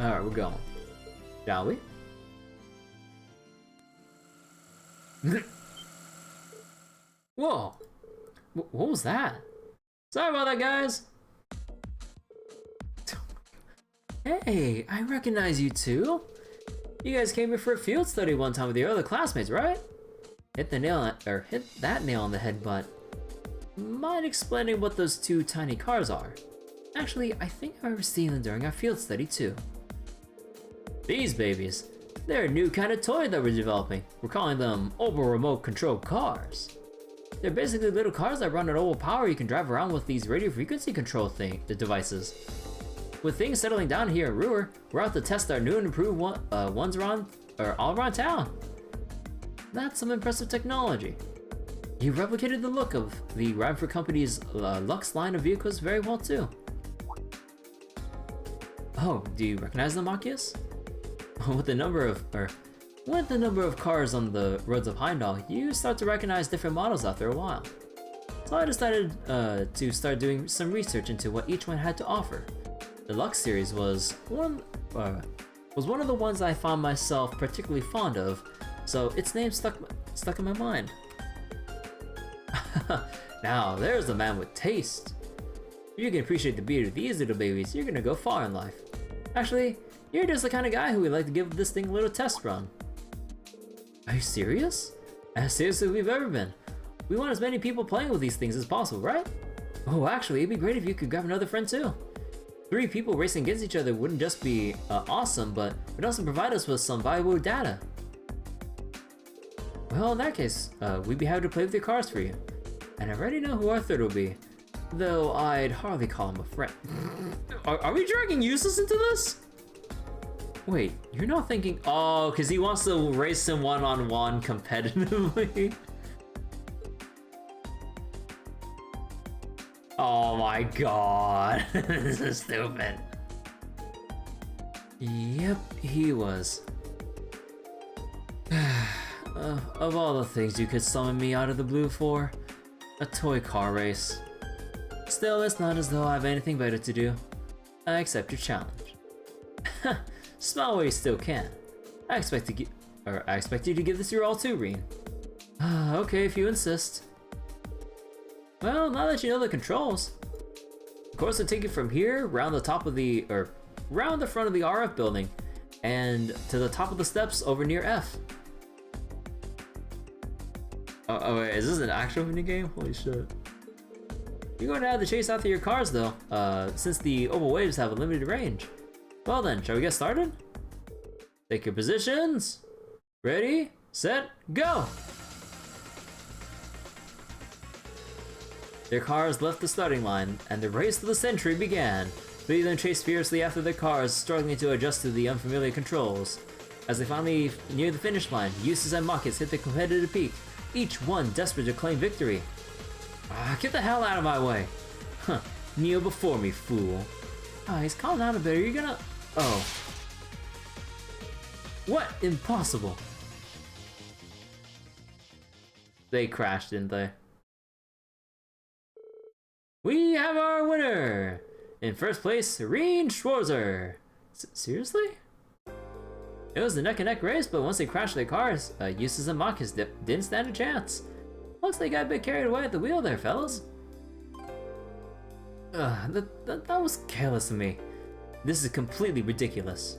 Alright, we're going. Shall we? Whoa! What was that? Sorry about that, guys! Hey, I recognize you two! You guys came here for a field study one time with your other classmates, right? Hit that nail on the head, but mind explaining what those two tiny cars are? Actually, I think I remember seeing them during our field study too. These babies, they're a new kind of toy that we're developing. We're calling them Oval Remote Control Cars. They're basically little cars that run on oval power. You can drive around with these radio frequency control devices. With things settling down here in Roer, we're out to test our new and improved ones all around town. That's some impressive technology. You replicated the look of the Radford Company's Lux line of vehicles very well too. Oh, do you recognize them, Machias? With the number of cars on the roads of Heimdall, you start to recognize different models after a while. So I decided to start doing some research into what each one had to offer. The Lux series was one of the ones I found myself particularly fond of, so its name stuck in my mind. Now there's a man with taste. If you can appreciate the beauty of these little babies, you're gonna go far in life. Actually, you're just the kind of guy who would like to give this thing a little test run. Are you serious? As serious as we've ever been. We want as many people playing with these things as possible, right? Oh, actually, it'd be great if you could grab another friend too. 3 people racing against each other wouldn't just be awesome, but would also provide us with some valuable data. Well, in that case, we'd be happy to play with your cars for you. And I already know who our third will be, though I'd hardly call him a friend. Are we dragging Eustace into this? Wait, you're not thinking— oh, because he wants to race him one-on-one competitively? Oh my god, this is stupid. Yep, he was. Of all the things you could summon me out of the blue for, a toy car race. Still, it's not as though I have anything better to do. I accept your challenge. Smile while you still can. I expect you to give this your all too, Reen. Okay, if you insist. Well, now that you know the controls, of course I'll take it from here, round the top of the— round the front of the RF building, and to the top of the steps over near F. Oh wait, is this an actual minigame? Holy shit. You're going to have to chase after your cars though, since the oval waves have a limited range. Well then, shall we get started? Take your positions. Ready, set, go! Their cars left the starting line, and the race to the century began. 3 of them chased fiercely after their cars, struggling to adjust to the unfamiliar controls. As they finally neared the finish line, Eustace and Marcus hit the competitive peak, each one desperate to claim victory. Get the hell out of my way! Huh, kneel before me, fool. Guys, calm down a bit, you're gonna— oh. What? Impossible! They crashed, didn't they? We have our winner! In first place, Reen Schwarzer. Seriously? It was a neck-and-neck race, but once they crashed their cars, Eustace and Marcus didn't stand a chance. Looks like I got a bit carried away at the wheel there, fellas. That was careless of me. This is completely ridiculous.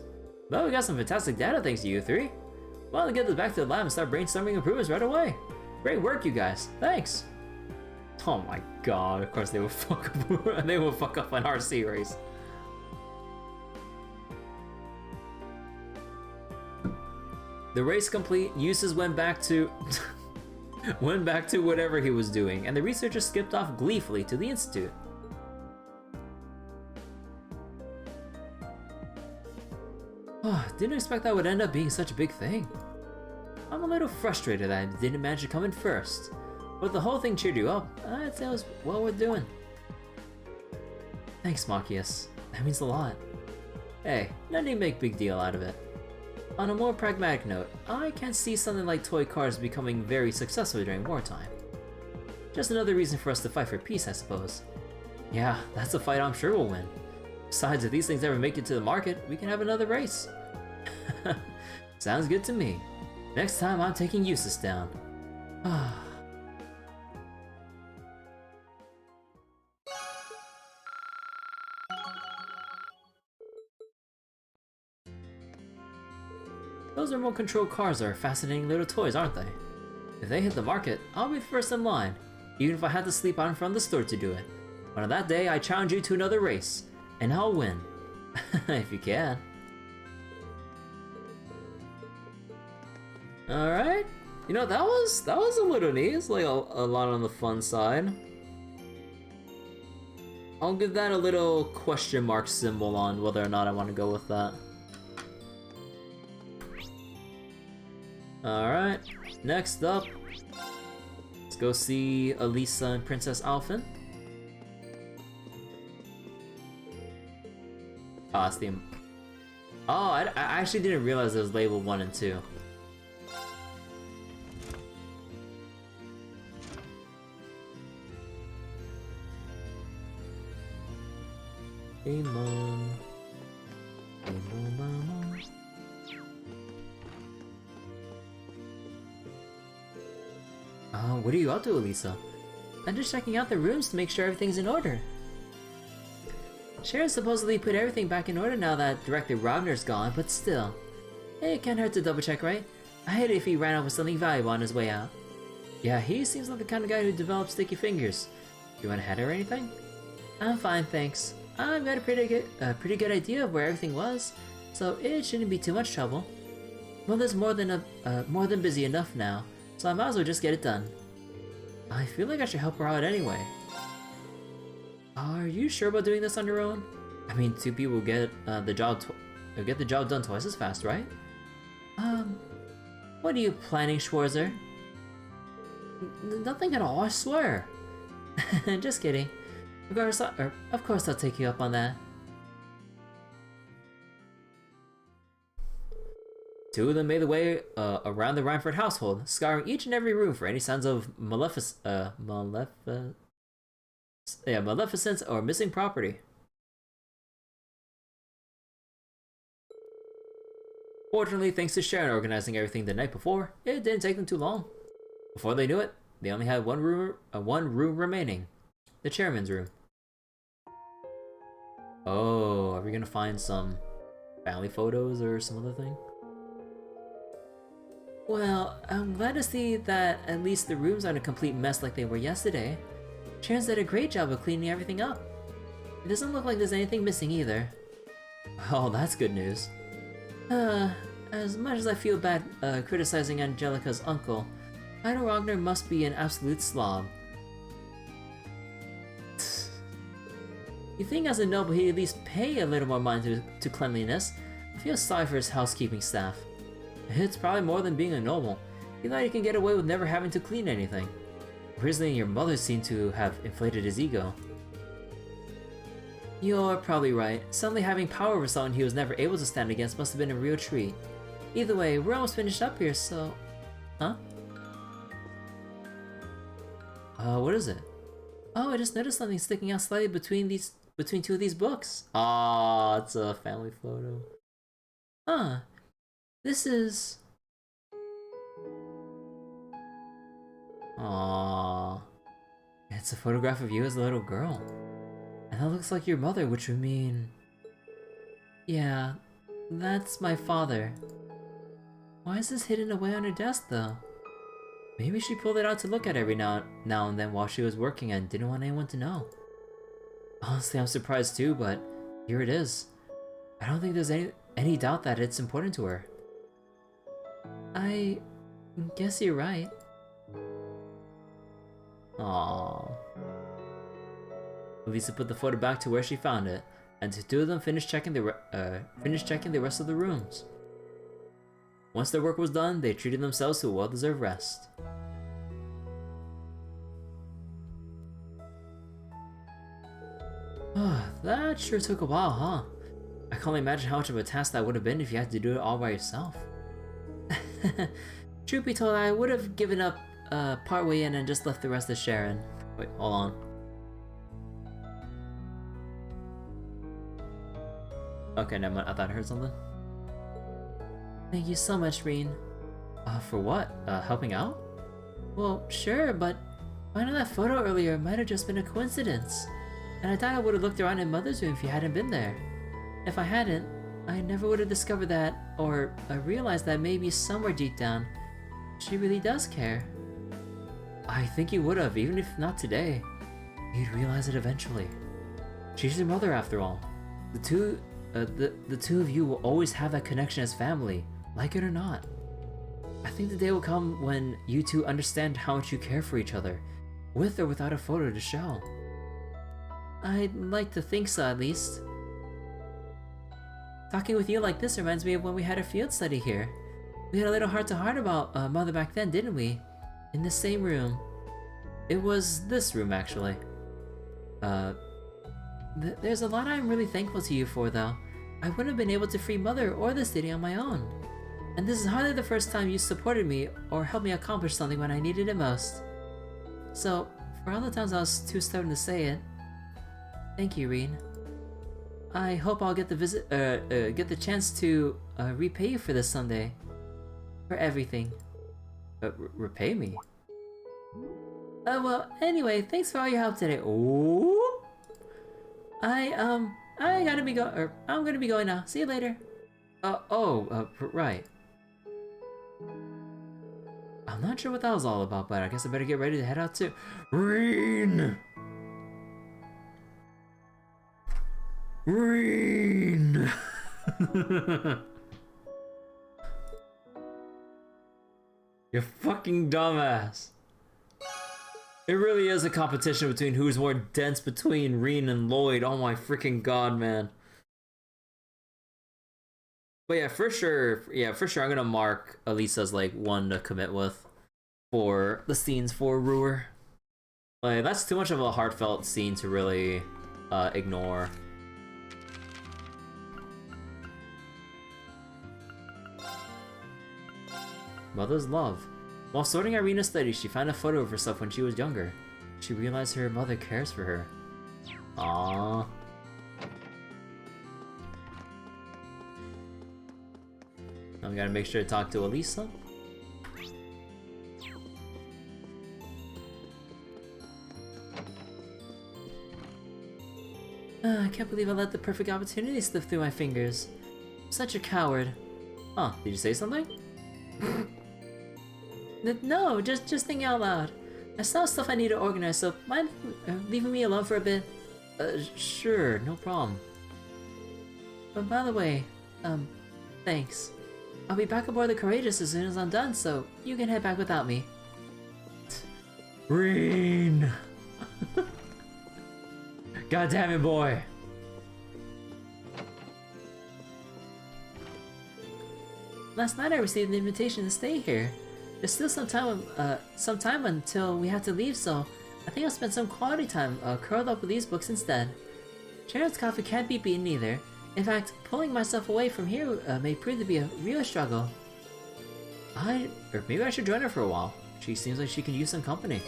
But we got some fantastic data thanks to you 3. Well, to get this back to the lab and start brainstorming improvements right away. Great work, you guys. Thanks. Oh my god, of course they will fuck up, they will fuck up an RC race. The race complete, Eustace went back to whatever he was doing, and the researcher skipped off gleefully to the institute. Didn't expect that would end up being such a big thing. I'm a little frustrated that I didn't manage to come in first. But the whole thing cheered you up. I'd say it was well worth doing. Thanks, Machias. That means a lot. Hey, no need to make a big deal out of it. On a more pragmatic note, I can't see something like toy cars becoming very successful during wartime. Just another reason for us to fight for peace, I suppose. Yeah, that's a fight I'm sure we'll win. Besides, if these things ever make it to the market, we can have another race. Sounds good to me. Next time I'm taking Eustace down. Those remote control cars are fascinating little toys, aren't they? If they hit the market, I'll be the first in line, even if I had to sleep out in front of the store to do it. But on that day, I challenge you to another race, and I'll win. If you can. Alright. You know, that was a little neat. It's like a lot on the fun side. I'll give that a little question mark symbol on whether or not I want to go with that. Alright, next up, let's go see Elisa and Princess Alphen. Oh, that's the... Oh, I actually didn't realize it was labeled 1 and 2. Hey, Mom. Hey, Mama. What are you up to, Elisa? I'm just checking out the rooms to make sure everything's in order. Sharon supposedly put everything back in order now that Director Robner's gone, but still. It can't hurt to double check, right? I hate it if he ran off with something valuable on his way out. Yeah, he seems like the kind of guy who develops sticky fingers. You want to head or anything? I'm fine, thanks. I've got a pretty good idea of where everything was, so it shouldn't be too much trouble. Mother's more than busy enough now, so I might as well just get it done. I feel like I should help her out anyway. Are you sure about doing this on your own? I mean, 2 people get the job done twice as fast, right? What are you planning, Schwarzer? Nothing at all, I swear. Just kidding. Of course I'll take you up on that. 2 of them made the way around the Reinford household, scouring each and every room for any signs of maleficence or missing property. Fortunately, thanks to Sharon organizing everything the night before, it didn't take them too long. Before they knew it, they only had one room remaining. The chairman's room. Oh, are we gonna find some family photos or some other thing? Well, I'm glad to see that at least the rooms aren't a complete mess like they were yesterday. Sharon's did a great job of cleaning everything up. It doesn't look like there's anything missing either. Oh, that's good news. As much as I feel bad criticizing Angelica's uncle, I know Ragnar must be an absolute slob. You think as a noble he'd at least pay a little more mind to cleanliness? I feel sorry for his housekeeping staff. It's probably more than being a noble. You thought you can get away with never having to clean anything. Originally, your mother seemed to have inflated his ego. You're probably right. Suddenly having power over someone he was never able to stand against must have been a real treat. Either way, we're almost finished up here, so... Huh? What is it? Oh, I just noticed something sticking out slightly between 2 of these books. Ah, it's a family photo. Huh. This is... Aww. It's a photograph of you as a little girl. And that looks like your mother, which would mean... Yeah, that's my father. Why is this hidden away on her desk, though? Maybe she pulled it out to look at every now and then while she was working and didn't want anyone to know. Honestly, I'm surprised too, but here it is. I don't think there's any doubt that it's important to her. I guess you're right. Aww. Lisa put the photo back to where she found it, and the 2 of them finished checking the rest of the rooms. Once their work was done, they treated themselves to a well-deserved rest. That sure took a while, huh? I can only imagine how much of a task that would have been if you had to do it all by yourself. Truth be told, I would have given up partway in and just left the rest to Sharon. Wait, hold on. Okay, never mind. I thought I heard something. Thank you so much, Reen. For what? Helping out? Well, sure, but finding that photo earlier might have just been a coincidence. And I thought I would have looked around in Mother's room if you hadn't been there. If I hadn't, I never would have discovered that, or realized that maybe somewhere deep down, she really does care. I think you would have, even if not today. You'd realize it eventually. She's your mother after all. The two of you will always have that connection as family, like it or not. I think the day will come when you two understand how much you care for each other, with or without a photo to show. I'd like to think so, at least. Talking with you like this reminds me of when we had a field study here. We had a little heart-to-heart about Mother back then, didn't we? In the same room. It was this room, actually. There's a lot I'm really thankful to you for, though. I wouldn't have been able to free Mother or the city on my own. And this is hardly the first time you supported me or helped me accomplish something when I needed it most. So, for all the times I was too stubborn to say it, thank you, Reen. I hope I'll get the chance to repay you for this someday. For everything. Repay me? Well, anyway, thanks for all your help today. Ooh. I'm gonna be going now. See you later. Right. I'm not sure what that was all about, but I guess I better get ready to head out too. Reen! Reen! You fucking dumbass. It really is a competition between who's more dense between Reen and Lloyd. Oh my freaking god, man. But yeah, for sure, I'm gonna mark Elise as like one to commit with for the scenes for Roer. Like, that's too much of a heartfelt scene to really ignore. Mother's love. While sorting Irina's studies, she found a photo of herself when she was younger. She realized her mother cares for her. Aww. Now we gotta make sure to talk to Elisa. I can't believe I let the perfect opportunity slip through my fingers. I'm such a coward. Huh, did you say something? No, just thinking out loud. I still have stuff I need to organize, so mind leaving me alone for a bit? Sure, no problem. But by the way, thanks. I'll be back aboard the Courageous as soon as I'm done, so you can head back without me. Reen! God damn it, boy! Last night I received an invitation to stay here. There's still some time until we have to leave, so I think I'll spend some quality time curled up with these books instead. Sharon's coffee can't be beaten either. In fact, pulling myself away from here may prove to be a real struggle. Or maybe I should join her for a while. She seems like she can use some company.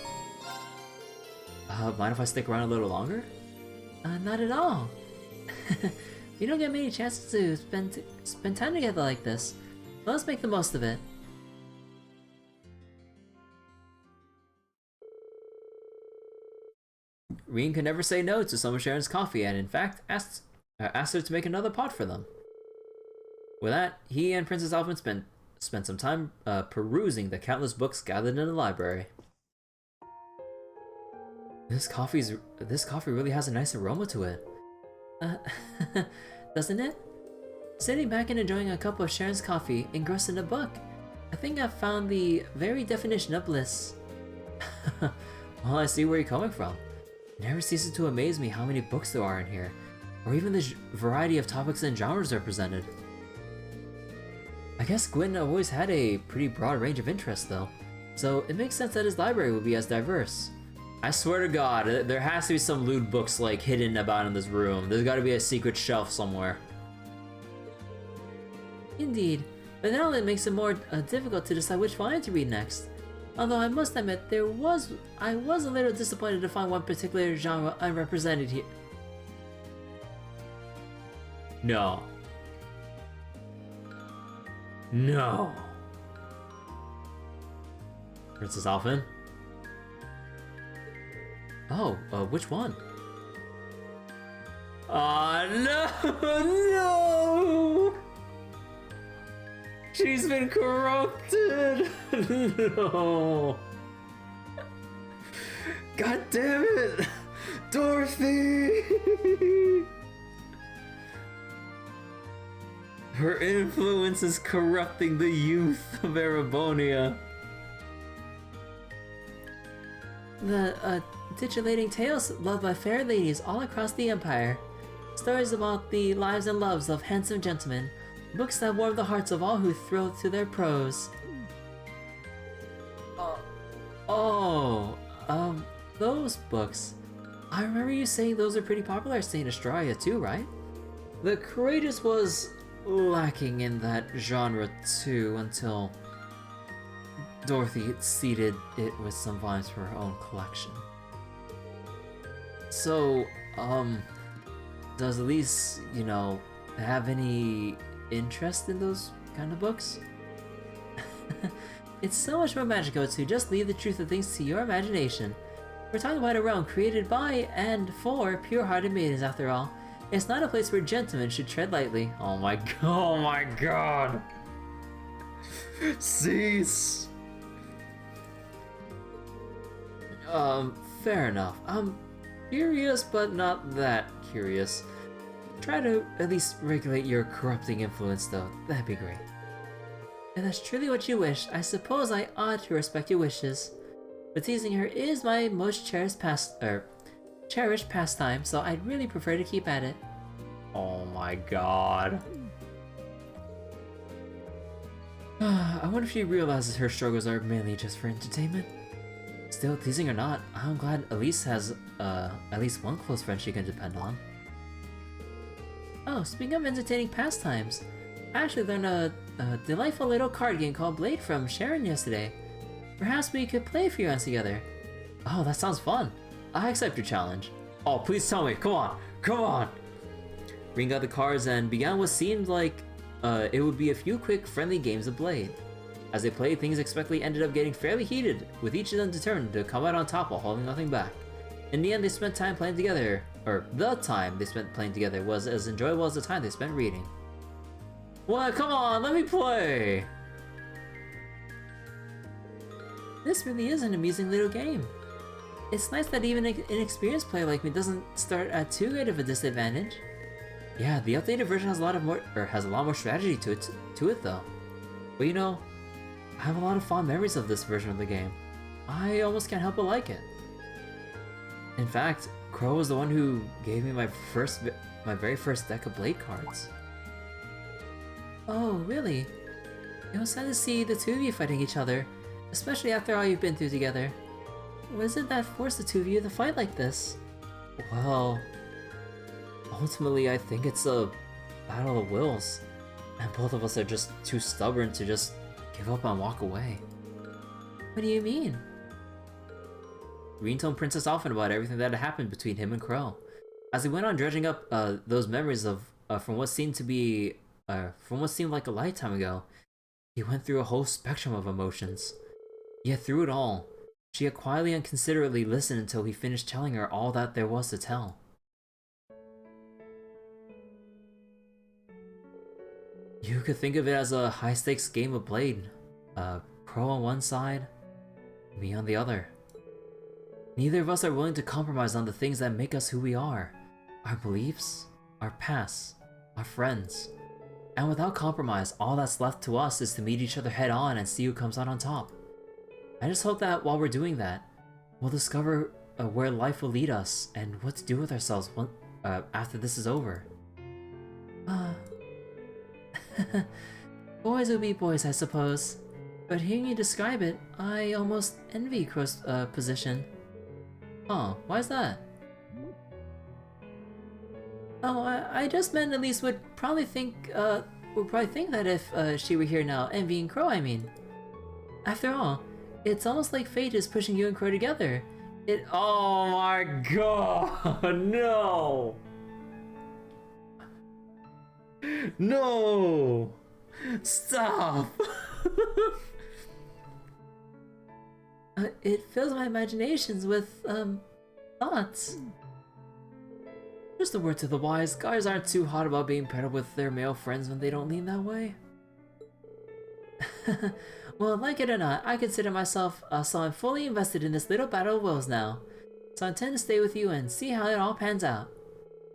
Mind if I stick around a little longer? Not at all. We don't get many chances to spend time together like this. So let's make the most of it. Reen could never say no to some of Sharon's coffee, and in fact, asked her to make another pot for them. With that, he and Princess Alvin spent some time perusing the countless books gathered in the library. This coffee really has a nice aroma to it. Doesn't it? Sitting back and enjoying a cup of Sharon's coffee, engrossed in a book. I think I've found the very definition of bliss. Well, I see where you're coming from. It never ceases to amaze me how many books there are in here, or even the variety of topics and genres represented. I guess Gwyn always had a pretty broad range of interests though, so it makes sense that his library would be as diverse. I swear to god, there has to be some lewd books like hidden about in this room. There's gotta be a secret shelf somewhere. Indeed, but now it makes it more difficult to decide which volume to read next. Although I must admit, I was a little disappointed to find one particular genre unrepresented here. No, No. Princess Alphen? Oh, which one? No! No! She's been corrupted! No! God damn it! Dorothy! Her influence is corrupting the youth of Erebonia. The titillating tales loved by fair ladies all across the Empire. Stories about the lives and loves of handsome gentlemen. Books that warm the hearts of all who thrill to their prose. Those books. I remember you saying those are pretty popular at St. Australia too, right? The Courageous was lacking in that genre too until Dorothy seeded it with some volumes for her own collection. So, does Elise, you know, have any interest in those kind of books? It's so much more magical to just leave the truth of things to your imagination. We're talking about a realm created by and for pure-hearted maidens, after all. It's not a place where gentlemen should tread lightly. Oh my god! Cease! Fair enough. I'm curious, but not that curious. Try to at least regulate your corrupting influence, though. That'd be great. If that's truly what you wish, I suppose I ought to respect your wishes. But teasing her is my most cherished pastime, so I'd really prefer to keep at it. Oh my god. I wonder if she realizes her struggles are mainly just for entertainment. Still, teasing or not, I'm glad Elise has at least one close friend she can depend on. Oh, speaking of entertaining pastimes, I actually learned a delightful little card game called Blade from Sharon yesterday. Perhaps we could play a few rounds together. Oh, that sounds fun. I accept your challenge. Oh, please tell me. Come on. Come on. Ring got the cards and began what seemed like it would be a few quick, friendly games of Blade. As they played, things expectedly ended up getting fairly heated, with each of them determined to come out on top while holding nothing back. In the end, they spent time playing together, or the time they spent playing together was as enjoyable as the time they spent reading. Well, come on, let me play! This really is an amusing little game. It's nice that even an inexperienced player like me doesn't start at too great of a disadvantage. Yeah, the updated version has a lot more strategy to it though. But you know, I have a lot of fond memories of this version of the game. I almost can't help but like it. In fact, Crow was the one who gave me my very first deck of Blade cards. Oh, really? It was sad to see the two of you fighting each other, especially after all you've been through together. What is it that forced the two of you to fight like this? Well, ultimately I think it's a battle of wills, and both of us are just too stubborn to just give up and walk away. What do you mean? Green told Princess Alphen about everything that had happened between him and Crow. As he went on dredging up those memories of from what seemed like a lifetime ago, he went through a whole spectrum of emotions. Yet through it all, she had quietly and considerately listened until he finished telling her all that there was to tell. You could think of it as a high-stakes game of Blade. Crow on one side, me on the other. Neither of us are willing to compromise on the things that make us who we are. Our beliefs, our pasts, our friends. And without compromise, all that's left to us is to meet each other head on and see who comes out on top. I just hope that while we're doing that, we'll discover where life will lead us and what to do with ourselves after this is over. Boys will be boys, I suppose. But hearing you describe it, I almost envy Crow's position. Oh, why's that? Oh, I just meant Elise would probably think that if she were here now, envying Crow, I mean. After all, it's almost like fate is pushing you and Crow together. Oh my god, no! No! Stop! It fills my imaginations with, thoughts. Just a word to the wise, guys aren't too hot about being paired up with their male friends when they don't lean that way. Well, like it or not, I consider myself, so I'm fully invested in this little battle of wills now. So I intend to stay with you and see how it all pans out.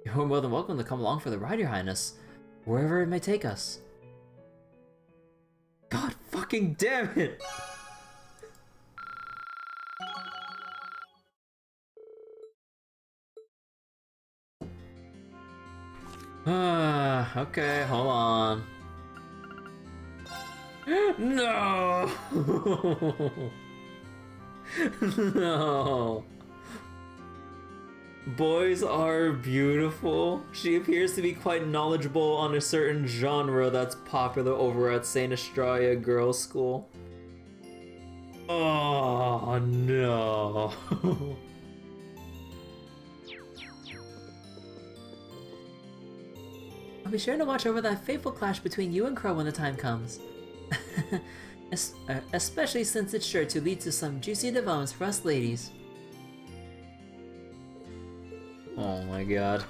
You're more than welcome to come along for the ride, Your Highness, wherever it may take us. God fucking damn it! Okay, hold on. No! No. Boys are beautiful. She appears to be quite knowledgeable on a certain genre that's popular over at St. Estrella Girls' School. Oh no. I'll be sure to watch over that fateful clash between you and Crow when the time comes. Especially since it's sure to lead to some juicy developments for us ladies. Oh my god.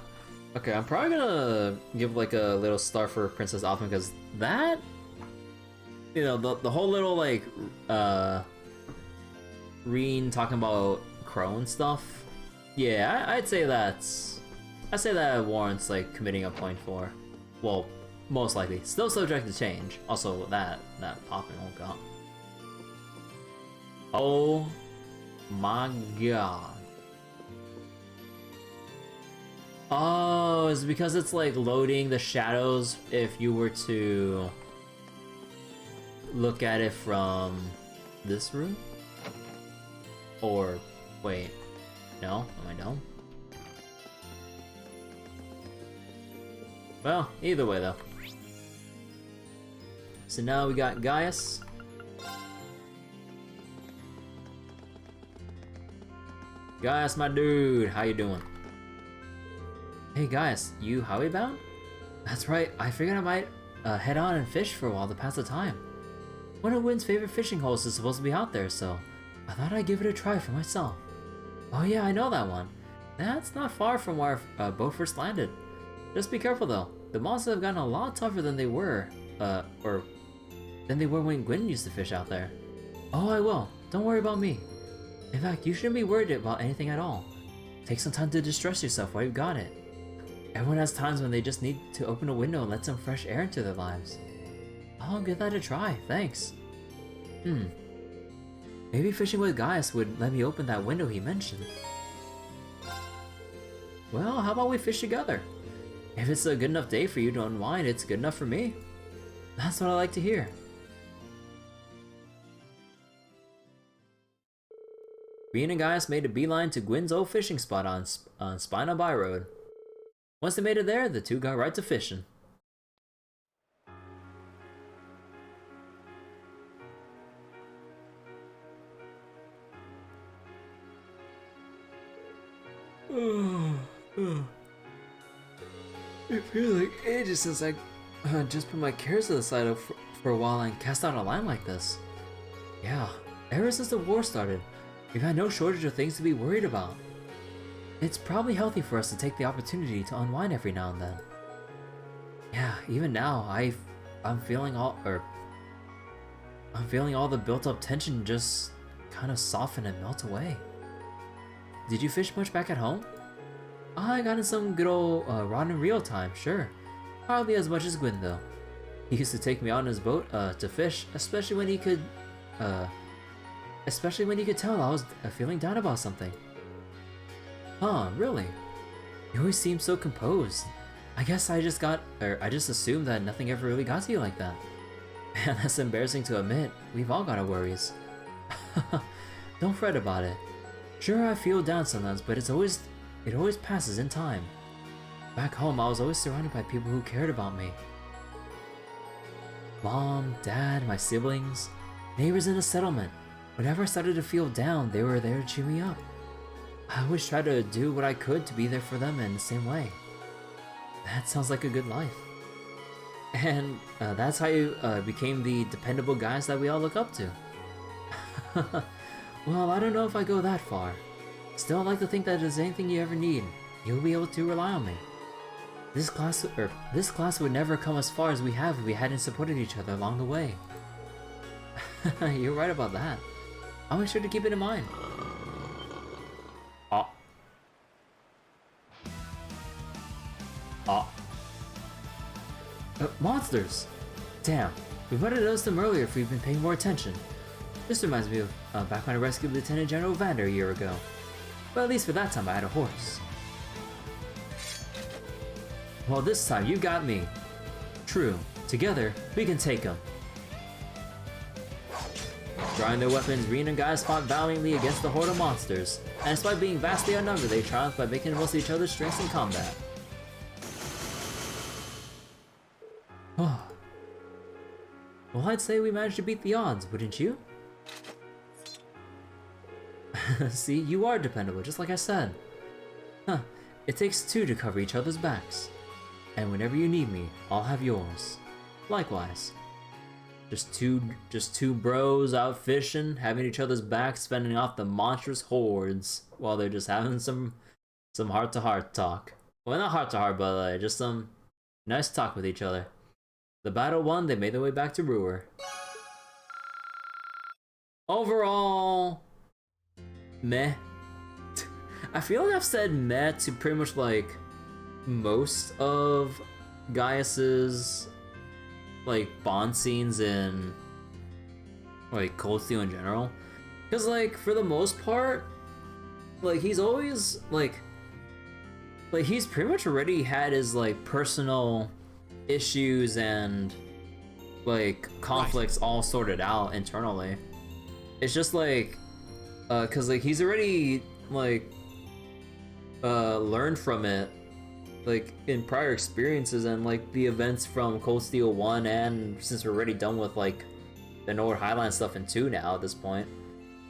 Okay, I'm probably gonna give like a little star for Princess Othman because that, you know, the whole little like Reen talking about Crow and stuff. Yeah, I'd say that warrants like committing a point for. Well, most likely. Still subject to change. Also that popping, oh god. Oh my god. Oh, it's because it's like loading the shadows if you were to look at it from this room? Or, wait, no? Am I dumb? Well, either way though. So now we got Gaius. Gaius, my dude, how you doing? Hey Gaius, you Howie bound? That's right, I figured I might head on and fish for a while to pass the time. One of Wynn's favorite fishing holes is supposed to be out there, so I thought I'd give it a try for myself. Oh yeah, I know that one. That's not far from where our boat first landed. Just be careful though. The monsters have gotten a lot tougher than they were, when Gwyn used to fish out there. Oh, I will. Don't worry about me. In fact, you shouldn't be worried about anything at all. Take some time to distress yourself while you've got it. Everyone has times when they just need to open a window and let some fresh air into their lives. I'll give that a try, thanks. Maybe fishing with Gaius would let me open that window he mentioned. Well, how about we fish together? If it's a good enough day for you to unwind, it's good enough for me. That's what I like to hear. Bean and Gaius made a beeline to Gwyn's old fishing spot on Spina By Road. Once they made it there, the two got right to fishing. It feels like ages since I just put my cares to the side for a while and cast out a line like this. Yeah, ever since the war started, we've had no shortage of things to be worried about. It's probably healthy for us to take the opportunity to unwind every now and then. Yeah, even now, I'm feeling all the built-up tension just kind of soften and melt away. Did you fish much back at home? I got in some good old rod and reel time, sure. Hardly as much as Gwyn though. He used to take me out on his boat to fish, especially when he could tell I was feeling down about something. Huh, really? You always seem so composed. I guess I just assumed that nothing ever really got to you like that. Man, that's embarrassing to admit. We've all got our worries. Don't fret about it. Sure, I feel down sometimes, but it always passes in time. Back home, I was always surrounded by people who cared about me. Mom, Dad, my siblings, neighbors in the settlement. Whenever I started to feel down, they were there to cheer me up. I always tried to do what I could to be there for them in the same way. That sounds like a good life. And that's how you became the dependable guys that we all look up to. Well, I don't know if I go that far. Still, I'd like to think that if there's anything you ever need, you'll be able to rely on me. This class would never come as far as we have if we hadn't supported each other along the way. You're right about that. I'll make sure to keep it in mind. Ah. Ah. Monsters! Damn, we might have noticed them earlier if we'd been paying more attention. This reminds me of back when I rescued Lieutenant General Vander a year ago. But at least for that time I had a horse. Well, this time you got me. True, together we can take them. Drawing their weapons, Reen and guys fought valiantly against the horde of monsters, and despite being vastly outnumbered, they triumphed by making the most of each other's strengths in combat. Well, I'd say we managed to beat the odds, wouldn't you? See, you are dependable, just like I said. Huh, it takes two to cover each other's backs. And whenever you need me, I'll have yours. Likewise. Just two bros out fishing, having each other's backs, fending off the monstrous hordes, while they're just having some heart-to-heart talk. Well, not heart-to-heart, but just some nice talk with each other. The battle won, they made their way back to Roer. Overall, meh. I feel like I've said meh to pretty much like most of Gaius's like bond scenes in like Cold Steel in general, because like for the most part, like he's always like he's pretty much already had his like personal issues and like conflicts all sorted out internally. It's just like cause like he's already like learned from it like in prior experiences and like the events from Cold Steel 1, and since we're already done with like the North Highland stuff in 2 now at this point.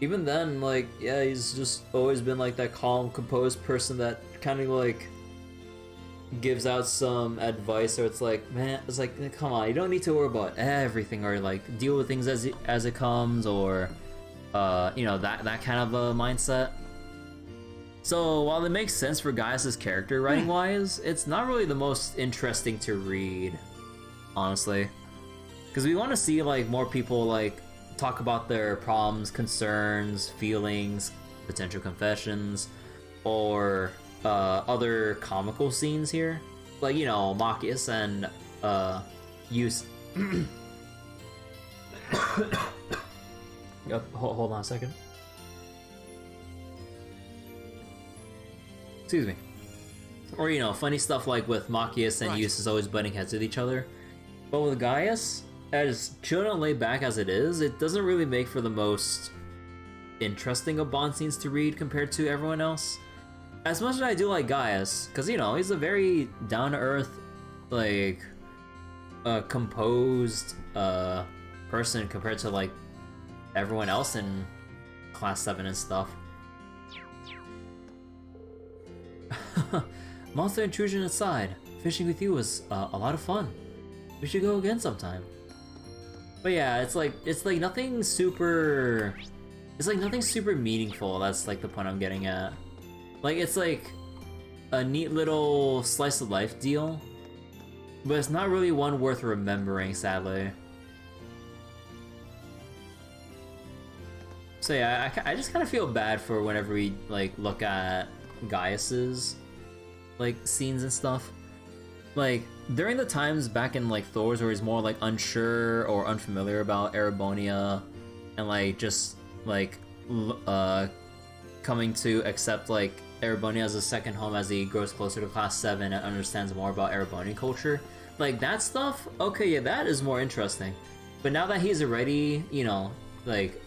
Even then, like, yeah, he's just always been like that calm, composed person that kind of like gives out some advice, or it's like, man, it's like, come on, you don't need to worry about everything, or like deal with things as it comes, or you know, that kind of a mindset. So while it makes sense for Gaius' character writing wise, it's not really the most interesting to read, honestly, because we want to see like more people like talk about their problems, concerns, feelings, potential confessions, or other comical scenes here, like, you know, Machias and use. Hold on a second. Excuse me. Or, you know, funny stuff like with Machias and Eustace always butting heads with each other. But with Gaius, as chill and laid back as it is, it doesn't really make for the most interesting of Bond scenes to read compared to everyone else. As much as I do like Gaius, because, you know, he's a very down-to-earth, like, composed person compared to, like, everyone else in Class 7 and stuff. Monster intrusion aside, fishing with you was a lot of fun. We should go again sometime. But yeah, it's like nothing super. It's like nothing super meaningful. That's like the point I'm getting at. Like, it's like a neat little slice of life deal, but it's not really one worth remembering, sadly. So yeah, I just kind of feel bad for whenever we like look at Gaius's like scenes and stuff. Like during the times back in like Thor's where he's more like unsure or unfamiliar about Erebonia, and like just like coming to accept like Erebonia as a second home as he grows closer to Class 7 and understands more about Erebonian culture. Like that stuff, okay, yeah, that is more interesting. But now that he's already, you know, like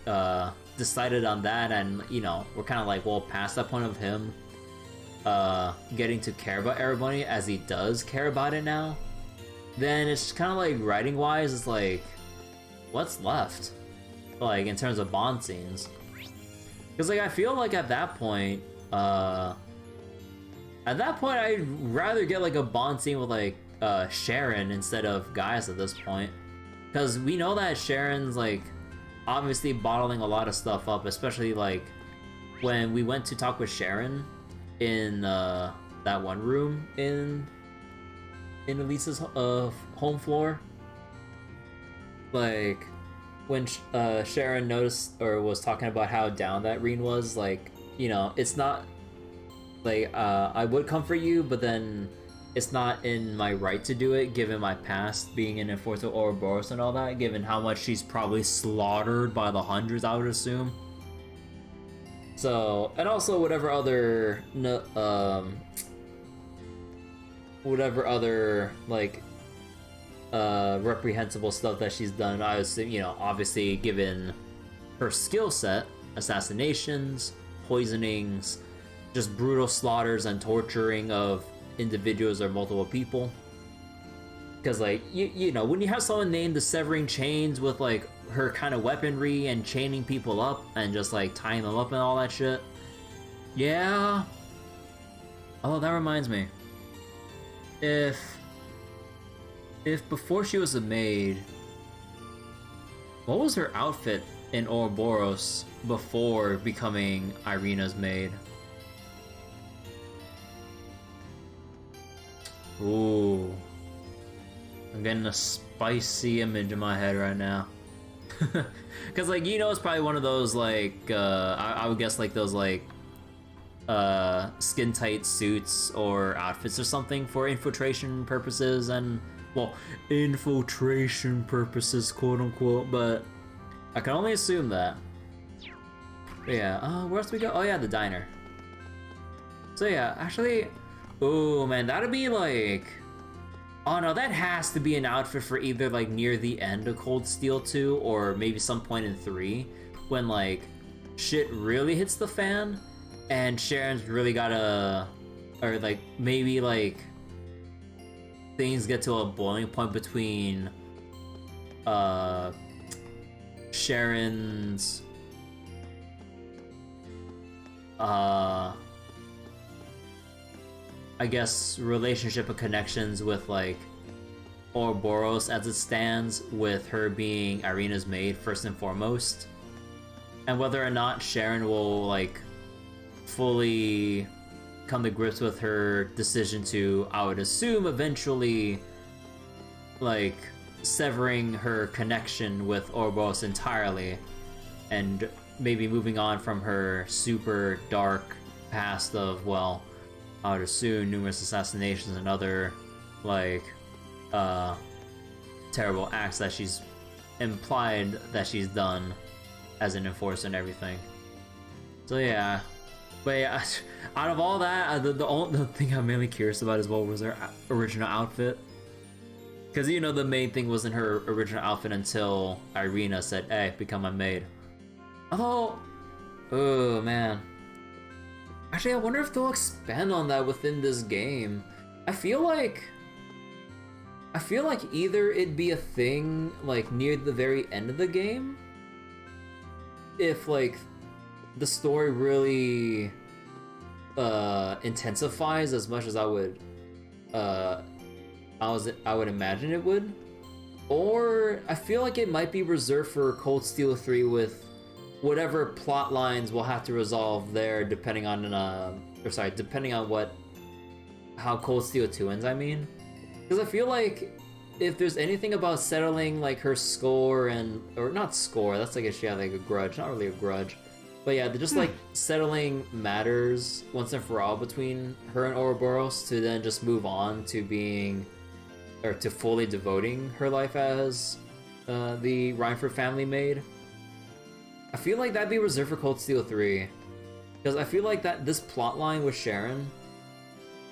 decided on that, and you know, we're kind of like, well, past that point of him getting to care about Erebonia as he does care about it now, then it's kind of like writing wise, it's like, what's left, like in terms of Bond scenes? Because like I feel like at that point I'd rather get like a Bond scene with like Sharon instead of Gaius at this point. Because we know that Sharon's, like, obviously bottling a lot of stuff up, especially, like, when we went to talk with Sharon in that one room in Elisa's home floor. Like, when Sharon noticed or was talking about how down that Reen was, like, you know, it's not like I would comfort you, but then it's not in my right to do it given my past being an enforcer Ouroboros and all that, given how much she's probably slaughtered by the hundreds, I would assume. So, and also whatever other like reprehensible stuff that she's done, I assume, you know, obviously given her skill set, assassinations, poisonings, just brutal slaughters and torturing of individuals or multiple people. Because, like, you know, when you have someone named the Severing Chains with, like, her kind of weaponry and chaining people up and just, like, tying them up and all that shit. Yeah. Oh, that reminds me. If before she was a maid, what was her outfit in Ouroboros before becoming Irina's maid? Ooh. I'm getting a spicy image in my head right now. Because, like, you know, it's probably one of those, like, I would guess, like, those, like, skin-tight suits or outfits or something for infiltration purposes and, well, infiltration purposes, quote-unquote, but I can only assume that. But yeah, where else do we go? Oh yeah, the diner. So yeah, actually, oh man, that'd be like... Oh no, that has to be an outfit for either, like, near the end of Cold Steel 2 or maybe some point in 3 when, like, shit really hits the fan and Sharon's really gotta... Or, like, maybe, like, things get to a boiling point between Sharon's I guess relationship and connections with, like, Ouroboros as it stands, with her being Irina's maid first and foremost, and whether or not Sharon will, like, fully come to grips with her decision to, I would assume, eventually, like, severing her connection with Ouroboros entirely and maybe moving on from her super dark past of, well, I would assume numerous assassinations and other, like, terrible acts that she's implied that she's done as an enforcer and everything. So yeah. But yeah, out of all that, the thing I'm mainly curious about is what was her original outfit. Because, you know, the main thing wasn't her original outfit until Irina said, hey, become my maid. Oh man. Actually, I wonder if they'll expand on that within this game. I feel like either it'd be a thing, like, near the very end of the game, if, like, the story really intensifies as much as I would imagine it would, or I feel like it might be reserved for Cold Steel 3 with whatever plot lines we'll have to resolve there, depending on how Cold Steel 2 ends, I mean. Because I feel like if there's anything about settling, like, her score or not score, that's, I guess she had, like, a grudge, not really a grudge, but yeah, they're just, like, settling matters once and for all between her and Ouroboros to then just move on to being, or to fully devoting her life as the Reinford family maid. I feel like that'd be reserved for Cold Steel 3, because I feel like that this plotline with Sharon,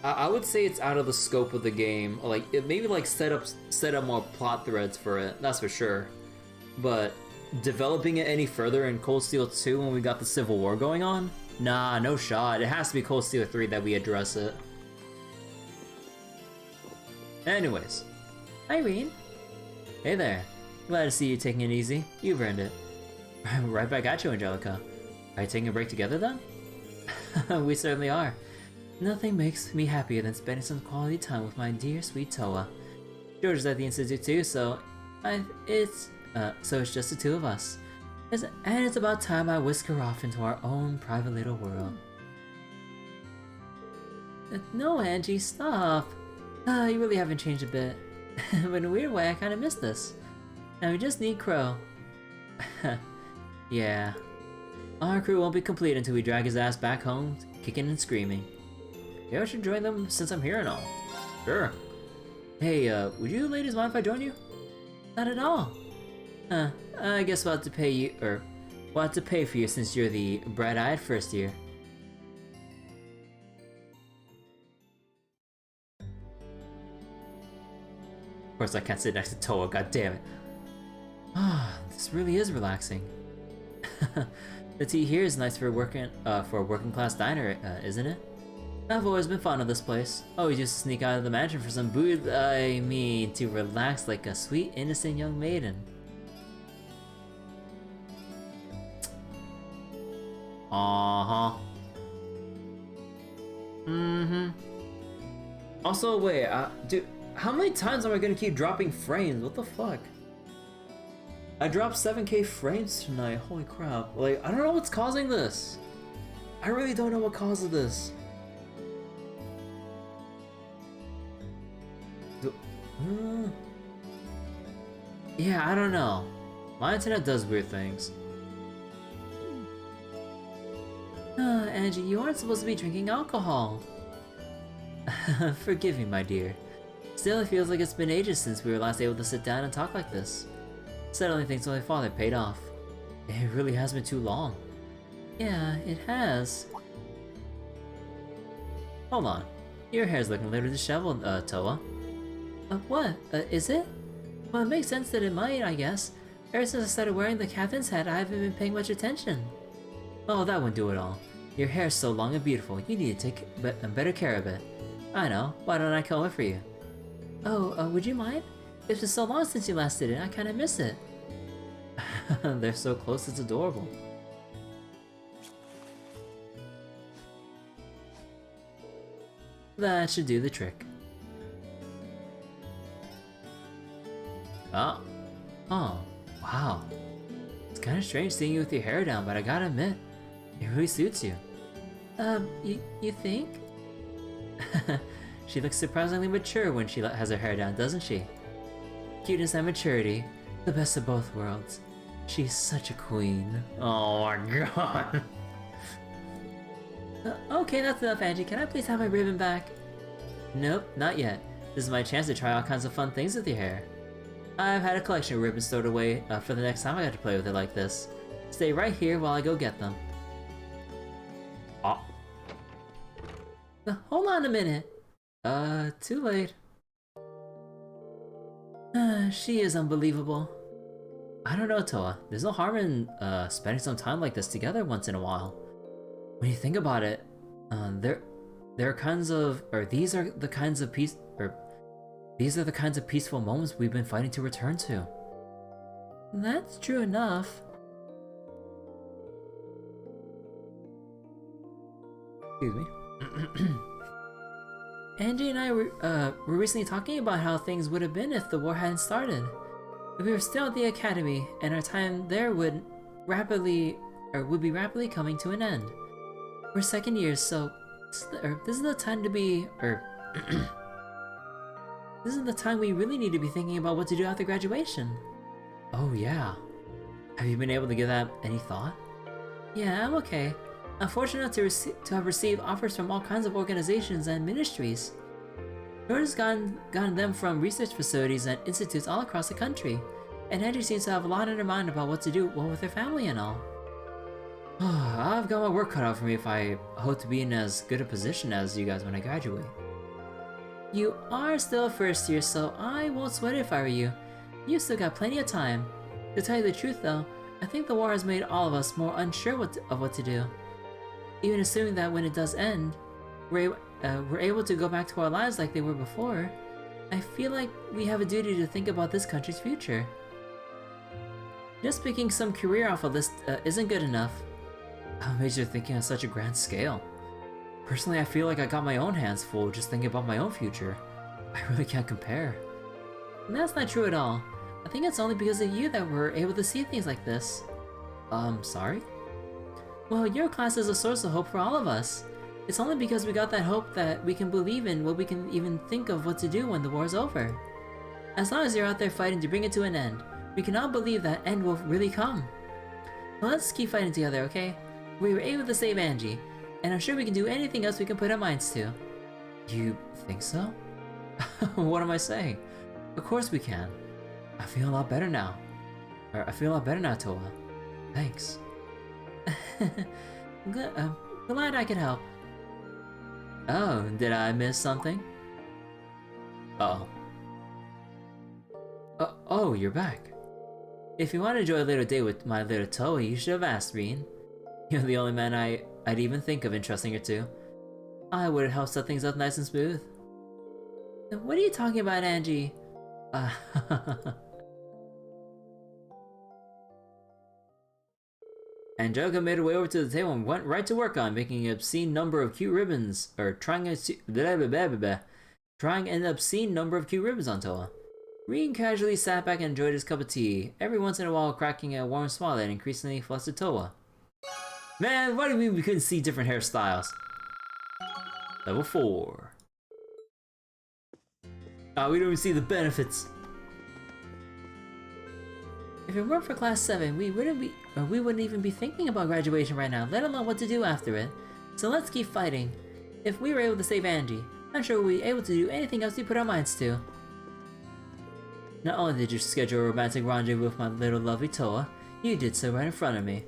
I would say it's out of the scope of the game. Like, it maybe, like, set up more plot threads for it, that's for sure. But developing it any further in Cold Steel 2 when we got the Civil War going on? Nah, no shot. It has to be Cold Steel 3 that we address it. Anyways. Irene. Hey there. Glad to see you taking it easy. You've earned it. Right back at you, Angelica. Are you taking a break together then? We certainly are. Nothing makes me happier than spending some quality time with my dear sweet Toa. George is at the institute too, so it's just the two of us. And it's about time I whisk her off into our own private little world. No, Angie, stop. You really haven't changed a bit. But in a weird way, I kinda miss this. Now we just need Crow. Yeah. Our crew won't be complete until we drag his ass back home, kicking and screaming. Maybe I should join them since I'm here and all. Sure. Hey, would you ladies mind if I join you? Not at all. I guess we'll have to pay you, or we'll have to pay for you since you're the bright-eyed first year. Of course I can't sit next to Toa, god damn it. Ah, this really is relaxing. The tea here is nice for a working class diner, isn't it? I've always been fond of this place. Always used to sneak out of the mansion for some booze. I mean, to relax like a sweet, innocent young maiden. Also, wait, dude, how many times am I gonna keep dropping frames? What the fuck? I dropped 7k frames tonight, holy crap. Like, I don't know what's causing this. I really don't know what causes this. Yeah, I don't know. My internet does weird things. Angie, you aren't supposed to be drinking alcohol. Forgive me, my dear. Still, it feels like it's been ages since we were last able to sit down and talk like this. Suddenly thinks my father paid off. It really has been too long. Yeah, it has. Hold on. Your hair's looking a little disheveled, Toa. What? Is it? Well, it makes sense that it might, I guess. Ever since I started wearing the captain's hat, I haven't been paying much attention. Oh, that wouldn't do it all. Your hair's so long and beautiful, you need to take better care of it. I know, why don't I comb it for you? Oh, would you mind? It's been so long since you last did it, I kinda miss it. They're so close, it's adorable. That should do the trick. Oh, wow. It's kinda strange seeing you with your hair down, but I gotta admit, it really suits you. You think? She looks surprisingly mature when she has her hair down, doesn't she? Cuteness and maturity, the best of both worlds. She's such a queen. Oh my god. Okay, that's enough, Angie. Can I please have my ribbon back? Nope, not yet. This is my chance to try all kinds of fun things with your hair. I've had a collection of ribbons stored away for the next time I got to play with it like this. Stay right here while I go get them. Oh. Hold on a minute. Too late. She is unbelievable. I don't know, Toa. There's no harm in spending some time like this together once in a while. When you think about it, there are kinds of, or these are the kinds of peaceful moments we've been fighting to return to. That's true enough. Excuse me. Angie and I were recently talking about how things would have been if the war hadn't started. If we were still at the academy, and our time there would be rapidly coming to an end. We're second years, so this is the time to be, this is the time we really need to be thinking about what to do after graduation. Oh yeah. Have you been able to give that any thought? Yeah, I'm okay. I'm fortunate to have received offers from all kinds of organizations and ministries. George has gotten them from research facilities and institutes all across the country, and Andrew seems to have a lot in her mind about what to do with her family and all. I've got my work cut out for me if I hope to be in as good a position as you guys when I graduate. You are still first year, so I won't sweat it if I were you. You've still got plenty of time. To tell you the truth though, I think the war has made all of us more unsure of what to do. Even assuming that when it does end, we're able to go back to our lives like they were before, I feel like we have a duty to think about this country's future. Just picking some career off a list isn't good enough. How made you thinking on such a grand scale? Personally, I feel like I got my own hands full just thinking about my own future. I really can't compare. And that's not true at all. I think it's only because of you that we're able to see things like this. Sorry? Well, your class is a source of hope for all of us. It's only because we got that hope that we can believe in what we can even think of what to do when the war's over. As long as you're out there fighting to bring it to an end, we can all believe that end will really come. Well, let's keep fighting together, okay? We were able to save Angie, and I'm sure we can do anything else we can put our minds to. You think so? What am I saying? Of course we can. I feel a lot better now. Toa. Thanks. Glad I could help. Oh, did I miss something? Uh-oh. Oh, you're back. If you want to enjoy a little day with my little Toa, you should have asked, Reen. You're the only man I'd even think of entrusting her to. I would have helped set things up nice and smooth. What are you talking about, Angie? Angelica made her way over to the table and went right to work on making an obscene number of cute ribbons, or trying an obscene number of cute ribbons on Toa. Reen casually sat back and enjoyed his cup of tea, every once in a while cracking a warm smile that increasingly flustered Toa. Man, what do you mean we couldn't see different hairstyles? Level 4. Oh, we don't even see the benefits. If it weren't for Class 7, we wouldn't even be thinking about graduation right now, let alone what to do after it. So let's keep fighting. If we were able to save Angie, I'm sure we'll be able to do anything else we put our minds to. Not only did you schedule a romantic rendezvous with my little lovely Toa, you did so right in front of me.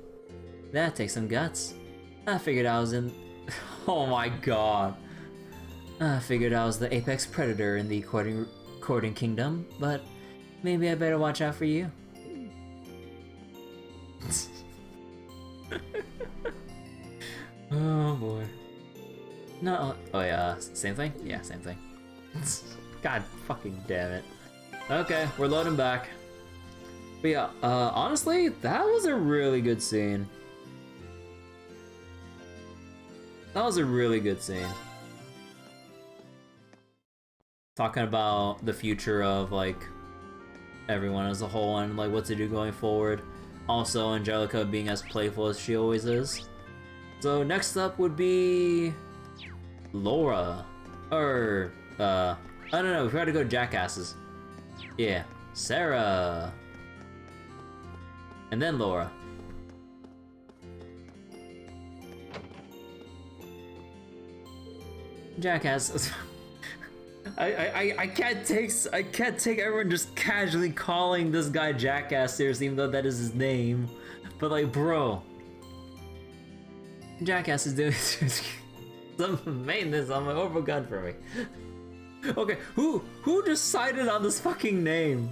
That takes some guts. I figured I was in... Oh my god. I figured I was the apex predator in the courting kingdom, but maybe I better watch out for you. Oh boy. No. Oh yeah, same thing? Yeah, same thing. God fucking damn it. Okay, we're loading back. But yeah, honestly, that was a really good scene. That was a really good scene. Talking about the future of, like, everyone as a whole and, like, what to do going forward. Also, Angelica being as playful as she always is. So, next up would be... Laura. Or, I don't know, we forgot to go Jackasses. Yeah, Sarah. And then Laura. Jackass. I can't take everyone just casually calling this guy Jackass seriously, even though that is his name. But like, bro, Jackass is doing some maintenance on my orbital gun for me. Okay, who decided on this fucking name?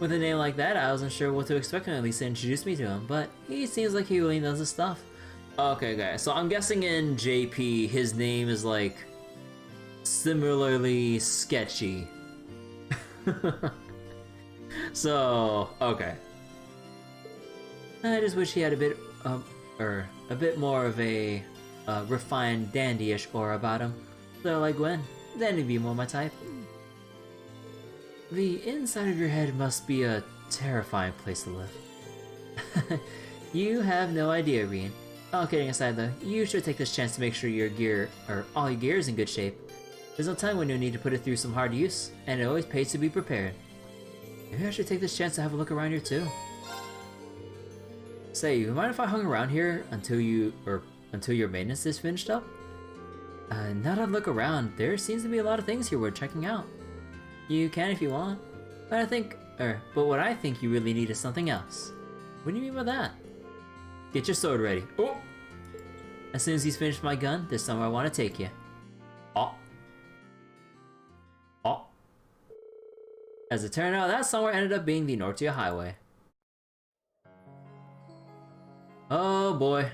With a name like that, I wasn't sure what to expect when Lisa introduced me to him, but he seems like he really knows his stuff. Okay, guys, so I'm guessing in JP, his name is like similarly sketchy. So, okay. I just wish he had a bit more of a refined dandy-ish aura about him. So like Gwen, then he'd be more my type. The inside of your head must be a terrifying place to live. You have no idea, Reen. All kidding aside though, you should take this chance to make sure all your gear is in good shape. There's no time when you'll need to put it through some hard use, and it always pays to be prepared. Maybe I should take this chance to have a look around here too. Say, you mind if I hung around here until your maintenance is finished up? Now that I look around, there seems to be a lot of things here worth checking out. You can if you want, but what I think you really need is something else. What do you mean by that? Get your sword ready. Oh! As soon as he's finished my gun, there's somewhere I want to take you. Oh. Oh. As it turned out, that somewhere ended up being the Nortia Highway. Oh boy.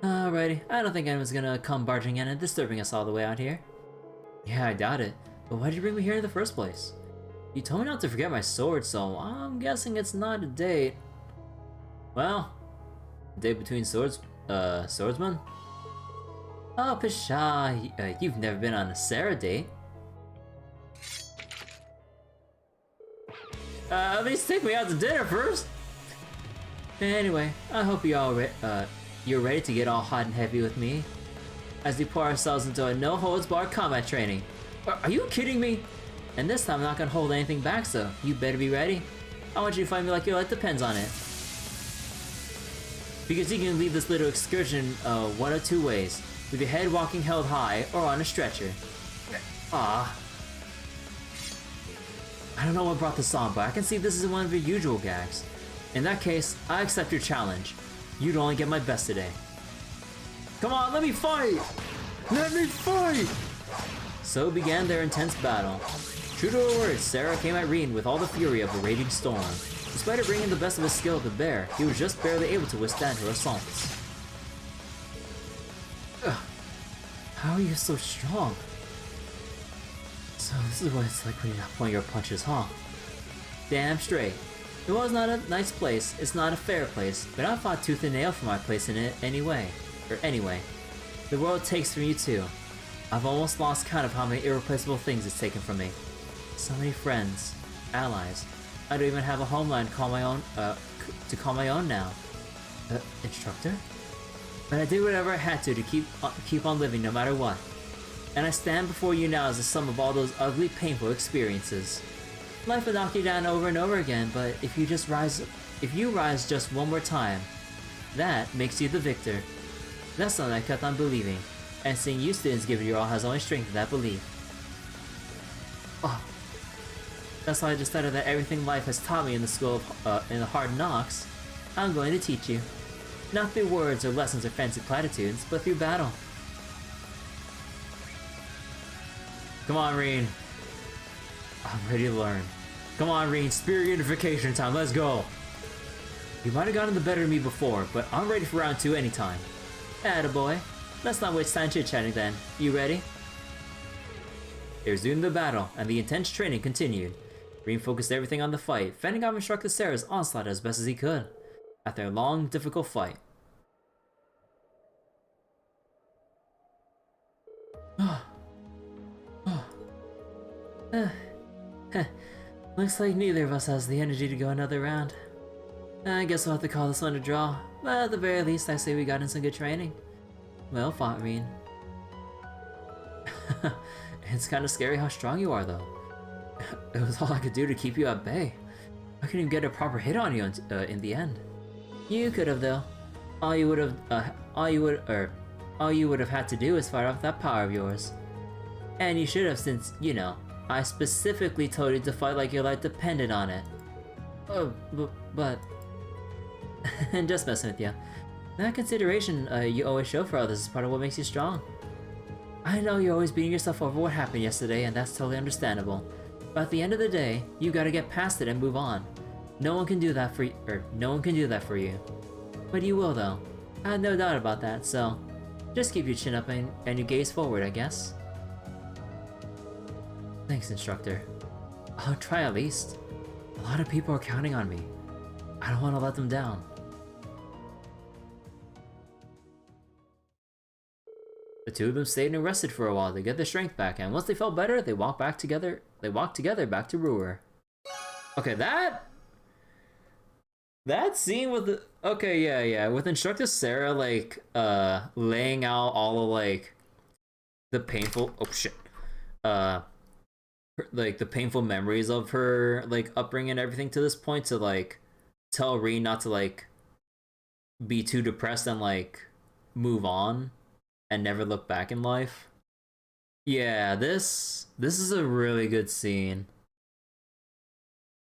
Alrighty, I don't think anyone's gonna come barging in and disturbing us all the way out here. Yeah, I doubt it. But why'd you bring me here in the first place? You told me not to forget my sword, so I'm guessing it's not a date. Well, a date between swordsmen? Oh, Pshaw, you've never been on a Sarah date. At least take me out to dinner first. Anyway, I hope you're ready to get all hot and heavy with me as we pour ourselves into a no-holds-barred combat training. Are you kidding me? And this time I'm not gonna hold anything back, so you better be ready. I want you to fight me like your life depends on it. Because you can leave this little excursion one of two ways. With your head walking held high, or on a stretcher. Ah. I don't know what brought this on, but I can see this isn't one of your usual gags. In that case, I accept your challenge. You'd only get my best today. Come on, let me fight! Let me fight! So began their intense battle. True to her words, Sarah came at Reen with all the fury of a raging storm. Despite her bringing the best of his skill to bear, he was just barely able to withstand her assaults. Ugh. How are you so strong? So this is what it's like when you're not pulling your punches, huh? Damn straight. It was not a nice place, it's not a fair place, but I fought tooth and nail for my place in it anyway. Anyway. The world takes from you too. I've almost lost count of how many irreplaceable things it's taken from me. So many friends, allies. I don't even have a homeland to call my own now. Instructor? But I did whatever I had to keep on living no matter what. And I stand before you now as the sum of all those ugly, painful experiences. Life will knock you down over and over again, but if you rise just one more time, that makes you the victor. That's something I kept on believing, and seeing you students give it your all has only strengthened that belief. Oh. That's why I decided that everything life has taught me in the school of, in the hard knocks, I'm going to teach you. Not through words or lessons or fancy platitudes, but through battle. Come on, Reen. I'm ready to learn. Come on, Reen, spirit unification time, let's go! You might have gotten the better of me before, but I'm ready for round 2 anytime. Attaboy. Let's not waste time chit-chatting then. You ready? They resumed the battle, and the intense training continued. Reen focused everything on the fight, fending off Instructor Sarah's onslaught as best as he could. After a long, difficult fight. Looks like neither of us has the energy to go another round. I guess we'll have to call this one a draw, but at the very least I say we got in some good training. Well fought, Reen. It's kinda scary how strong you are though. It was all I could do to keep you at bay. I couldn't even get a proper hit on you in the end. You could have though. All you would have had to do is fire off that power of yours. And you should have, since, you know, I specifically told you to fight like your life depended on it. Oh, but... and just messing with you. That consideration you always show for others is part of what makes you strong. I know you're always beating yourself over what happened yesterday, and that's totally understandable. But at the end of the day, you gotta get past it and move on. No one can do that for you. But you will though. I have no doubt about that, so... just keep your chin up and your gaze forward, I guess. Thanks, Instructor. I'll try at least. A lot of people are counting on me. I don't want to let them down. The two of them stayed and rested for a while to get their strength back, and once they felt better, they walked together back to Roer. Okay, that scene with the... okay, yeah, with Instructor Sarah, like, laying out all of, like, the painful... oh, shit. Like, the painful memories of her, like, upbringing and everything to this point to, like, tell Reen not to, like, be too depressed and, like, move on and never look back in life. Yeah, this is a really good scene.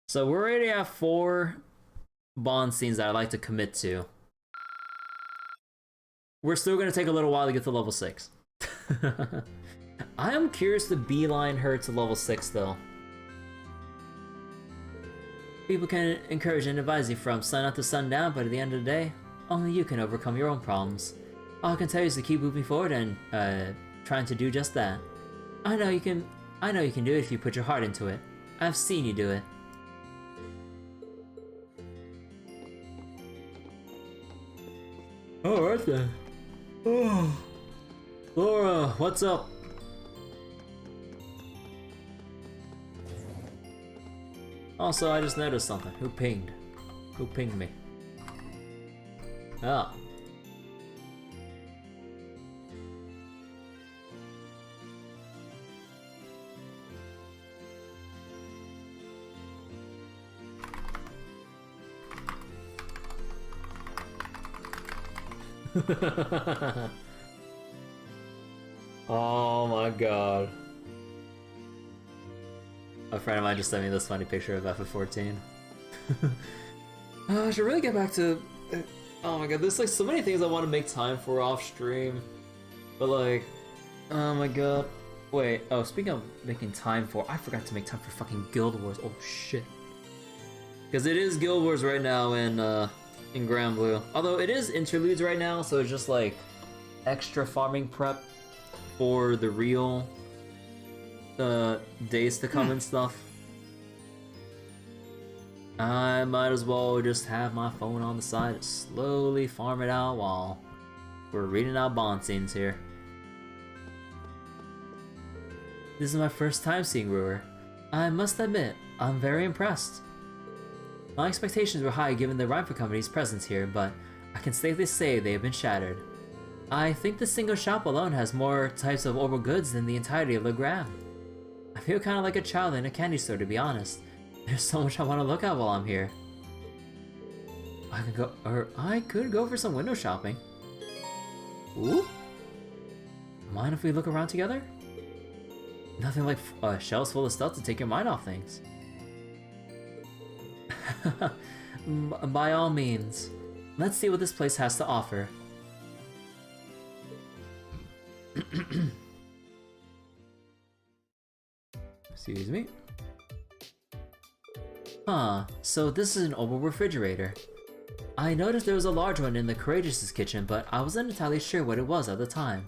So we're already at 4 Bond scenes that I'd like to commit to. We're still gonna take a little while to get to level 6. I am curious to beeline her to level 6 though. People can encourage and advise you from sun up to sundown, but at the end of the day, only you can overcome your own problems. All I can tell you is to keep moving forward and trying to do just that. I know you can do it if you put your heart into it. I've seen you do it. Alright then. Oh. Laura, what's up? Also, I just noticed something. Who pinged? Who pinged me? Ah. Oh my god. A friend of mine just sent me this funny picture of FF14. I should really get back to... Oh my god, there's like so many things I want to make time for off stream. But like... Oh my god. Wait, oh, speaking of making time for... I forgot to make time for fucking Guild Wars. Oh shit. Because it is Guild Wars right now in Grand Blue. Although it is interludes right now, so it's just like extra farming prep for the real days to come and stuff. I might as well just have my phone on the side and slowly farm it out while we're reading out bond scenes here. This is my first time seeing Roer. I must admit, I'm very impressed. My expectations were high given the Rifle Company's presence here, but I can safely say they have been shattered. I think the single shop alone has more types of orbital goods than the entirety of Legram. I feel kind of like a child in a candy store, to be honest. There's so much I want to look at while I'm here. I could go for some window shopping. Ooh? Mind if we look around together? Nothing like shelves full of stuff to take your mind off things. By all means. Let's see what this place has to offer. Excuse me. Huh, so this is an oval refrigerator. I noticed there was a large one in the Courageous' kitchen, but I wasn't entirely sure what it was at the time.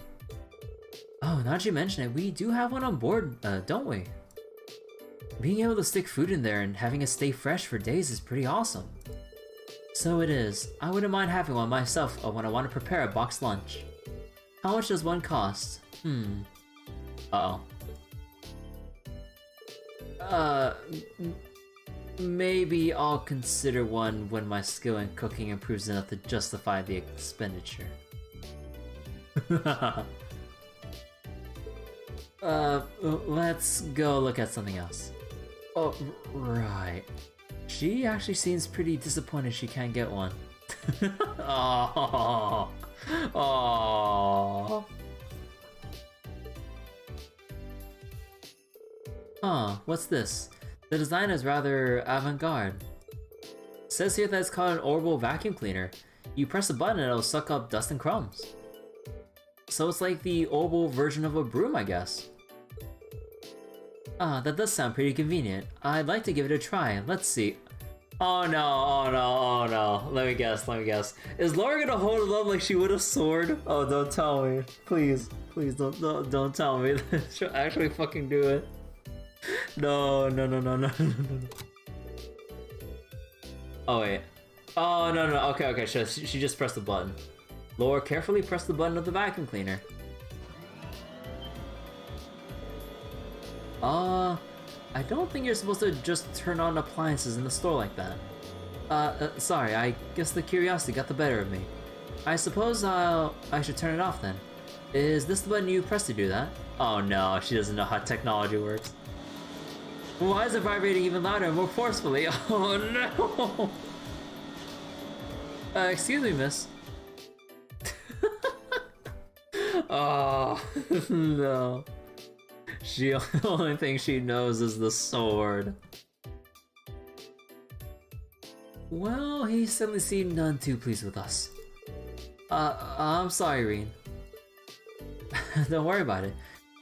Oh, now that you mention it, we do have one on board, don't we? Being able to stick food in there and having it stay fresh for days is pretty awesome. So it is. I wouldn't mind having one myself when I want to prepare a boxed lunch. How much does one cost? Uh-oh. Maybe I'll consider one when my skill in cooking improves enough to justify the expenditure. Let's go look at something else. Oh, right. She actually seems pretty disappointed she can't get one. Oh. Oh. Huh, what's this? The design is rather avant-garde. It says here that it's called an orbital vacuum cleaner. You press a button and it'll suck up dust and crumbs. So it's like the orbital version of a broom, I guess. Ah, that does sound pretty convenient. I'd like to give it a try. Let's see. Oh no, oh no, oh no. Let me guess. Is Laura gonna hold it up like she would a sword? Oh, don't tell me. Please don't tell me that she'll actually fucking do it. No. Oh wait. Oh no. Okay. She just pressed the button. Laura carefully pressed the button of the vacuum cleaner. I don't think you're supposed to just turn on appliances in the store like that. Sorry, I guess the curiosity got the better of me. I suppose I should turn it off then. Is this the button you press to do that? Oh no, she doesn't know how technology works. Why is it vibrating even louder and more forcefully? Oh no! Excuse me, miss. Oh no. The only thing she knows is the sword. Well, he certainly seemed none too pleased with us. I'm sorry, Reen. Don't worry about it.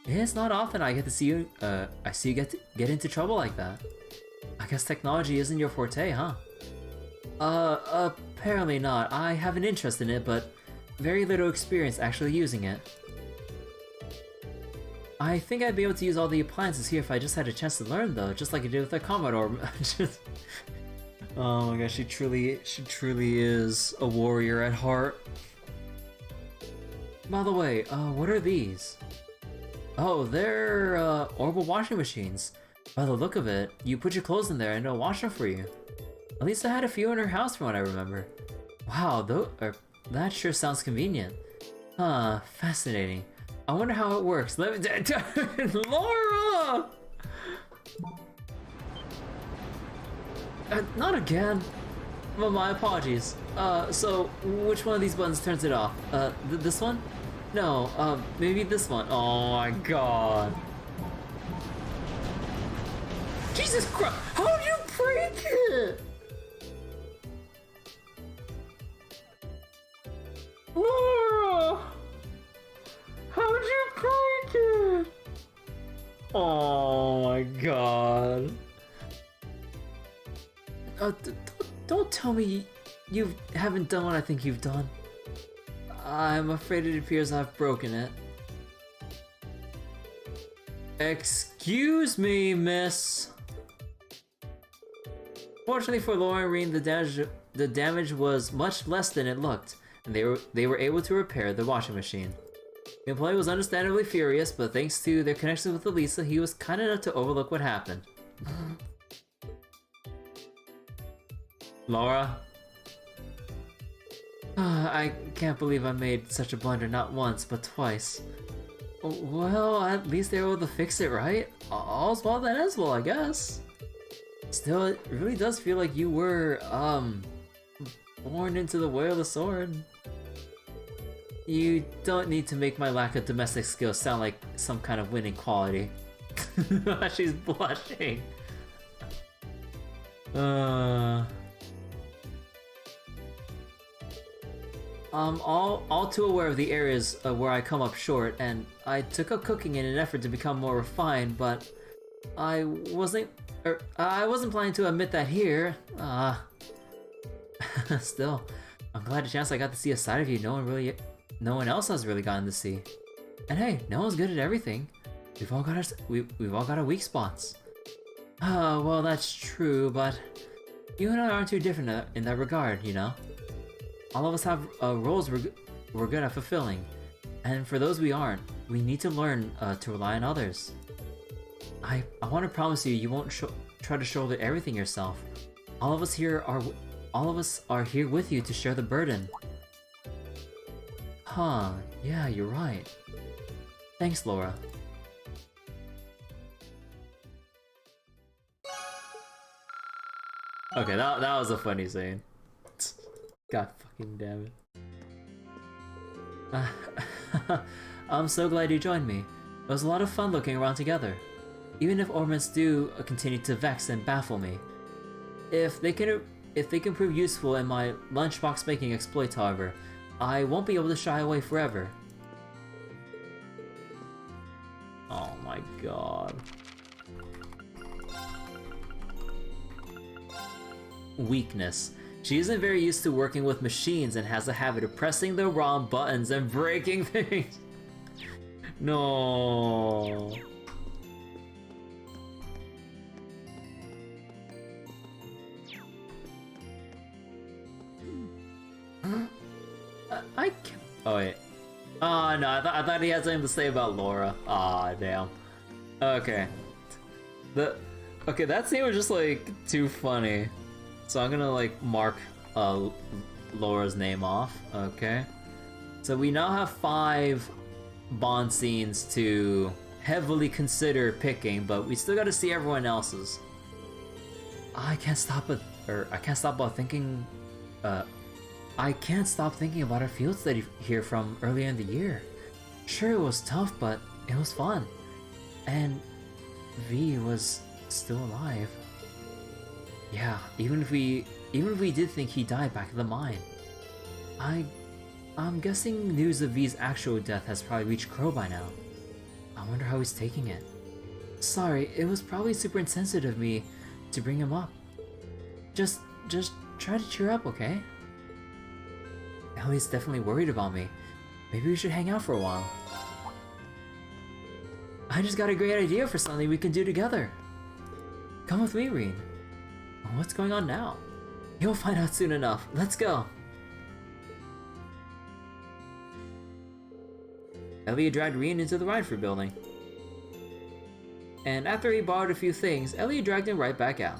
It's not often I get to see you, get into trouble like that. I guess technology isn't your forte, huh? Apparently not. I have an interest in it, but very little experience actually using it. I think I'd be able to use all the appliances here if I just had a chance to learn though, just like I did with the Commodore. Oh my gosh, she truly is a warrior at heart. By the way, what are these? Oh, they're, orbital washing machines. By the look of it, you put your clothes in there and it'll wash them for you. At least I had a few in her house from what I remember. Wow, that sure sounds convenient. Huh, fascinating. I wonder how it works. Let me- Laura! Not again. Well, my apologies. So, which one of these buttons turns it off? This one? No, maybe this one. Oh my god. Jesus Christ! How'd you break it? Laura! How'd you break it? Oh my god. Don't tell me you haven't done what I think you've done. I'm afraid it appears I've broken it. Excuse me, miss. Fortunately for Laura and Reen, the damage was much less than it looked, and they were able to repair the washing machine. The employee was understandably furious, but thanks to their connection with Elisa, he was kind enough to overlook what happened. Laura? I can't believe I made such a blunder not once, but twice. Well, at least they were able to fix it, right? All's well that ends well, I guess. Still, it really does feel like you were, born into the way of the sword. You don't need to make my lack of domestic skills sound like some kind of winning quality. She's blushing. I'm all too aware of the areas where I come up short, and I took up cooking in an effort to become more refined, but I wasn't planning to admit that here. Still, I'm glad a chance I got to see a side of you no one else has really gotten to see. And hey, no one's good at everything. We've all got our weak spots. Well, that's true, but you and I aren't too different in that regard, you know? All of us have roles we're good at fulfilling, and for those we aren't, we need to learn to rely on others. I want to promise you, you won't try to shoulder everything yourself. All of us are here with you to share the burden. Huh? Yeah, you're right. Thanks, Laura. Okay, that was a funny scene. God fucking damn it. I'm so glad you joined me. It was a lot of fun looking around together. Even if ornaments do continue to vex and baffle me. If they can prove useful in my lunchbox making exploits, however, I won't be able to shy away forever. Oh my god. Weakness. She isn't very used to working with machines and has a habit of pressing the wrong buttons and breaking things. No. I can't. Oh wait. Oh no, I thought he had something to say about Laura. Aw, damn. Okay. Okay, that scene was just like too funny. So I'm gonna like mark Laura's name off, okay? So we now have 5 Bond scenes to heavily consider picking, but we still gotta see everyone else's. I can't stop thinking about our field study here from earlier in the year. Sure, it was tough, but it was fun. And V was still alive. Yeah, even if we did think he died back at the mine. I'm guessing news of V's actual death has probably reached Crow by now. I wonder how he's taking it. Sorry, it was probably super insensitive of me to bring him up. Just try to cheer up, okay? Ellie's definitely worried about me. Maybe we should hang out for a while. I just got a great idea for something we can do together. Come with me, Reen. What's going on now? You'll find out soon enough. Let's go. Elliot dragged Rian into the ride-free building. And after he borrowed a few things, Elliot dragged him right back out.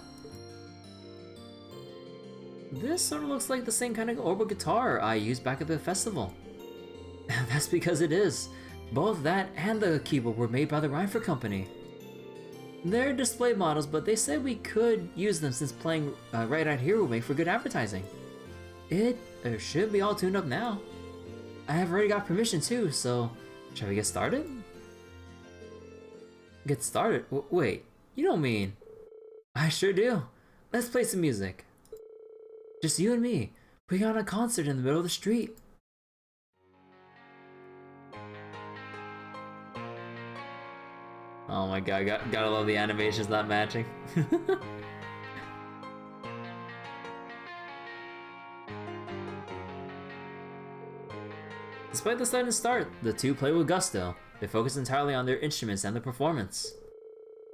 This sort of looks like the same kind of orbital guitar I used back at the festival. That's because it is. Both that and the keyboard were made by the Reinfer Company. They're display models, but they said we could use them since playing right out here will make for good advertising. It should be all tuned up now. I have already got permission too, so shall we get started? Get started? Wait, you don't mean... I sure do. Let's play some music. Just you and me, putting on a concert in the middle of the street. Oh my god, gotta love the animations not matching. Despite the sudden start, the two play with gusto. They focus entirely on their instruments and the performance.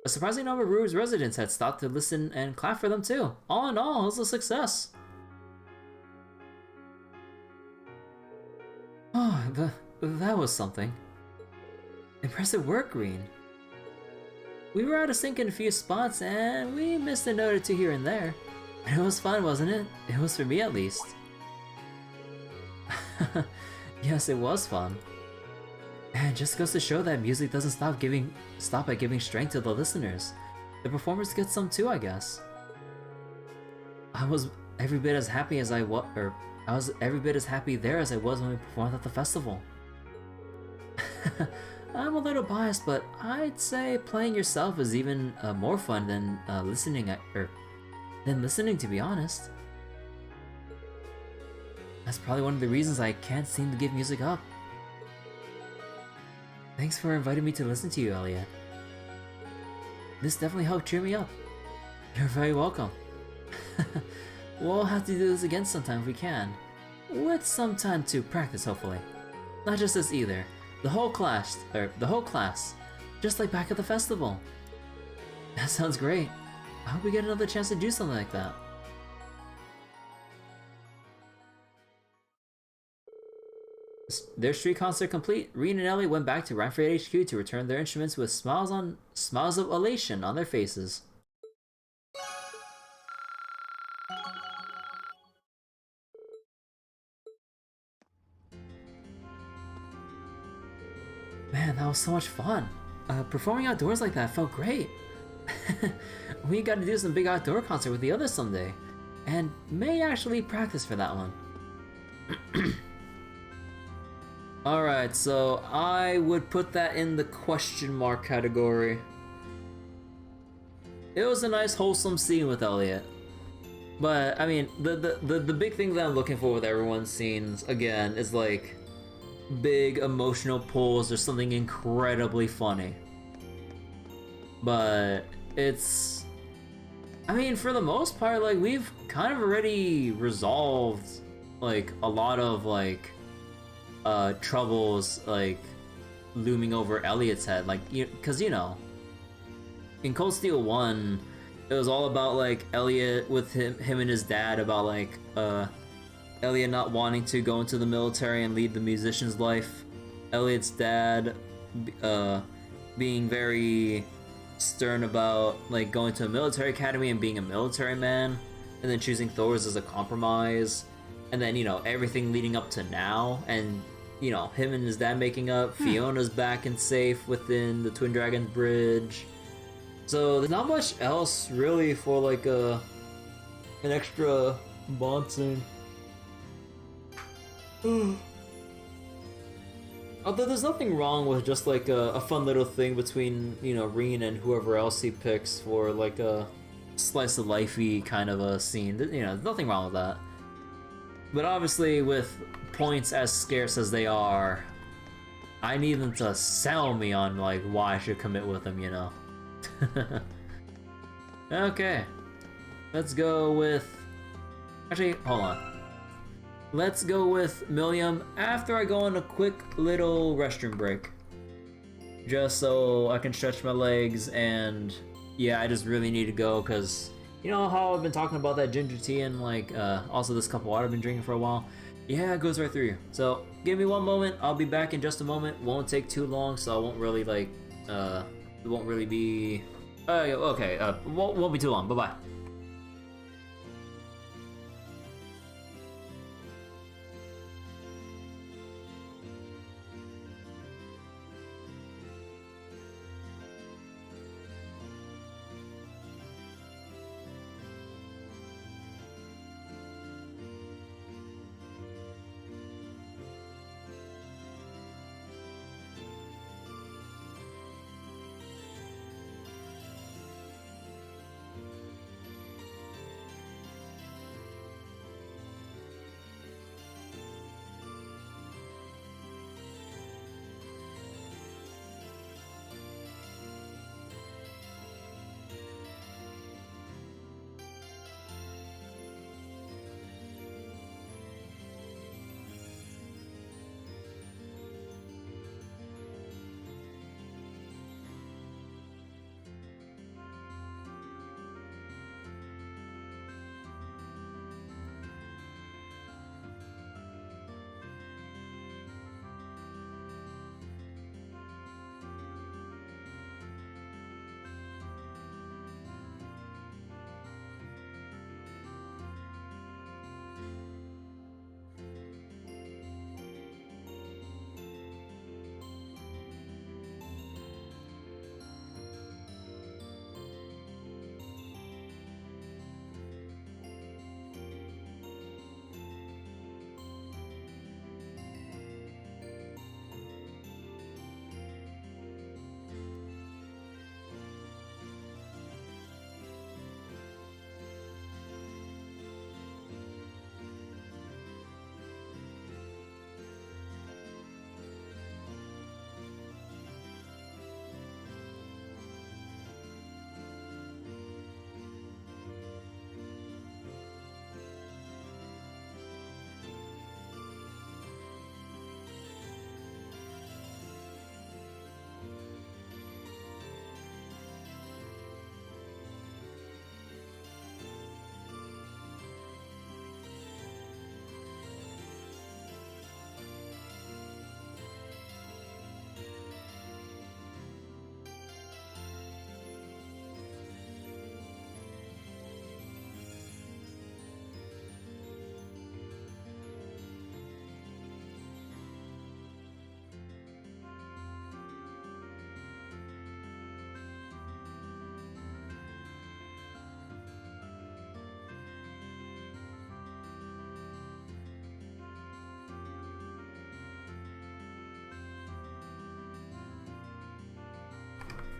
A surprising number of Roer's residents had stopped to listen and clap for them too. All in all, it was a success. Oh, that was something. Impressive work, Green. We were out of sync in a few spots and we missed a note or two here and there. But it was fun, wasn't it? It was for me at least. Yes, it was fun. And it just goes to show that music doesn't stop at giving strength to the listeners. The performers get some too, I guess. I was every bit as happy as I was every bit as happy there as I was when we performed at the festival. I'm a little biased, but I'd say playing yourself is even more fun than listening, to be honest. That's probably one of the reasons I can't seem to give music up. Thanks for inviting me to listen to you, Elliot. This definitely helped cheer me up. You're very welcome. We'll have to do this again sometime if we can. With some time to practice, hopefully. Not just us either. The whole class, just like back at the festival. That sounds great. I hope we get another chance to do something like that. Their street concert complete, Reen and Ellie went back to Reinford HQ to return their instruments with smiles of elation on their faces. Man, that was so much fun. Performing outdoors like that felt great. We got to do some big outdoor concert with the others someday, and may actually practice for that one. Alright, so I would put that in the question mark category. It was a nice wholesome scene with Elliot. But, I mean, the big thing that I'm looking for with everyone's scenes, again, is like big emotional pulls or something incredibly funny. But it's... I mean, for the most part, like, we've kind of already resolved, like, a lot of, like, troubles, like, looming over Elliot's head, like, because, you know, in Cold Steel 1, it was all about, like, Elliot with him and his dad about, like, Elliot not wanting to go into the military and lead the musician's life, Elliot's dad, being very stern about, like, going to a military academy and being a military man, and then choosing Thor's as a compromise, and then, you know, everything leading up to now, and, you know, him and his dad making up, Fiona's back and safe within the Twin Dragons Bridge. So there's not much else really for like an extra bond scene. Although there's nothing wrong with just like a fun little thing between, you know, Reen and whoever else he picks for like a slice of lifey kind of a scene. You know, there's nothing wrong with that. But obviously with points as scarce as they are, I need them to sell me on like why I should commit with them, you know. Okay, let's go with... Actually, hold on. Let's go with Milliam after I go on a quick little restroom break. Just so I can stretch my legs, and yeah, I just really need to go because you know how I've been talking about that ginger tea and like also this cup of water I've been drinking for a while? Yeah, it goes right through you. So give me one moment. I'll be back in just a moment. Won't take too long, so I won't really like. It won't really be. Okay. Won't be too long. Bye bye.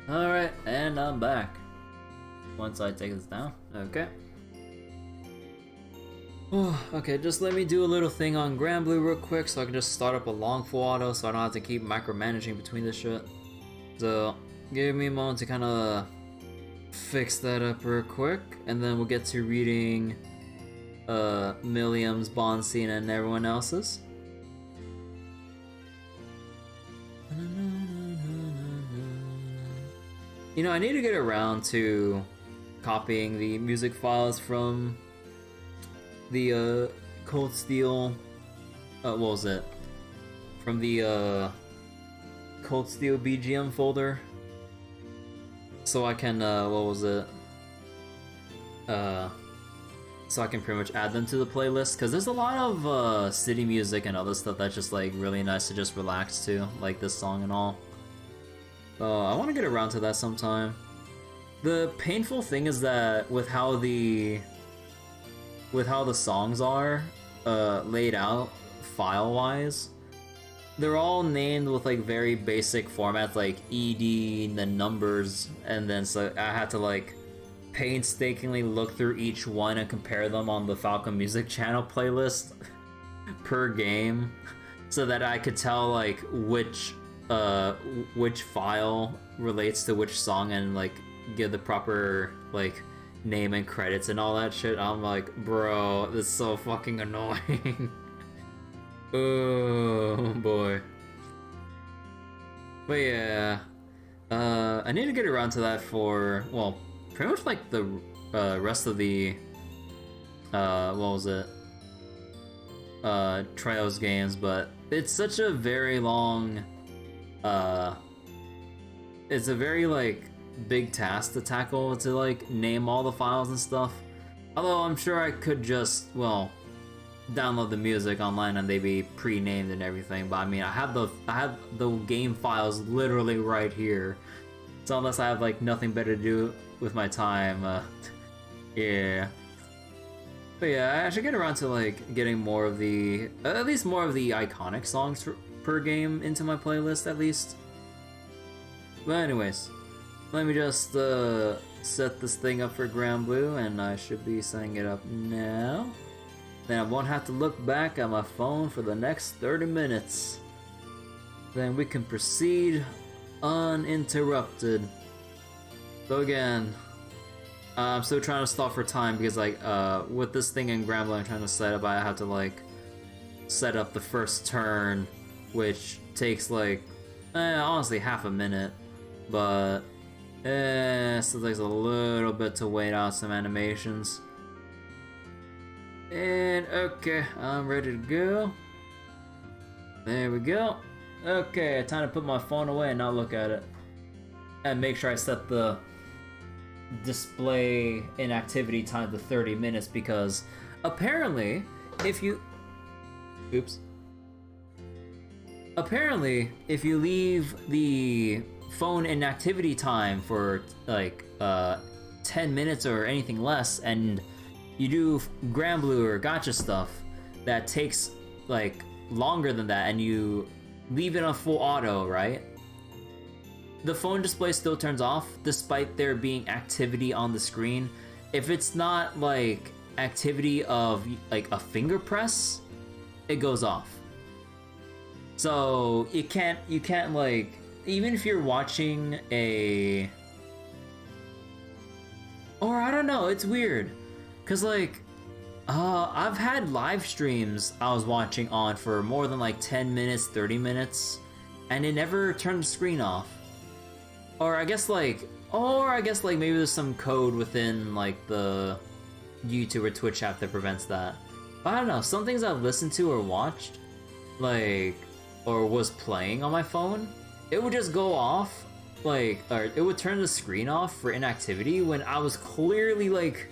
Alright, and I'm back. Once I take this down. Okay. Okay, just let me do a little thing on Granblue real quick so I can just start up a long full auto so I don't have to keep micromanaging between this shit. So, give me a moment to kind of fix that up real quick, and then we'll get to reading Milliam's, Bonsine, and everyone else's. You know, I need to get around to copying the music files from the Cold Steel. What was it? From the Cold Steel BGM folder. So I can what was it? So I can pretty much add them to the playlist, because there's a lot of city music and other stuff that's just like really nice to just relax to, like this song and all. I want to get around to that sometime. The painful thing is that with how the songs are laid out file-wise, they're all named with like very basic formats like ED and then numbers, and then so I had to like painstakingly look through each one and compare them on the Falcon Music Channel playlist per game so that I could tell like which file relates to which song and like give the proper like name and credits and all that shit. I'm like, bro, this is so fucking annoying. Oh boy. But yeah, I need to get around to that for, well, pretty much like the rest of the what was it? Trials games, but it's such a very long, it's a very like big task to tackle to like name all the files and stuff. Although I'm sure I could just, well, download the music online and they'd be pre-named and everything. But I mean, I have the game files literally right here. So unless I have like nothing better to do with my time, yeah. But yeah, I should get around to like getting more of the, at least more of the iconic songs per game into my playlist at least. But anyways, let me just set this thing up for Grand Blue, and I should be setting it up now. Then I won't have to look back at my phone for the next 30 minutes. Then we can proceed uninterrupted. So again, I'm still trying to stop for time because like with this thing in Grand Blue I'm trying to set up, I have to like set up the first turn, which takes like honestly half a minute, but still takes a little bit to wait out some animations. And okay, I'm ready to go. There we go. Okay, time to put my phone away and not look at it. And make sure I set the display inactivity time to 30 minutes because apparently if you... Oops. Apparently, if you leave the phone inactivity time for like 10 minutes or anything less and you do Grand Blue or Gacha stuff that takes like longer than that and you leave it on full auto, right? The phone display still turns off despite there being activity on the screen. If it's not like activity of like a finger press, it goes off. So you can't like, even if you're watching a, or I don't know, it's weird. Cause like, I've had live streams I was watching on for more than like 10 minutes, 30 minutes, and it never turned the screen off. Or I guess like maybe there's some code within like the YouTube or Twitch app that prevents that. But I don't know, some things I've listened to or watched, like, or was playing on my phone, it would just go off, like, or it would turn the screen off for inactivity when I was clearly like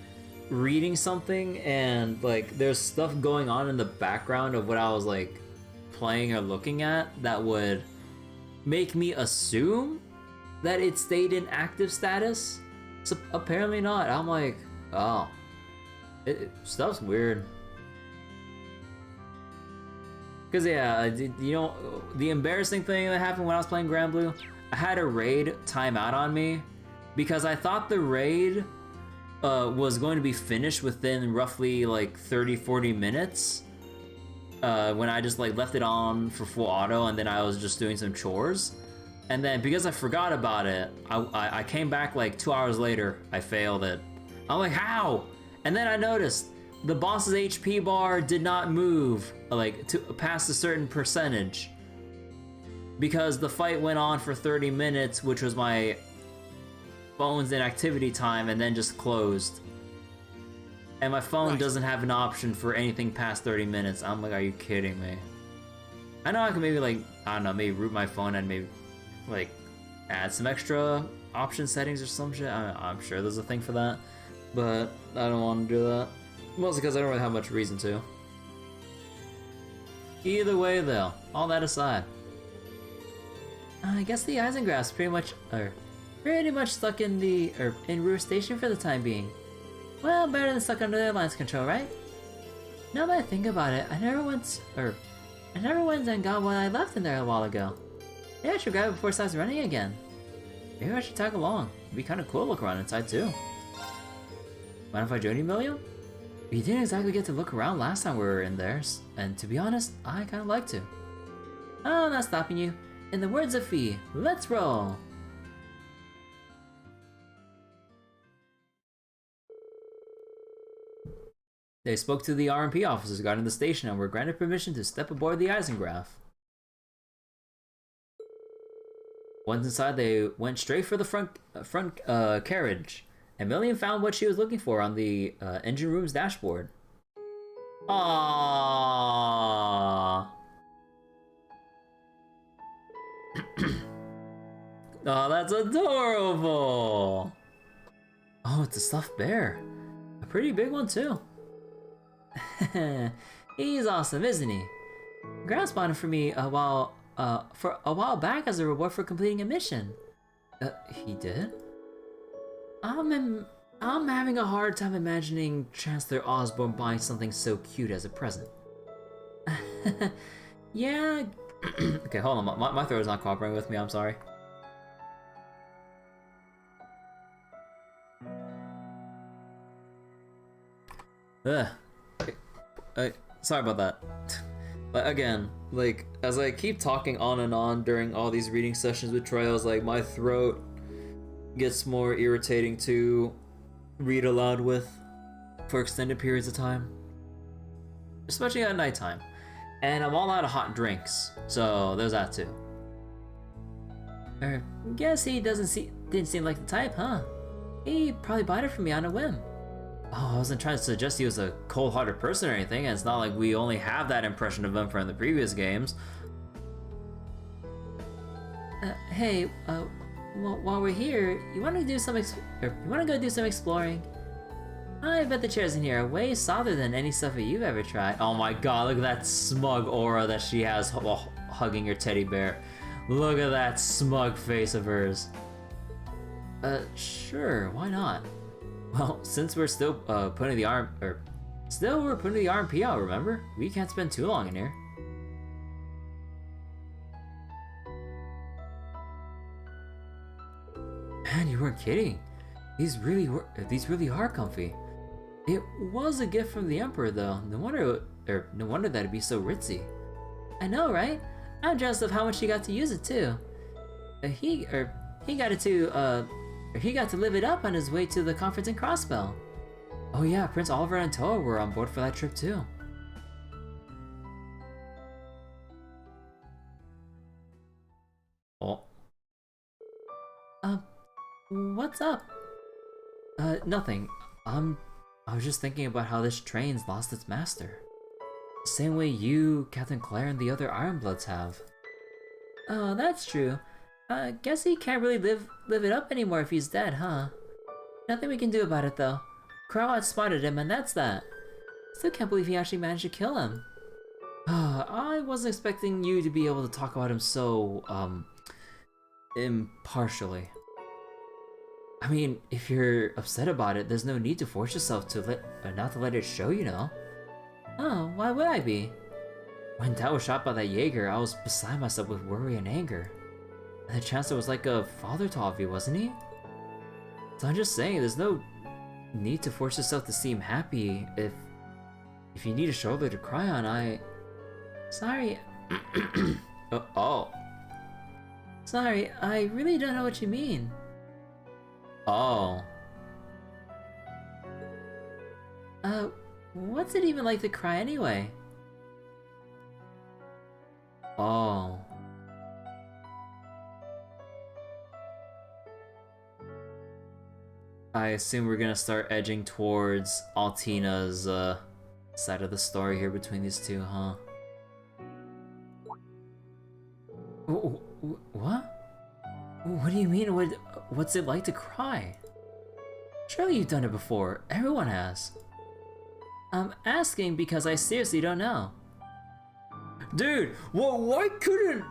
reading something and like there's stuff going on in the background of what I was like playing or looking at that would make me assume that it stayed in active status. So apparently not. I'm like, oh, stuff's weird. Cause yeah, you know, the embarrassing thing that happened when I was playing Grand Blue, I had a raid time out on me because I thought the raid was going to be finished within roughly like 30-40 minutes when I just like left it on for full auto and then I was just doing some chores. And then because I forgot about it, I came back like 2 hours later, I failed it. I'm like, how? And then I noticed the boss's HP bar did not move like to past a certain percentage because the fight went on for 30 minutes, which was my phone's inactivity time, and then just closed. And my phone doesn't have an option for anything past 30 minutes. I'm like, are you kidding me? I know I can maybe like, I don't know, maybe root my phone and maybe like add some extra option settings or some shit. I'm sure there's a thing for that, but I don't want to do that. Mostly because I don't really have much reason to. Either way though, all that aside, I guess the Eisengraph's pretty much stuck in Roer Station for the time being. Well, better than stuck under the Alliance control, right? Now that I think about it, I never went and got what I left in there a while ago. Maybe I should grab it before it starts running again. Maybe I should tag along. It'd be kind of cool to look around inside too. Mind if I join you, Emilio? We didn't exactly get to look around last time we were in there, and to be honest, I kind of like to. Oh, I'm not stopping you. In the words of Fee, let's roll! They spoke to the RMP officers guarding the station and were granted permission to step aboard the Eisengraph. Once inside, they went straight for the front carriage. Emilian found what she was looking for on the engine room's dashboard. Aww. Oh, that's adorable. Oh, it's a stuffed bear. A pretty big one too. He's awesome, isn't he? Grandma bought him for me for a while back as a reward for completing a mission. He did? I'm having a hard time imagining Chancellor Osborne buying something so cute as a present. Yeah. Okay, hold on. My throat is not cooperating with me. I'm sorry. Ugh. Sorry about that. But again, like, as I keep talking on and on during all these reading sessions with Trails, like, my throat gets more irritating to read aloud with for extended periods of time. Especially at nighttime. And I'm all out of hot drinks, so there's that too. Guess he didn't seem like the type, huh? He probably bought it for me on a whim. Oh, I wasn't trying to suggest he was a cold-hearted person or anything, and it's not like we only have that impression of him from the previous games. Hey, while we're here, you want to go do some exploring? I bet the chairs in here are way softer than any stuff that you've ever tried. Oh my god, look at that smug aura that she has while hugging your teddy bear. Look at that smug face of hers. Sure, why not? Well, since we're still putting the RMP out, remember? We can't spend too long in here. Man, you weren't kidding. These really are comfy. It was a gift from the Emperor, though. No wonder that it'd be so ritzy. I know, right? I'm jealous of how much he got to use it too. He got to live it up on his way to the conference in Crossbell. Oh yeah, Prince Oliver and Toa were on board for that trip too. Oh. What's up? Nothing. I was just thinking about how this train's lost its master. Same way you, Captain Claire, and the other Ironbloods have. Oh, that's true. Guess he can't really live it up anymore if he's dead, huh? Nothing we can do about it, though. Crow outsmarted him, and that's that. Still can't believe he actually managed to kill him. I wasn't expecting you to be able to talk about him so, impartially. I mean, if you're upset about it, there's no need to force yourself to not to let it show, you know? Oh, why would I be? When Dad was shot by that Jaeger, I was beside myself with worry and anger. And the Chancellor was like a father to all of you, wasn't he? So I'm just saying, there's no need to force yourself to seem happy. If you need a shoulder to cry on, Sorry. Oh. Sorry, I really don't know what you mean. Oh. What's it even like to cry anyway? Oh. I assume we're gonna start edging towards Altina's, side of the story here between these two, huh? What? What do you mean? What's it like to cry? Surely you've done it before. Everyone has. I'm asking because I seriously don't know. Dude, well, why couldn't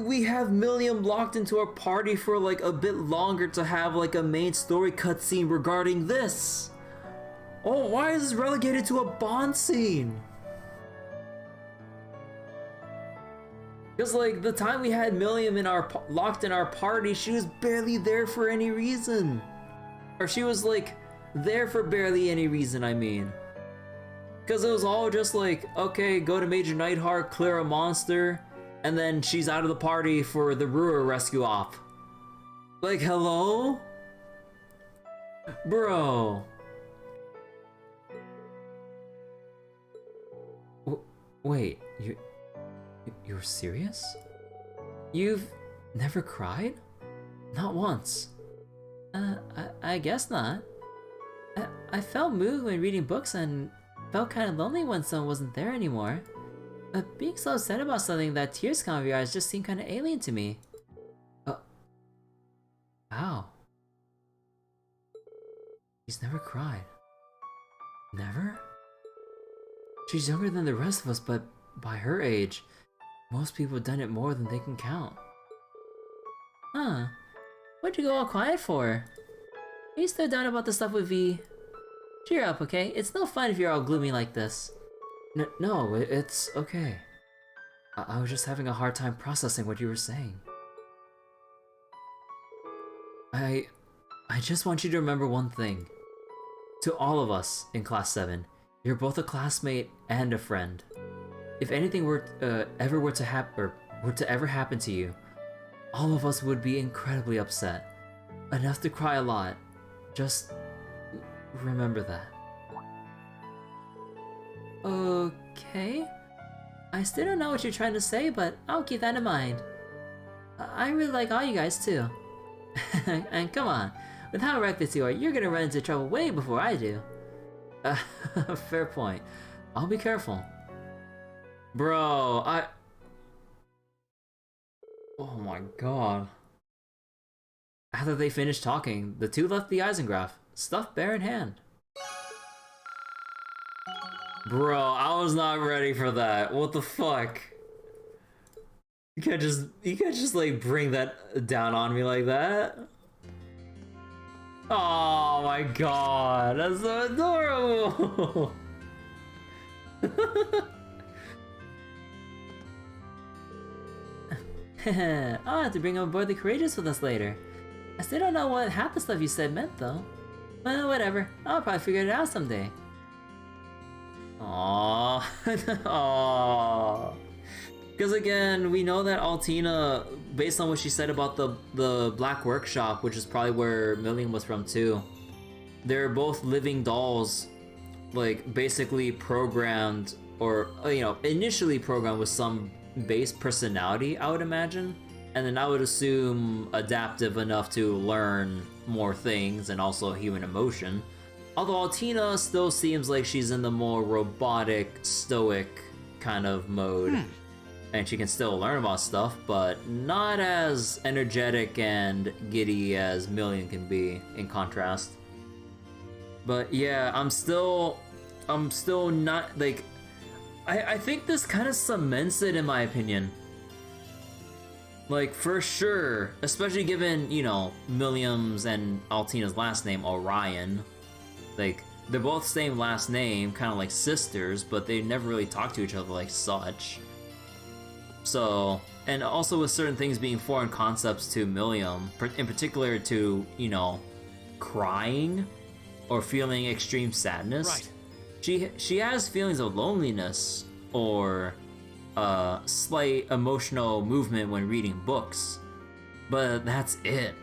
we have Milliam locked into our party for like a bit longer to have like a main story cutscene regarding this? Oh, why is this relegated to a Bond scene? Because like the time we had Milliam locked in our party, she was barely there for any reason. Or she was like there for barely any reason, I mean. Because it was all just like, okay, go to Major Nightheart, clear a monster, and then she's out of the party for the Roer rescue op. Like, hello? Bro. Wait, you're serious? You've never cried? Not once. I guess not. I felt moved when reading books and felt kind of lonely when someone wasn't there anymore. Being so upset about something that tears come out of your eyes just seemed kind of alien to me. Wow. She's never cried. Never? She's younger than the rest of us, but by her age, most people have done it more than they can count. Huh. What'd you go all quiet for? Are you still down about the stuff with V? Cheer up, okay? It's no fun if you're all gloomy like this. No, it's okay. I was just having a hard time processing what you were saying. I just want you to remember one thing. To all of us in Class 7, you're both a classmate and a friend. If anything were to ever happen to you, all of us would be incredibly upset. Enough to cry a lot. Just remember that. Okay. I still don't know what you're trying to say, but I'll keep that in mind. I really like all you guys too. And come on, with how reckless you are, you're gonna run into trouble way before I do. Fair point. I'll be careful. Bro, oh my god. After they finished talking, the two left the Eisengraph, stuff bare in hand. Bro, I was not ready for that. What the fuck? You can't just like bring that down on me like that. Oh my god, that's so adorable. I'll have to bring on board the Courageous with us later. I still don't know what half the stuff you said meant though. Well, whatever. I'll probably figure it out someday. Aww. Aww. Because again, we know that Altina, based on what she said about the Black Workshop, which is probably where Million was from too, they're both living dolls, like basically programmed, or you know, initially programmed with some base personality, I would imagine, and then I would assume adaptive enough to learn more things and also human emotion. Although Altina still seems like she's in the more robotic, stoic kind of mode. And she can still learn about stuff, but not as energetic and giddy as Million can be, in contrast. But yeah, I'm still not, like, I think this kind of cements it, in my opinion. Like, for sure, especially given, you know, Milliam's and Altina's last name, Orion. Like, they're both same last name, kind of like sisters, but they never really talk to each other like such. So, and also with certain things being foreign concepts to Milliam, in particular to, you know, crying or feeling extreme sadness. Right. She has feelings of loneliness or slight emotional movement when reading books, but that's it.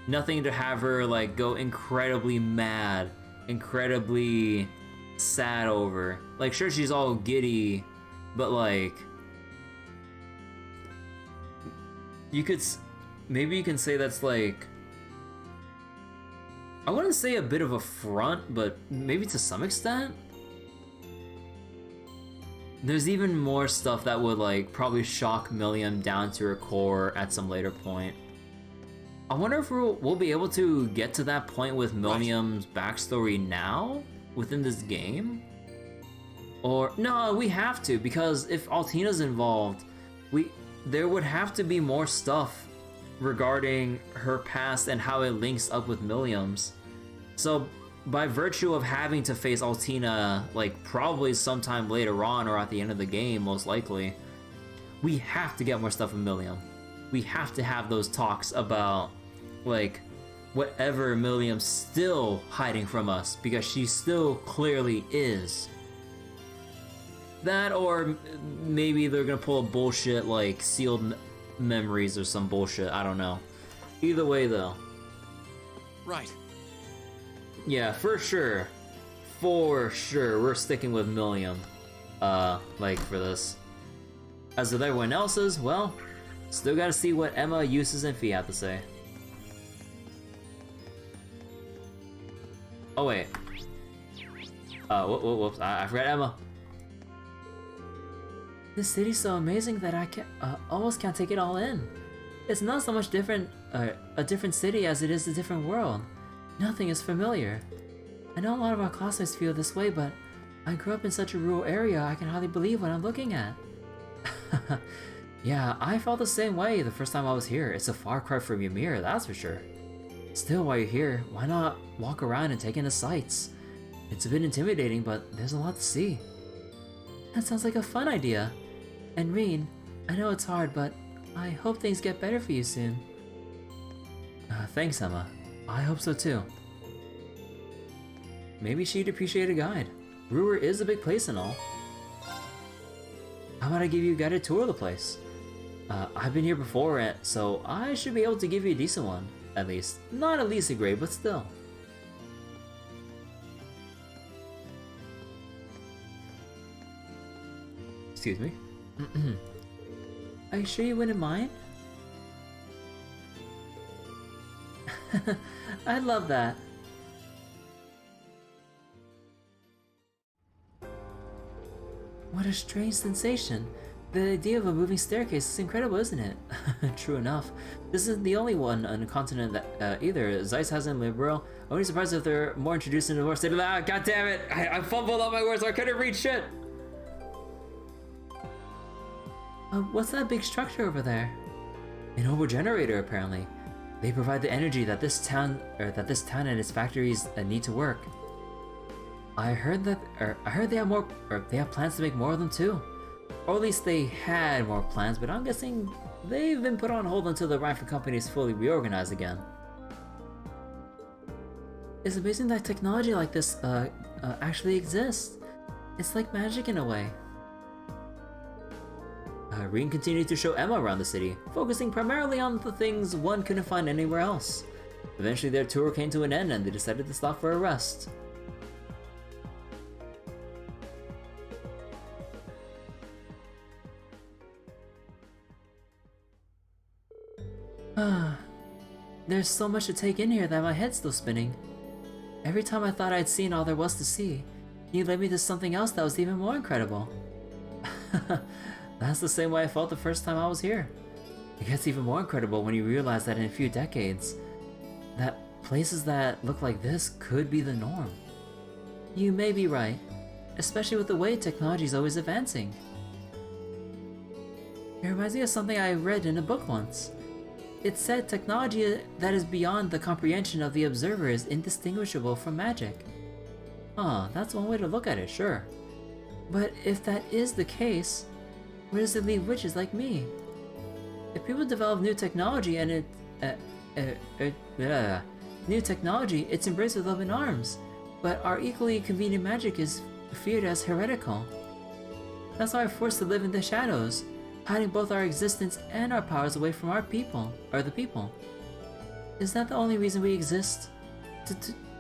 Nothing to have her like go incredibly mad, incredibly sad over. Like, sure, she's all giddy, but like, maybe you can say that's like, I wouldn't say a bit of a front, but maybe to some extent. There's even more stuff that would like probably shock Milliam down to her core at some later point. I wonder if we'll be able to get to that point with Milliam's backstory now within this game? Or no, we have to, because if Altina's involved, there would have to be more stuff regarding her past and how it links up with Milliam's. So by virtue of having to face Altina, like probably sometime later on or at the end of the game, most likely, we have to get more stuff with Milliam. We have to have those talks about, like, whatever Milliam's still hiding from us, because she still clearly is. That, or maybe they're gonna pull a bullshit like sealed memories or some bullshit, I don't know. Either way though. Right. Yeah, for sure, we're sticking with Milliam, like, for this. As with everyone else's, well, still gotta see what Emma, Eustace, and Fee have to say. Oh wait. Whoops, I forgot Emma. This city's so amazing that I almost can't take it all in. It's not so much a different city as it is a different world. Nothing is familiar. I know a lot of our classmates feel this way, but I grew up in such a rural area I can hardly believe what I'm looking at. Yeah, I felt the same way the first time I was here. It's a far cry from Ymir, that's for sure. Still, while you're here, why not walk around and take in the sights? It's a bit intimidating, but there's a lot to see. That sounds like a fun idea. And Reen, I know it's hard, but I hope things get better for you soon. Thanks, Emma. I hope so too. Maybe she'd appreciate a guide. Roer is a big place and all. How about I give you a guided tour of the place? I've been here before, so I should be able to give you a decent one. At least. Not at least a grade, but still. Excuse me. Are you sure you wouldn't mind? I love that. What a strange sensation. The idea of a moving staircase is incredible, isn't it? True enough. This isn't the only one on the continent that either. Zeiss has in Liberal. I'm only surprised if they're more introduced into more state. Ah, god damn it! I fumbled all my words, so I couldn't read shit! What's that big structure over there? An orbital generator, apparently. They provide the energy that this town and its factories need to work. I heard they have plans to make more of them too. Or at least they had more plans, but I'm guessing they've been put on hold until the Rhineford company is fully reorganized again. It's amazing that technology like this actually exists. It's like magic in a way. Reen continued to show Emma around the city, focusing primarily on the things one couldn't find anywhere else. Eventually their tour came to an end and they decided to stop for a rest. There's so much to take in here that my head's still spinning. Every time I thought I'd seen all there was to see, you led me to something else that was even more incredible. That's the same way I felt the first time I was here. It gets even more incredible when you realize that in a few decades, that places that look like this could be the norm. You may be right, especially with the way technology is always advancing. It reminds me of something I read in a book once. It said technology that is beyond the comprehension of the observer is indistinguishable from magic. That's one way to look at it, sure. But if that is the case, where does it leave witches like me? If people develop new technology and it's embraced with open arms, but our equally convenient magic is feared as heretical. That's why we're forced to live in the shadows, hiding both our existence and our powers away from our people, or the people. Is that the only reason we exist?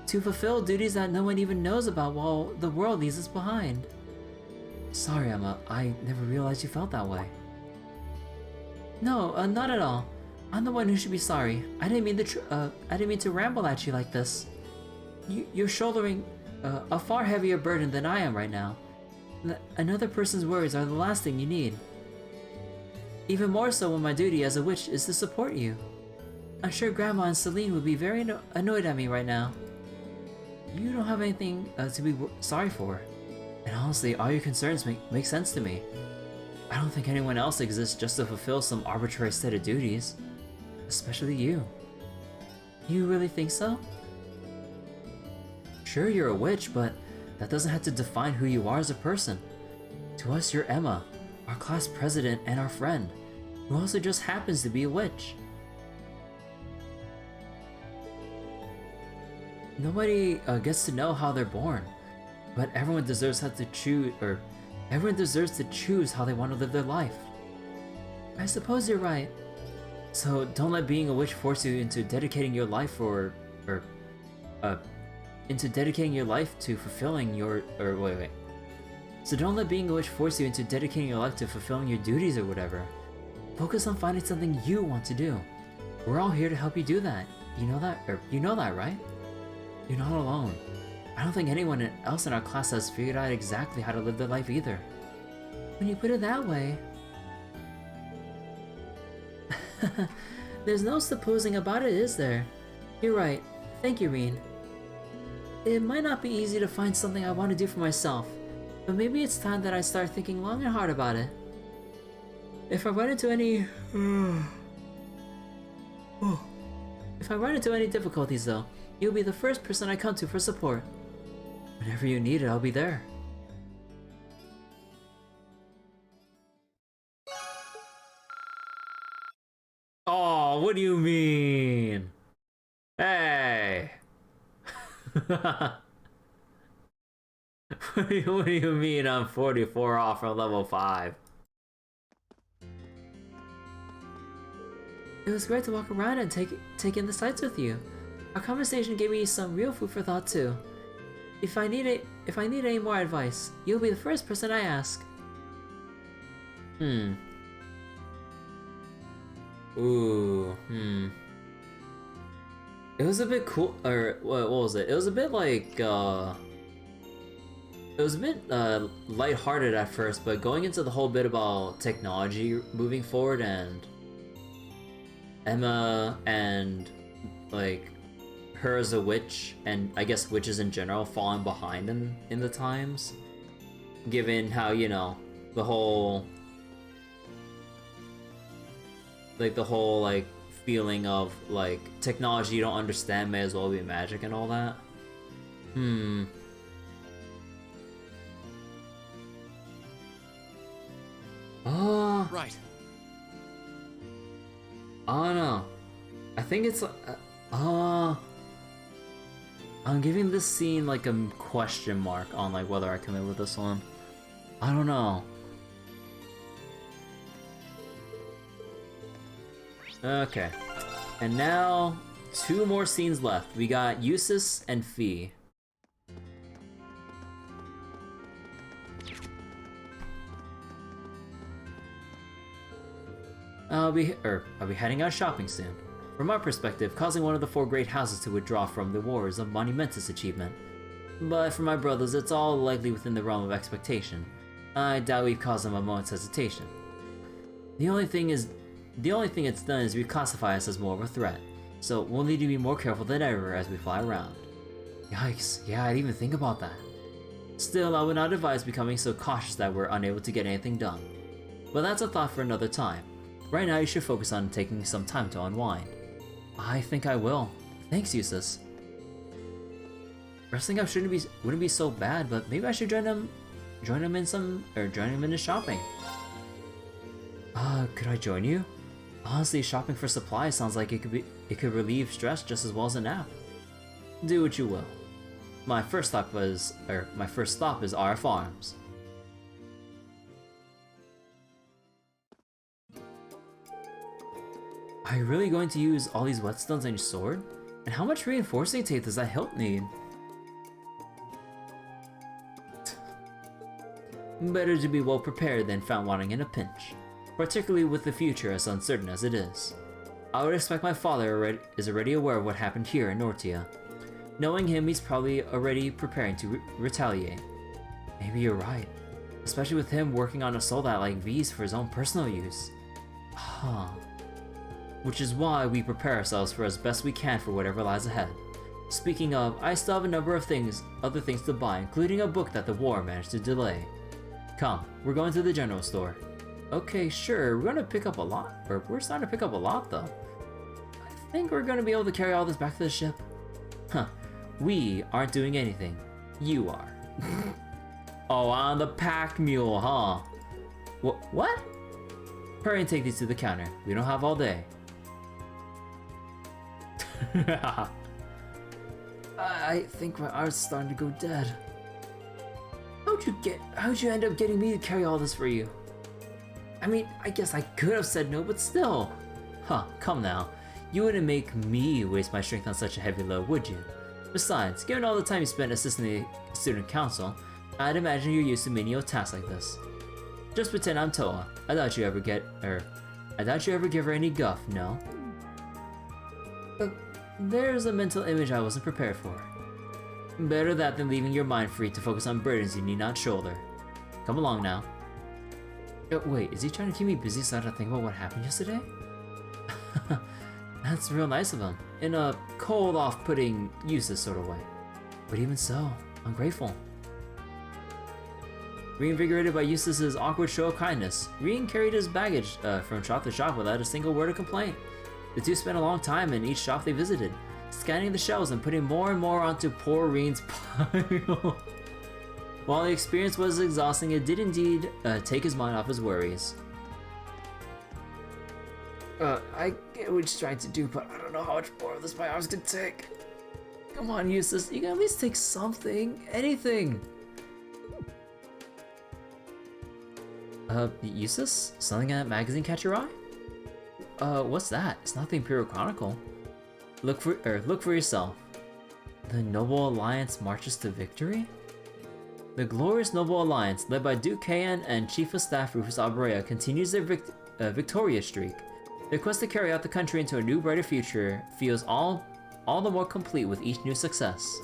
To fulfill duties that no one even knows about while the world leaves us behind? Sorry, Emma, I never realized you felt that way. No, not at all. I'm the one who should be sorry. I didn't mean to ramble at you like this. You're shouldering a far heavier burden than I am right now. Another person's words are the last thing you need. Even more so when my duty as a witch is to support you. I'm sure Grandma and Celine would be very annoyed at me right now. You don't have anything to be sorry for. And honestly, all your concerns make sense to me. I don't think anyone else exists just to fulfill some arbitrary set of duties. Especially you. You really think so? Sure, you're a witch, but that doesn't have to define who you are as a person. To us, you're Emma, our class president and our friend, who also just happens to be a witch. Nobody gets to know how they're born, but everyone deserves to choose how they want to live their life. I suppose you're right. So don't let being a witch force you into dedicating your life to fulfilling your So don't let being a witch force you into dedicating your life to fulfilling your duties or whatever. Focus on finding something you want to do. We're all here to help you do that. You know that, right? You're not alone. I don't think anyone else in our class has figured out exactly how to live their life either. When you put it that way... There's no supposing about it, is there? You're right. Thank you, Reen. It might not be easy to find something I want to do for myself, but maybe it's time that I start thinking long and hard about it. If I run into any... If I run into any difficulties though, you'll be the first person I come to for support. Whenever you need it, I'll be there. Oh, what do you mean? Hey! What do you mean I'm 44 off from level 5? It was great to walk around and take in the sights with you. Our conversation gave me some real food for thought too. If I need any more advice, you'll be the first person I ask. It was a bit cool, or what was it? It was a bit like, it was a bit lighthearted at first, but going into the whole bit about technology moving forward and Emma and like her as a witch, and I guess witches in general falling behind in the times, given how, you know, the whole feeling of like technology you don't understand may as well be magic and all that. Right. Oh no. I think it's I'm giving this scene like a question mark on like whether I commit with this one. I don't know. Okay. And now 2 more scenes left. We got Eustace and Fee. I'll be heading out shopping soon. From our perspective, causing one of the 4 great houses to withdraw from the war is a monumentous achievement. But for my brothers, it's all likely within the realm of expectation. I doubt we've caused them a moment's hesitation. The only thing it's done is reclassify us as more of a threat, so we'll need to be more careful than ever as we fly around. Yikes, yeah, I didn't even think about that. Still, I would not advise becoming so cautious that we're unable to get anything done. But that's a thought for another time. Right now you should focus on taking some time to unwind. I think I will. Thanks, Eustace. Resting up wouldn't be so bad, but maybe I should join him in his shopping. Could I join you? Honestly, shopping for supplies sounds like it could relieve stress just as well as a nap. Do what you will. My first stop is RF Arms. Are you really going to use all these whetstones on your sword? And how much reinforcing tape does that hilt need? Better to be well prepared than found wanting in a pinch, particularly with the future as uncertain as it is. I would expect my father is already aware of what happened here in Nortia. Knowing him, he's probably already preparing to retaliate. Maybe you're right, especially with him working on a soldat like V's for his own personal use. Which is why we prepare ourselves for as best we can for whatever lies ahead. Speaking of, I still have a number of other things to buy, including a book that the war managed to delay. Come, we're going to the general store. Okay, sure, we're starting to pick up a lot though. I think we're gonna be able to carry all this back to the ship. Huh, we aren't doing anything. You are. Oh, on the pack mule, huh? What? Hurry and take these to the counter. We don't have all day. I think my art's starting to go dead. How'd you end up getting me to carry all this for you? I mean, I guess I could have said no, but still. Come now. You wouldn't make me waste my strength on such a heavy load, would you? Besides, given all the time you spent assisting the student council, I'd imagine you're used to menial tasks like this. Just pretend I'm Toa. I doubt you ever give her any guff, no? There's a mental image I wasn't prepared for. Better that than leaving your mind free to focus on burdens you need not shoulder. Come along now. Wait, is he trying to keep me busy so I don't think about what happened yesterday? That's real nice of him, in a cold, off-putting, useless sort of way. But even so, I'm grateful. Reinvigorated by Eustace's awkward show of kindness, Reen carried his baggage from shop to shop without a single word of complaint. The two spent a long time in each shop they visited, scanning the shelves and putting more and more onto poor Reen's pile. While the experience was exhausting, it did indeed take his mind off his worries. I get what he's trying to do, but I don't know how much more of this my arms can take. Come on, Eustace, you can at least take something, anything. Eustace? Something in that magazine catch your eye? What's that? It's not the Imperial Chronicle. Look for yourself. The Noble Alliance marches to victory? The glorious Noble Alliance, led by Duke Kayan and Chief of Staff Rufus Abrea, continues their victorious streak. Their quest to carry out the country into a new, brighter future feels all the more complete with each new success.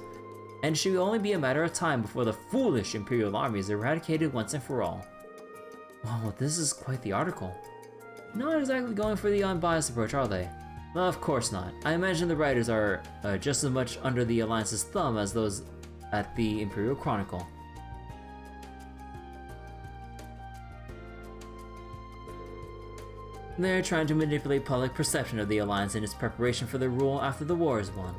And it should only be a matter of time before the foolish Imperial army is eradicated once and for all. Wow, this is quite the article. Not exactly going for the unbiased approach, are they? Well, of course not. I imagine the writers are just as much under the Alliance's thumb as those at the Imperial Chronicle. They're trying to manipulate public perception of the Alliance in its preparation for their rule after the war is won.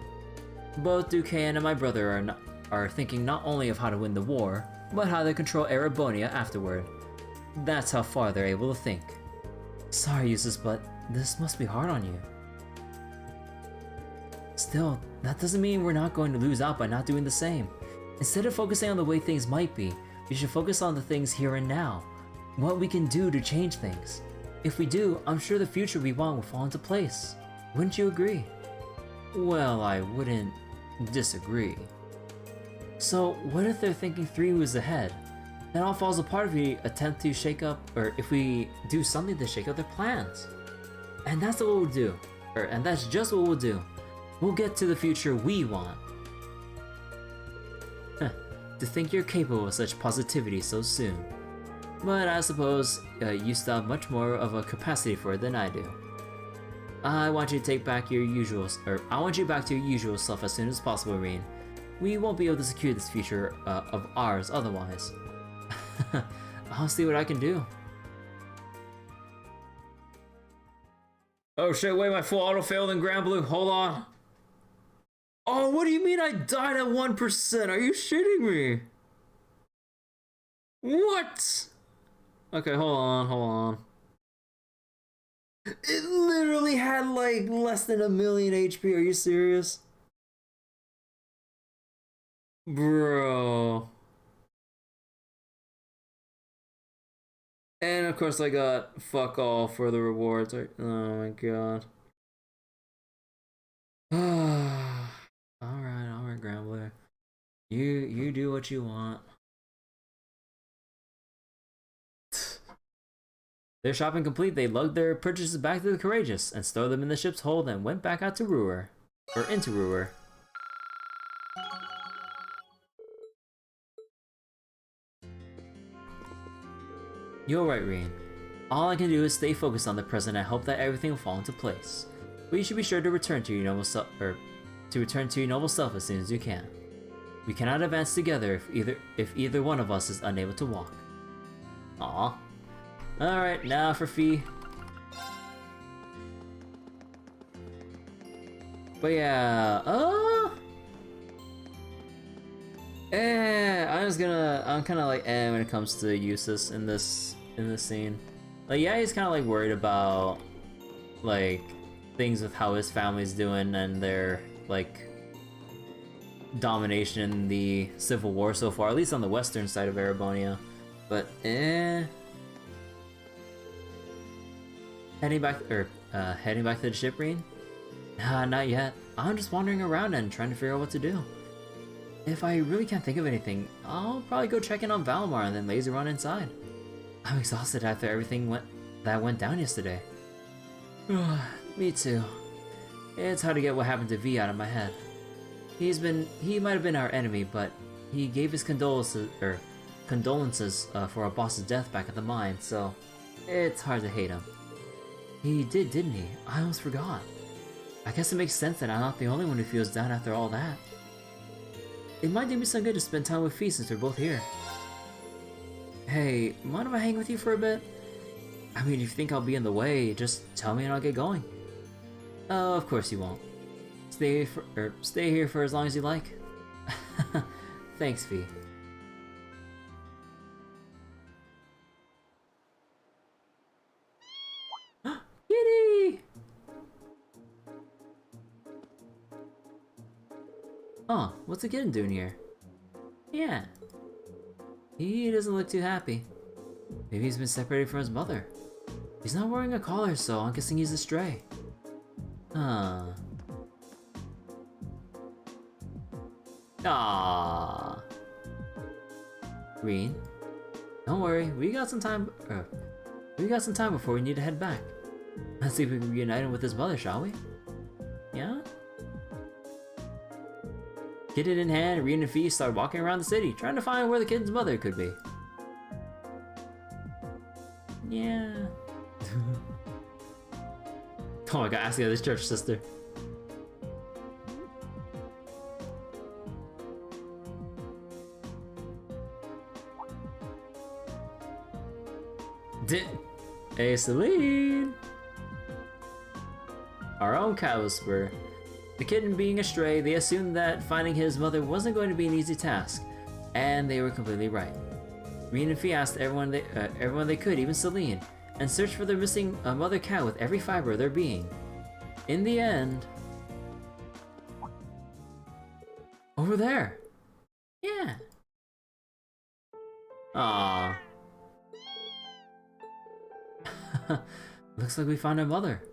Both Duquesne and my brother are thinking not only of how to win the war, but how to control Erebonia afterward. That's how far they're able to think. Sorry, Eustace, but this must be hard on you. Still, that doesn't mean we're not going to lose out by not doing the same. Instead of focusing on the way things might be, we should focus on the things here and now. What we can do to change things. If we do, I'm sure the future we want will fall into place. Wouldn't you agree? Well, I wouldn't disagree. So, what if they're thinking 3 moves ahead? Then all falls apart if we attempt to shake up, or if we do something to shake up their plans. And that's what we'll do. And that's just what we'll do. We'll get to the future we want. To think you're capable of such positivity so soon. But I suppose you still have much more of a capacity for it than I do. I want you to take back your usual, I want you back to your usual self as soon as possible, Reen. We won't be able to secure this future of ours otherwise. I'll see what I can do. Oh shit, wait, my full auto failed in Grand Blue, hold on. Oh, what do you mean I died at 1%? Are you shitting me? What? Okay, hold on. It literally had like less than 1,000,000 HP, are you serious? Bro. And of course I got fuck all for the rewards. Oh my god. Alright, Grambler. You do what you want. Their shopping complete, they lugged their purchases back to the Courageous and stowed them in the ship's hold and went back out to Roer. Or into Roer. You're right, Reen. All I can do is stay focused on the present and hope that everything will fall into place. But you should be sure to return to your noble self, as soon as you can. We cannot advance together if either one of us is unable to walk. Aw. Alright, now for Fee. But yeah, I'm kinda like when it comes to Eustace in this scene. Like, yeah, he's kinda like worried about like things with how his family's doing and their like domination in the Civil War so far, at least on the western side of Erebonia. But heading back to the ship, Reen? Nah, not yet. I'm just wandering around and trying to figure out what to do. If I really can't think of anything, I'll probably go check in on Valimar and then lazy run inside. I'm exhausted after everything that went down yesterday. Me too. It's hard to get what happened to V out of my head. He might have been our enemy, but he gave his condolences for our boss's death back at the mine, so it's hard to hate him. He did, didn't he? I almost forgot. I guess it makes sense that I'm not the only one who feels down after all that. It might do me some good to spend time with Fee since we're both here. Hey, mind if I hang with you for a bit? I mean, if you think I'll be in the way, just tell me and I'll get going. Oh, of course you won't. Stay here for as long as you like. Thanks, Fee. Kitty! Oh, what's the kitten doing here? Yeah. He doesn't look too happy. Maybe he's been separated from his mother. He's not wearing a collar, so I'm guessing he's a stray. Huh. Ah. Green, don't worry. We got some time. Before we need to head back. Let's see if we can reunite him with his mother, shall we? Yeah. Kitten in hand, Reen and Fee start walking around the city, trying to find where the kid's mother could be. Yeah. Oh my god, ask the other church sister. Hey, Celine! Our own cow whisperer. The kitten being a stray, they assumed that finding his mother wasn't going to be an easy task, and they were completely right. Reen and Fee asked everyone they could, even Celine, and searched for their missing mother cow with every fiber of their being. In the end... Over there! Yeah! Aww. Looks like we found our mother.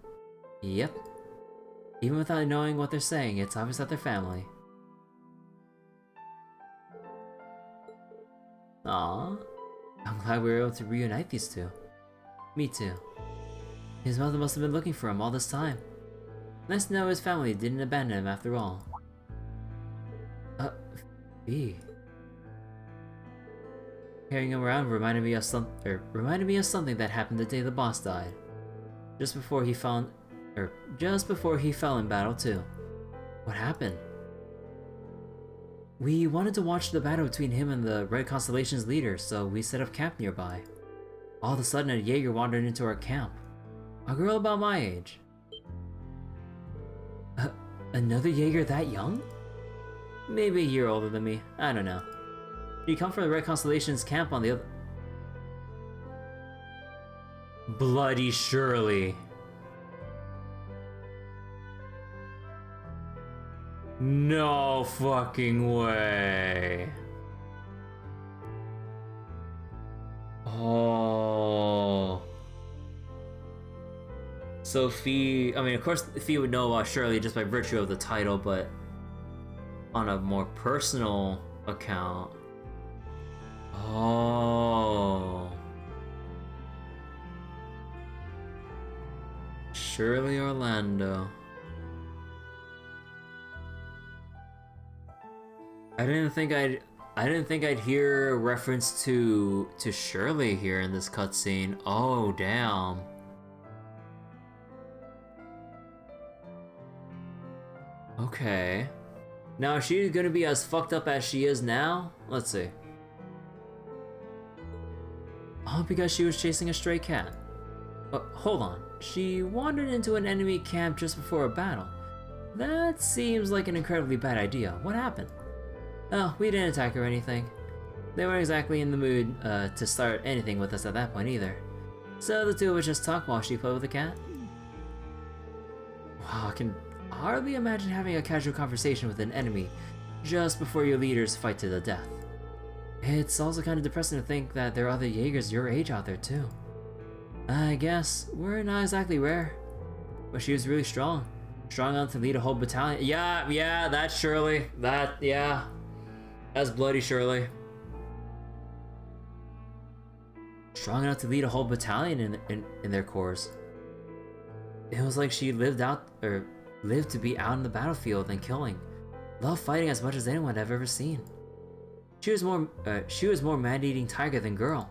Yep. Even without knowing what they're saying, it's obvious that they're family. Aww. I'm glad we were able to reunite these two. Me too. His mother must have been looking for him all this time. Nice to know his family didn't abandon him after all. Fee. Carrying him around reminded me of something that happened the day the boss died. Just before he fell in battle too. What happened? We wanted to watch the battle between him and the Red Constellation's leader, so we set up camp nearby. All of a sudden, a Jaeger wandered into our camp. A girl about my age. Another Jaeger that young? Maybe a year older than me, I don't know. She come from the Red Constellation's camp on the other... Bloody Shirley. No fucking way. Oh. So Fee, I mean, of course Fee would know about Shirley just by virtue of the title, but on a more personal account. Oh. Shirley Orlando. I didn't think I'd hear a reference to Shirley here in this cutscene. Oh damn. Okay. Now is she gonna be as fucked up as she is now? Let's see. Oh, because she was chasing a stray cat. Hold on. She wandered into an enemy camp just before a battle. That seems like an incredibly bad idea. What happened? Oh, we didn't attack her or anything. They weren't exactly in the mood to start anything with us at that point either. So the two of us just talked while she played with the cat. Wow, I can hardly imagine having a casual conversation with an enemy just before your leaders fight to the death. It's also kind of depressing to think that there are other Jaegers your age out there too. I guess we're not exactly rare, but she was really strong. Strong enough to lead a whole battalion. Yeah, that's Shirley. That's Bloody Shirley. Strong enough to lead a whole battalion in their corps. It was like she lived to be out in the battlefield and killing. Loved fighting as much as anyone I've ever seen. She was more man-eating tiger than girl.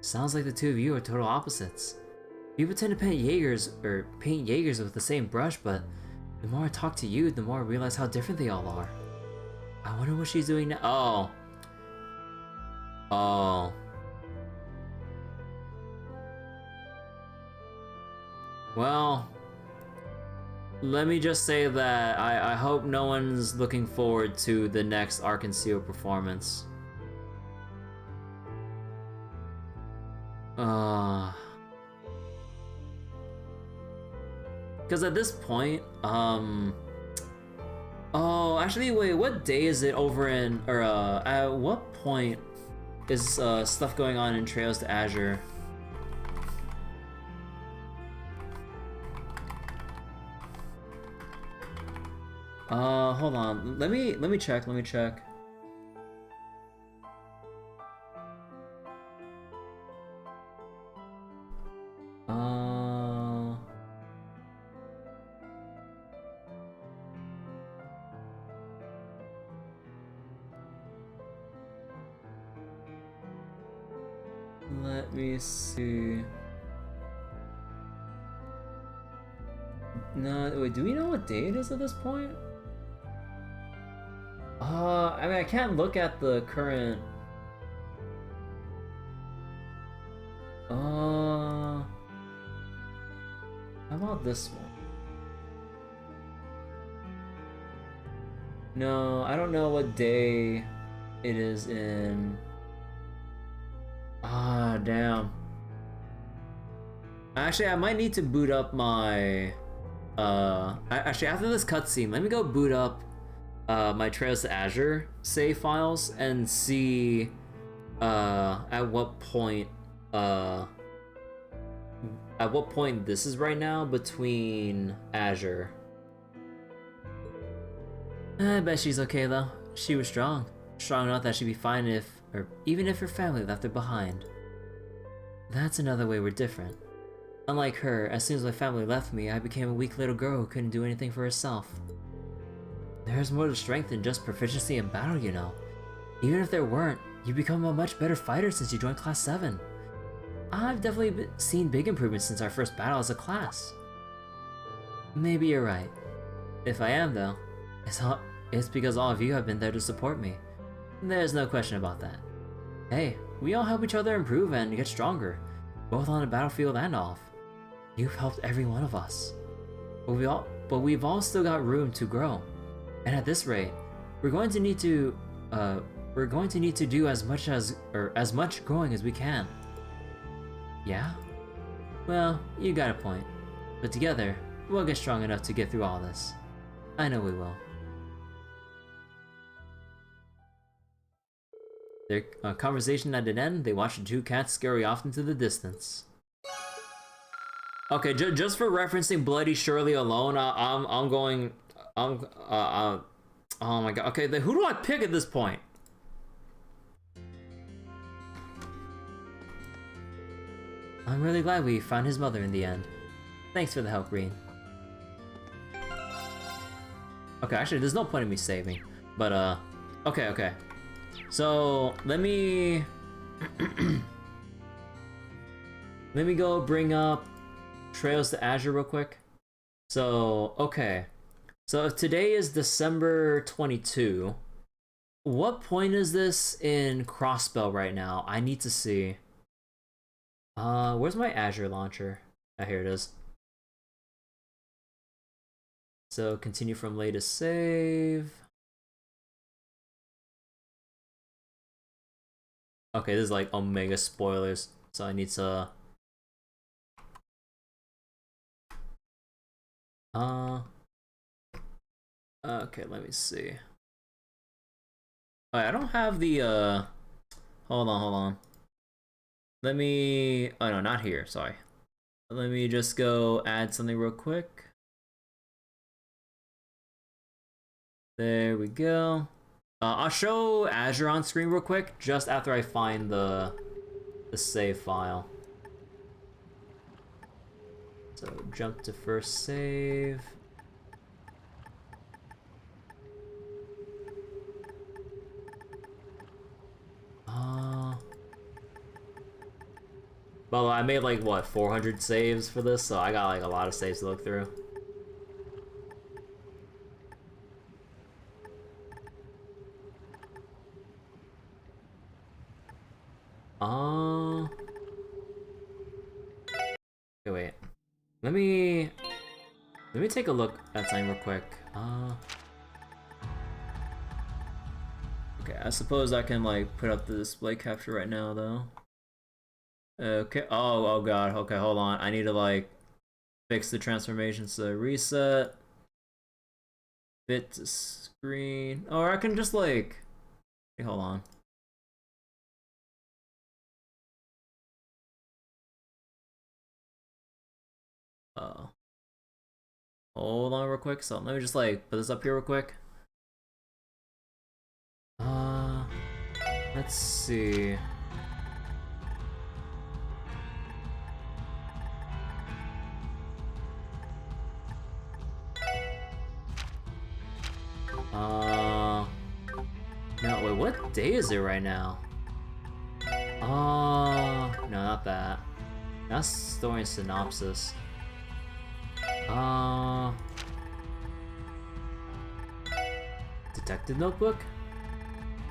Sounds like the two of you are total opposites. People tend to paint Jaegers with the same brush, but the more I talk to you, the more I realize how different they all are. I wonder what she's doing now. Oh. Oh. Well, let me just say that I hope no one's looking forward to the next Arkansas performance. Because at this point, oh, actually, wait, what day is it over in, or, at what point is, stuff going on in Trails to Azure? Hold on, let me check. Let me see. No, wait, do we know what day it is at this point? I mean, I can't look at the current... How about this one? No, I don't know what day it is in... Ah, damn. Actually, I might need to boot up my... Actually, after this cutscene, let me go boot up my Trails to Azure save files and see at what point this is right now between Azure. I bet she's okay though. She was strong enough that she'd be fine even if her family left her behind. That's another way we're different. Unlike her, as soon as my family left me, I became a weak little girl who couldn't do anything for herself. There's more to strength than just proficiency in battle, you know. Even if there weren't, you've become a much better fighter since you joined Class 7. I've definitely seen big improvements since our first battle as a class. Maybe you're right. If I am, though, it's because all of you have been there to support me. There's no question about that. Hey, we all help each other improve and get stronger, both on the battlefield and off. You've helped every one of us. But we've all still got room to grow. And at this rate, we're going to need to do as much growing as we can. Yeah? Well, you got a point. But together, we'll get strong enough to get through all this. I know we will. Their conversation at an end, they watched the two cats scurry off into the distance. Okay, just for referencing Bloody Shirley alone, oh my god. Okay, then who do I pick at this point? I'm really glad we found his mother in the end. Thanks for the help, Green. Okay, actually, there's no point in me saving. But, okay. So, let me... let me go bring up Trails to Azure real quick. So, okay. So, if today is December 22, what point is this in Crossbell right now? I need to see. Where's my Azure launcher? Ah, here it is. So, continue from latest save. Okay, this is like omega spoilers, so I need to... Okay, let me see. Oh, I don't have the, Hold on. Let me... Oh, no, not here, sorry. Let me just go add something real quick. There we go. I'll show Azure on screen real quick, just after I find the save file. So jump to first save. By the way, I made like, what, 400 saves for this, so I got like a lot of saves to look through. Okay, wait. Let me take a look at something real quick. Okay, I suppose I can like put up the display capture right now though. Okay. Oh god. Okay, hold on. I need to like fix the transformation. So reset. Fit to screen. Or I can just like. Okay, hold on. Hold on real quick. So let me just like put this up here real quick. Let's see. No, wait, what day is it right now? No, not that. That's story and synopsis. Detective notebook?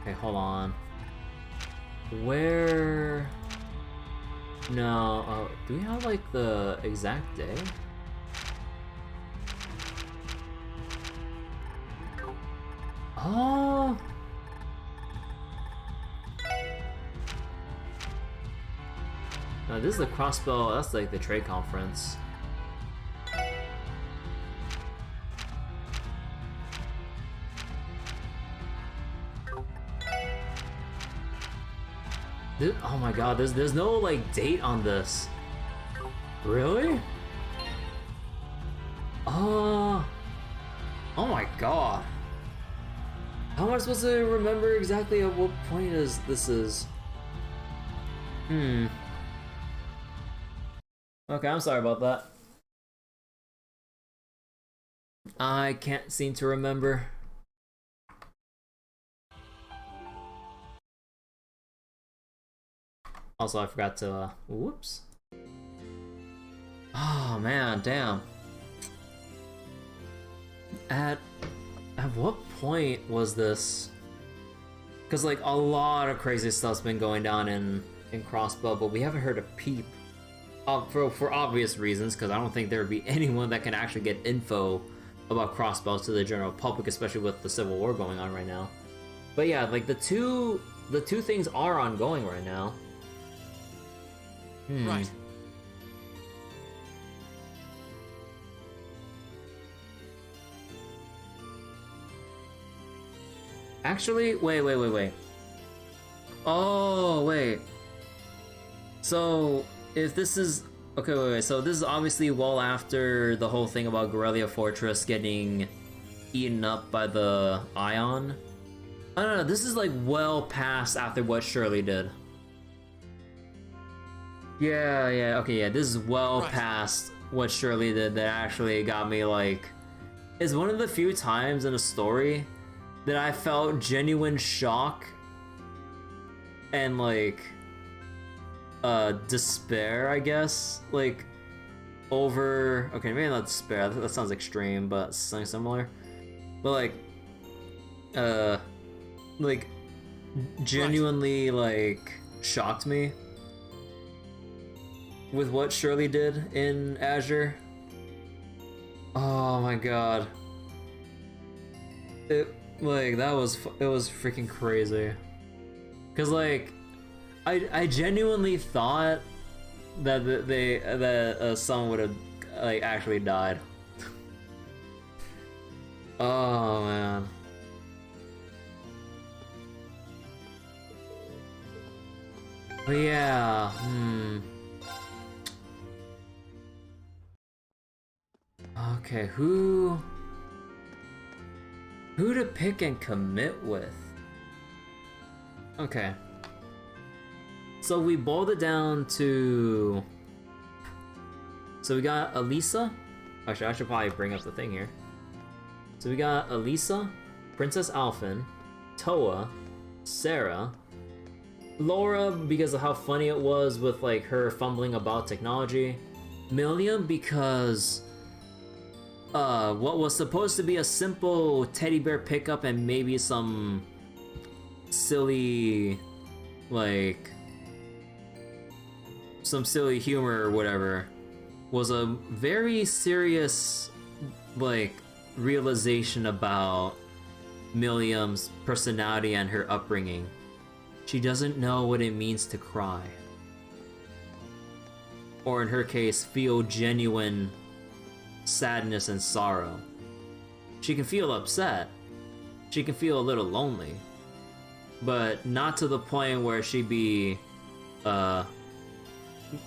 Okay, hold on. Where? No, do we have like the exact day? Oh! No, this is the crossbow, that's like the trade conference. Oh my god, there's no like date on this. Really? Oh my god. How am I supposed to remember exactly at what point this is? Okay, I'm sorry about that. I can't seem to remember. Also, I forgot to, whoops. Oh man, damn. At what point was this? Because like a lot of crazy stuff's been going down in Crossbow, but we haven't heard a peep. For obvious reasons, because I don't think there would be anyone that can actually get info about Crossbows to the general public, especially with the Civil War going on right now. But yeah, like the two things are ongoing right now. Right. Actually, wait. Oh, wait. So, if this is... Okay, wait. So this is obviously well after the whole thing about Guerrilla Fortress getting eaten up by the Ion. I don't know, this is like well past after what Shirley did. Yeah, okay, yeah, this is well past what Shirley did that actually got me like... It's one of the few times in a story that I felt genuine shock and like despair, I guess, like over, okay, maybe not despair, that sounds extreme, but something similar, but like genuinely like shocked me with what Shirley did in Azure. Oh my god, it was freaking crazy, because like I genuinely thought that someone would have like actually died. Oh man. But yeah, Okay, who to pick and commit with? Okay. So we boiled it down to... So we got Elisa. Actually, I should probably bring up the thing here. So we got Elisa, Princess Alphen, Toa, Sarah, Laura because of how funny it was with like her fumbling about technology. Milliam because what was supposed to be a simple teddy bear pickup and maybe some silly like some silly humor or whatever was a very serious like realization about Milliam's personality and her upbringing. She doesn't know what it means to cry. Or in her case, feel genuine sadness and sorrow. She can feel upset. She can feel a little lonely. But not to the point where she'd be,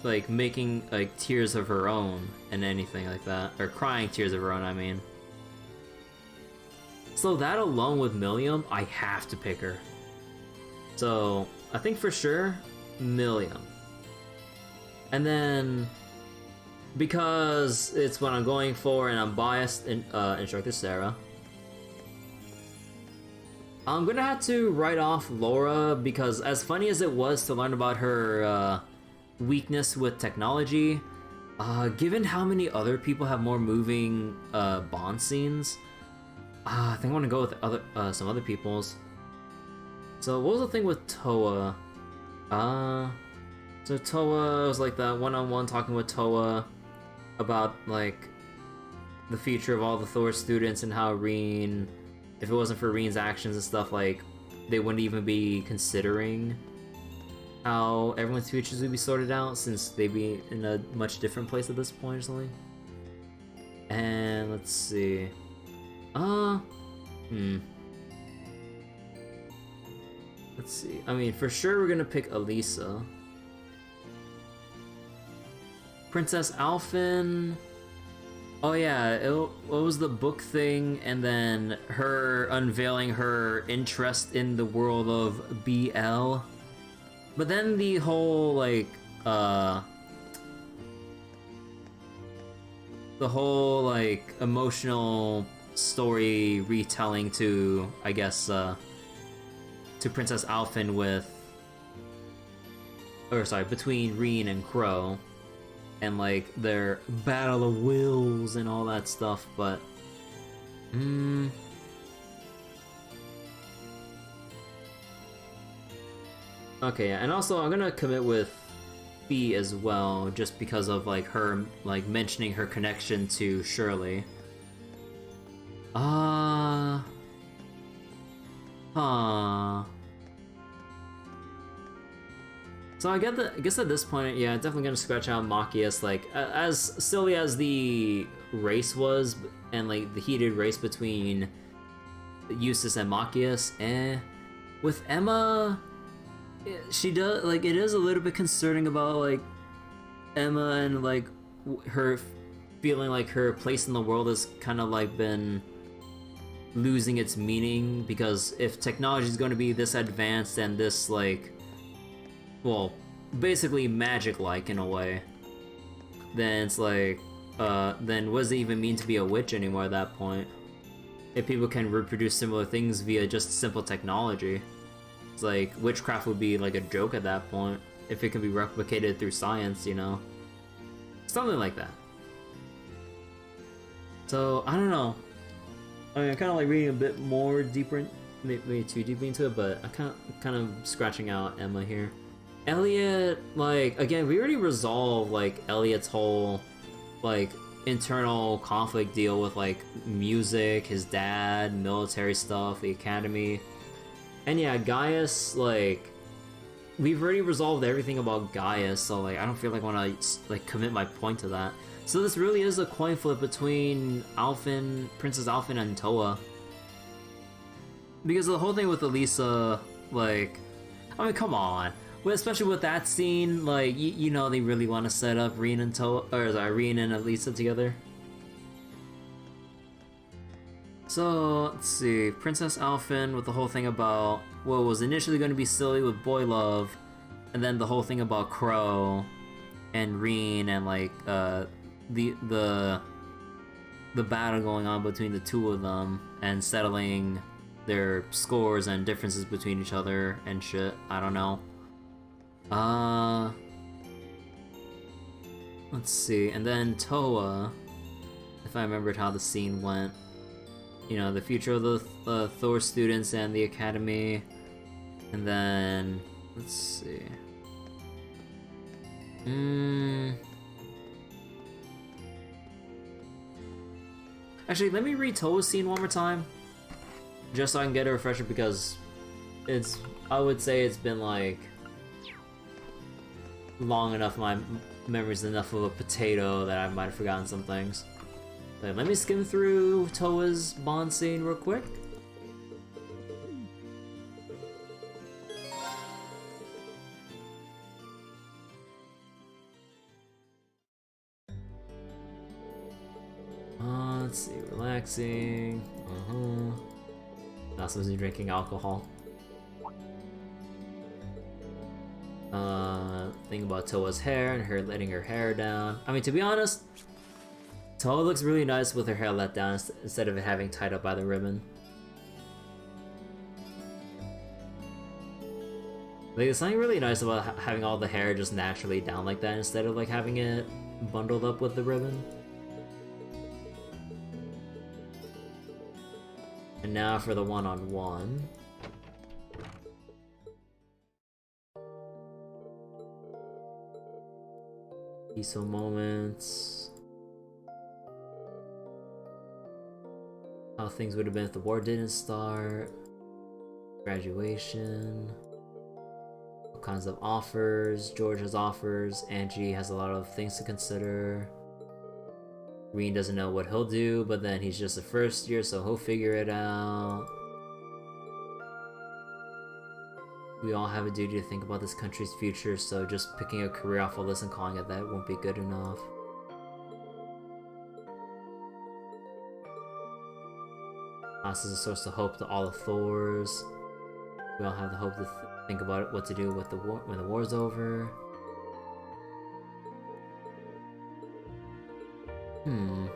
like making like tears of her own and anything like that. Or crying tears of her own, I mean. So that alone with Milliam, I have to pick her. So, I think for sure, Milliam. And then, because it's what I'm going for and I'm biased, Instructor Sarah, I'm gonna have to write off Laura because as funny as it was to learn about her weakness with technology, given how many other people have more moving Bond scenes, I think I want to go with some other people's. So what was the thing with Toa? So Toa was like that one-on-one talking with Toa about like the future of all the Thor students and how Reen, if it wasn't for Reen's actions and stuff, like they wouldn't even be considering how everyone's futures would be sorted out since they'd be in a much different place at this point or something. And let's see. Let's see. I mean, for sure we're gonna pick Elisa. Princess Alphen. Oh yeah, it was the book thing, and then her unveiling her interest in the world of BL. But then the whole like emotional story retelling to, I guess, to Princess Alphen between Reen and Crow, and like their battle of wills and all that stuff, but okay, and also I'm gonna commit with Fee as well, just because of like her like mentioning her connection to Shirley. So I guess at this point, yeah, definitely gonna scratch out Machias. Like, as silly as the race was, and like the heated race between Eustace and Machias, with Emma, she does, like, it is a little bit concerning about like Emma and like her feeling like her place in the world has kind of like been losing its meaning, because if technology is going to be this advanced and this like, well, basically magic-like in a way, then it's like, then what does it even mean to be a witch anymore at that point? If people can reproduce similar things via just simple technology, it's like witchcraft would be like a joke at that point if it can be replicated through science, you know? Something like that. So, I don't know. I mean, I'm kind of like reading a bit more deeper, maybe too deeply into it, but I'm kind of scratching out Emma here. Elliot, like, again, we already resolved like Elliot's whole like internal conflict deal with like music, his dad, military stuff, the academy, and yeah, Gaius, like, we've already resolved everything about Gaius, so like I don't feel like I want to like commit my point to that. So this really is a coin flip between Princess Alphen and Toa. Because the whole thing with Elisa, like, I mean, come on. Especially with that scene, like, you know they really want to set up Reen and Reen and Elisa together. So, let's see. Princess Alphen with the whole thing about what was initially going to be silly with Boy Love, and then the whole thing about Crow and Reen and like the battle going on between the two of them and settling their scores and differences between each other and shit. I don't know. Uh, let's see, and then Toa, if I remembered how the scene went. You know, the future of the Thor students and the academy, and then let's see. Actually, let me read Toa's scene one more time, just so I can get a refresher, because I would say it's been like long enough, my memory's enough of a potato that I might have forgotten some things. But let me skim through Toa's Bond scene real quick. Let's see, relaxing. Not supposed to be drinking alcohol. Think about Toa's hair and her letting her hair down. I mean, to be honest, Toa looks really nice with her hair let down instead of it having tied up by the ribbon. Like, there's something really nice about having all the hair just naturally down like that instead of like having it bundled up with the ribbon. And now for the one-on-one. Peaceful moments. How things would have been if the war didn't start. Graduation. All kinds of offers. George has offers. Angie has a lot of things to consider. Green doesn't know what he'll do, but then he's just a first year, so he'll figure it out. We all have a duty to think about this country's future, so just picking a career off a list and calling it that won't be good enough. Class is a source of hope to all the Thors. We all have the hope to think about it, what to do with the war when the war's over. And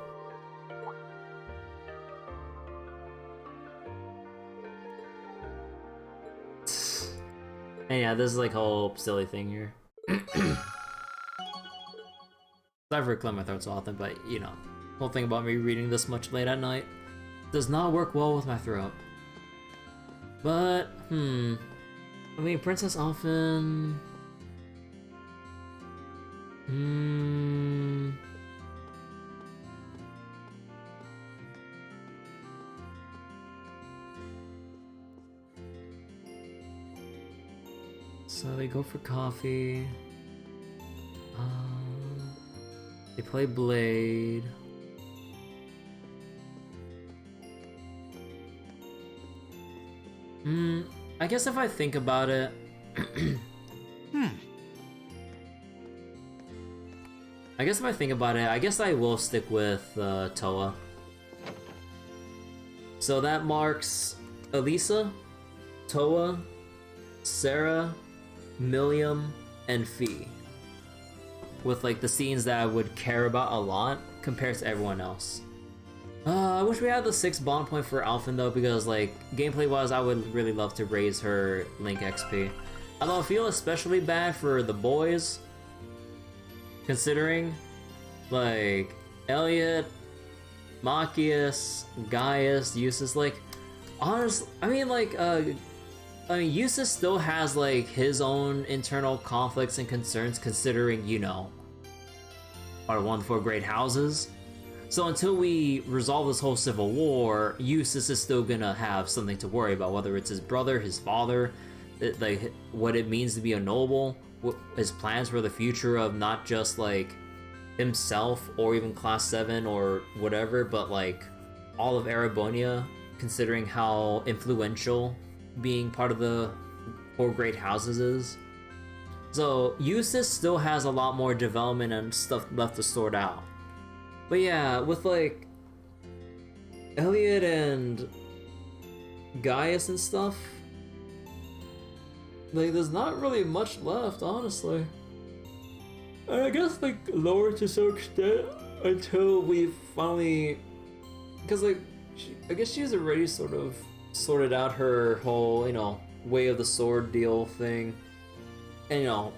yeah, this is like a whole silly thing here. Sorry for clearing my throat so often, but you know, the whole thing about me reading this much late at night does not work well with my throat. But, I mean, Princess often... So they go for coffee. They play Blade. I guess if I think about it... I guess if I think about it, I guess I will stick with Toa. So that marks Elisa, Toa, Sarah, Milliam, and Fee. With like the scenes that I would care about a lot compared to everyone else. I wish we had the 6 bond point for Alphen though, because like gameplay wise I would really love to raise her Link XP. Although I feel especially bad for the boys, considering like Elliot, Machias, Gaius, Eustace, like honestly, I mean Eustace still has like his own internal conflicts and concerns, considering, you know, our 1-4 great houses. So until we resolve this whole civil war, Eustace is still gonna have something to worry about, whether it's his brother, his father, like what it means to be a noble, his plans for the future of not just like himself or even Class 7 or whatever, but like all of Erebonia, considering how influential being part of the 4 great houses is. So Eustace still has a lot more development and stuff left to sort out. But yeah, with like Elliot and Gaius and stuff, like there's not really much left, honestly. And I guess like lower to some extent until we finally, because like I guess she's already sort of sorted out her whole, you know, way of the sword deal thing. and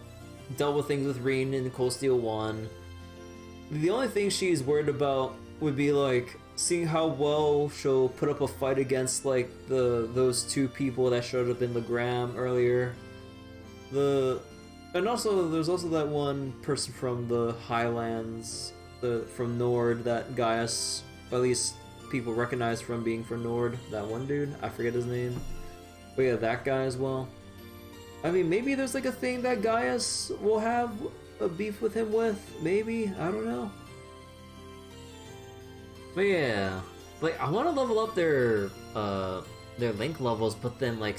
dealt with things with Reen in Cold Steel 1. The only thing she's worried about would be like seeing how well she'll put up a fight against like those two people that showed up in Legram earlier. And also there's also that one person from the Highlands, from Nord, that Gaius, at least people recognize from being from Nord. That one dude, I forget his name, but yeah, that guy as well. I mean, maybe there's like a thing that Gaius will have a beef with him with. Maybe, I don't know. But yeah, like I want to level up their link levels, but then like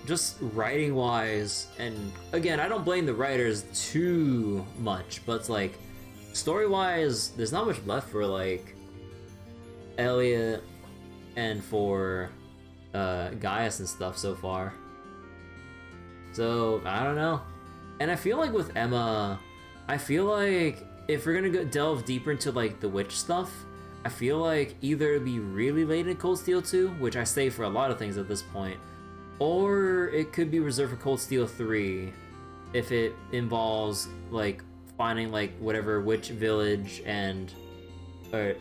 just writing wise, and again, I don't blame the writers too much, but it's like story wise, there's not much left for like Elliot and for Gaius and stuff so far. So I don't know. And I feel like with Emma, I feel like if we're gonna delve deeper into like the witch stuff, I feel like either it'd be really late in Cold Steel 2, which I say for a lot of things at this point, or it could be reserved for Cold Steel 3 if it involves like finding like whatever witch village and or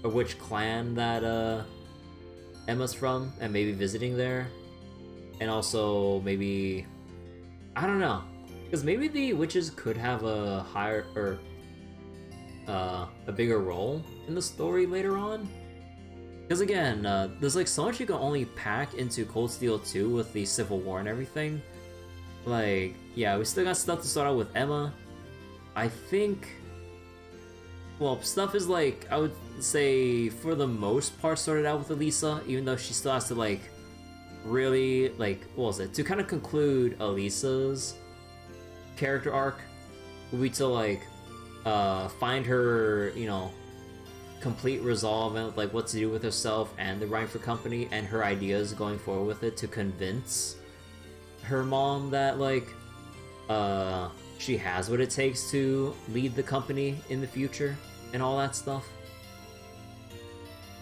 which clan that Emma's from, and maybe visiting there. And also maybe, I don't know, because maybe the witches could have a higher or a bigger role in the story later on. Because again, there's like so much you can only pack into Cold Steel 2 with the Civil War and everything. Like, yeah, we still got stuff to start out with Emma. I think, well, stuff is like, I would say for the most part started out with Elisa, even though she still has to like really, like, what was it, to kind of conclude Elisa's character arc would be to like find her, complete resolve and like what to do with herself and the Rhyme for Company and her ideas going forward with it, to convince her mom that like she has what it takes to lead the company in the future and all that stuff.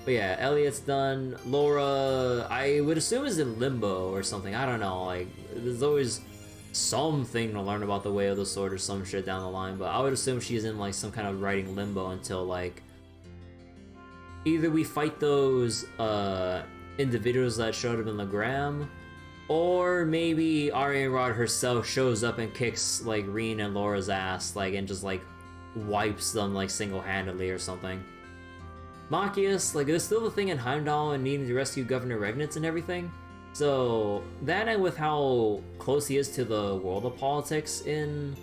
But yeah, Elliot's done. Laura, I would assume, is in limbo or something. I don't know. Like, there's always something to learn about the Way of the Sword or some shit down the line. But I would assume she's in like some kind of writing limbo until like either we fight those individuals that showed up in Legram, or maybe Arianrod herself shows up and kicks like Reen and Laura's ass, like, and just like wipes them like single-handedly or something. Machias, like, there's still the thing in Heimdall and needing to rescue Governor Regnitz and everything. So that, and with how close he is to the world of politics in,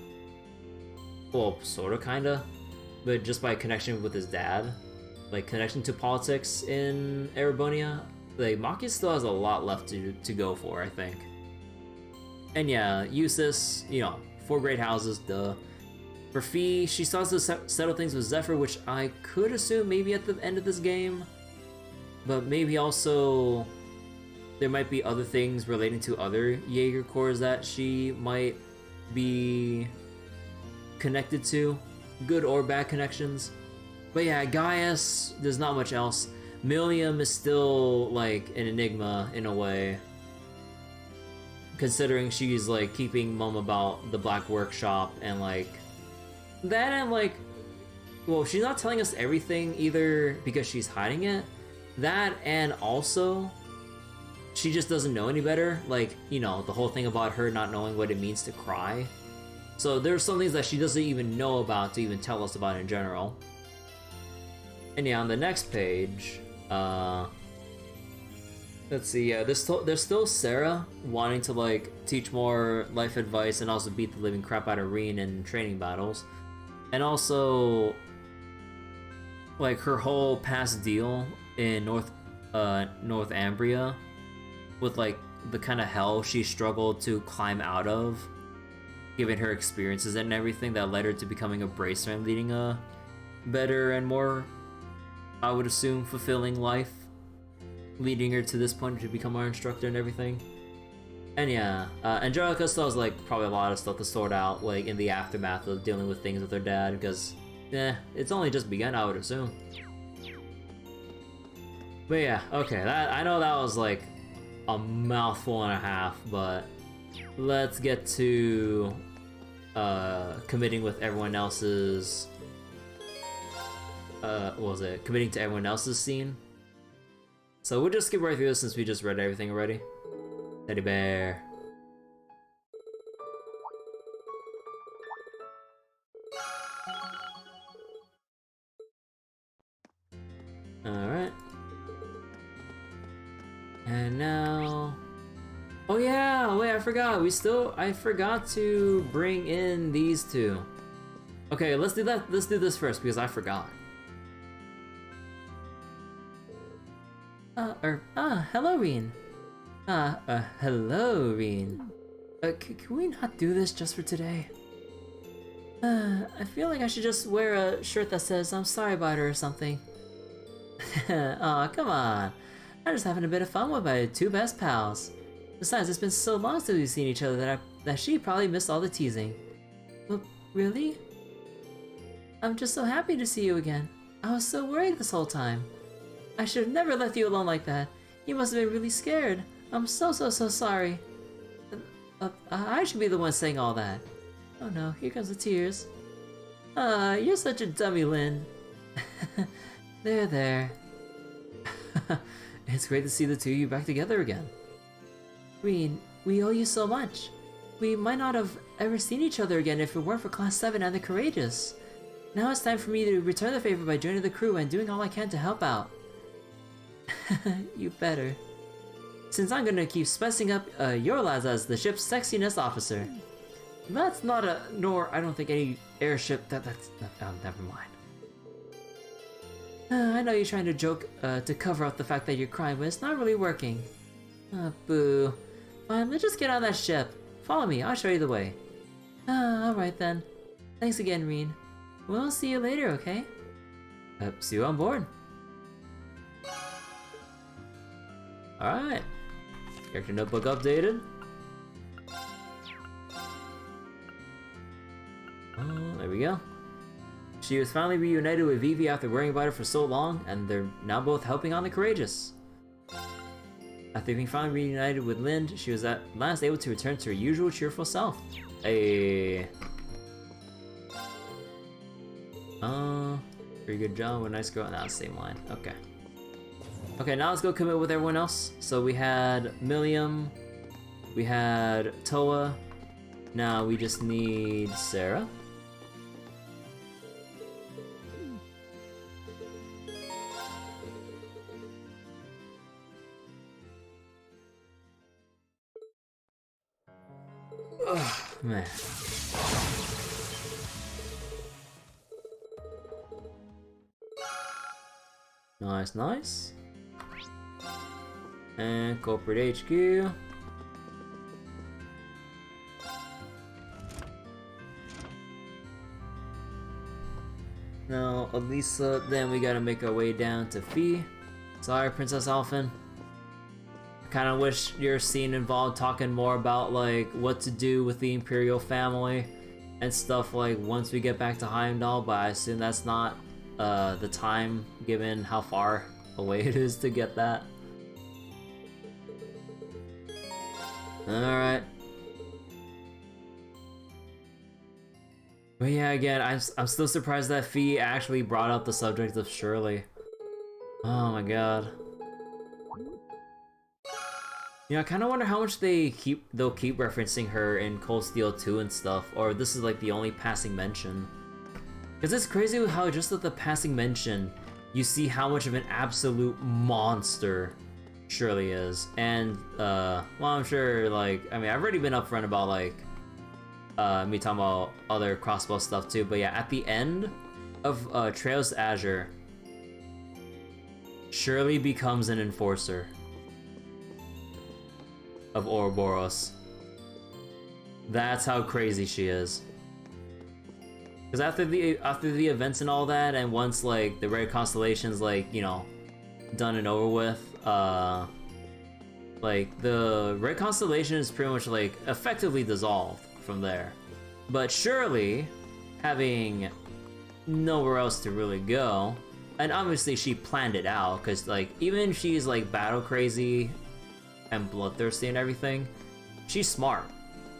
well, sorta, kinda, but just by connection with his dad, like connection to politics in Erebonia, like Machias still has a lot left to go for, I think. And yeah, Eustace, 4 great houses, duh. For Fee, she still has to settle things with Zephyr, which I could assume maybe at the end of this game, but maybe also there might be other things relating to other Jaeger Corps that she might be connected to, good or bad connections. But yeah, Gaius, there's not much else. Milliam is still like an enigma in a way, considering she's like keeping mum about the Black Workshop and like that, and like, well, she's not telling us everything either because she's hiding it. That, and also she just doesn't know any better, like, the whole thing about her not knowing what it means to cry. So there's some things that she doesn't even know about to even tell us about in general. And yeah, on the next page, let's see, yeah, there's still Sarah wanting to like teach more life advice and also beat the living crap out of Reen in training battles. And also, like, her whole past deal in North Ambria with like the kind of hell she struggled to climb out of, given her experiences and everything that led her to becoming a braceman, leading a better and more, I would assume, fulfilling life, leading her to this point to become our instructor and everything. And yeah, Angelica still has like probably a lot of stuff to sort out, like in the aftermath of dealing with things with her dad, because it's only just begun, I would assume. But yeah, okay, I know that was like a mouthful and a half, but let's get to committing with everyone else's what was it? Committing to everyone else's scene. So we'll just skip right through this since we just read everything already. Teddy bear. Alright. And now... Oh yeah, wait, I forgot. I forgot to bring in these two. Okay, let's do that. Let's do this first because I forgot. Hello, Reen. Hello, Reen. Can we not do this just for today? I feel like I should just wear a shirt that says I'm sorry about her or something. Aw, come on. I'm just having a bit of fun with my two best pals. Besides, it's been so long since we've seen each other that she probably missed all the teasing. But really? I'm just so happy to see you again. I was so worried this whole time. I should have never left you alone like that. You must have been really scared. I'm so sorry. I should be the one saying all that. Oh no, here comes the tears. You're such a dummy, Lynn. There. It's great to see the two of you back together again. Reen, we owe you so much. We might not have ever seen each other again if it weren't for Class 7 and the Courageous. Now it's time for me to return the favor by joining the crew and doing all I can to help out. You better. Since I'm gonna keep spicing up your lads as the ship's sexiness officer. That's not nor I don't think any airship that's never mind. I know you're trying to joke to cover up the fact that you're crying, but it's not really working. Boo. Fine, let's just get on that ship. Follow me, I'll show you the way. Alright then. Thanks again, Reen. We'll see you later, okay? See you on board. Alright. Character notebook updated. Oh, there we go. She was finally reunited with Vivi after worrying about her for so long, and they're now both helping on the Courageous. After being finally reunited with Lind, she was at last able to return to her usual cheerful self. Pretty good job, a nice girl. Now same line. Okay. Okay, now let's go commit with everyone else. So we had Milliam, we had Toa. Now we just need Sarah. Ugh, man. Nice. And corporate HQ. Now, Elisa, then we gotta make our way down to Fee. Sorry, Princess Alphen. I kinda wish your scene involved talking more about, like, what to do with the Imperial family and stuff, like, once we get back to Heimdall, but I assume that's not the time, given how far away it is to get that. Alright. But yeah, again, I'm still surprised that Fee actually brought up the subject of Shirley. Oh my god. Yeah, I kind of wonder how much they'll keep referencing her in Cold Steel 2 and stuff, or this is like the only passing mention. Because it's crazy how just with the passing mention, you see how much of an absolute monster Shirley is. And, well, I'm sure, like, I mean, I've already been upfront about, like, me talking about other crossbow stuff too, but yeah, at the end of Trails to Azure, Shirley becomes an enforcer of Ouroboros. That's how crazy she is. Because after the events and all that, and once like the Red Constellation's like, you know, done and over with, like the Red Constellation is pretty much like effectively dissolved from there. But Shirley, having nowhere else to really go, and obviously she planned it out, because like even if she's like battle crazy and bloodthirsty and everything, she's smart.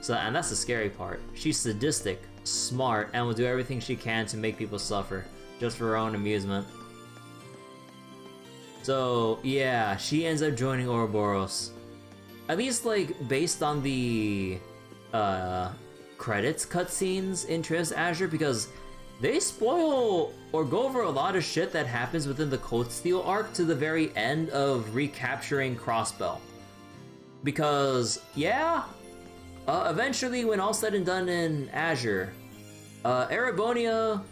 So, and that's the scary part. She's sadistic, smart, and will do everything she can to make people suffer, just for her own amusement. So, yeah, she ends up joining Ouroboros. At least, like, based on the credits cutscenes in Trails to Azure, because they spoil or go over a lot of shit that happens within the Cold Steel arc to the very end of recapturing Crossbell. Because, yeah, eventually, when all said and done in Azure, Erebonia,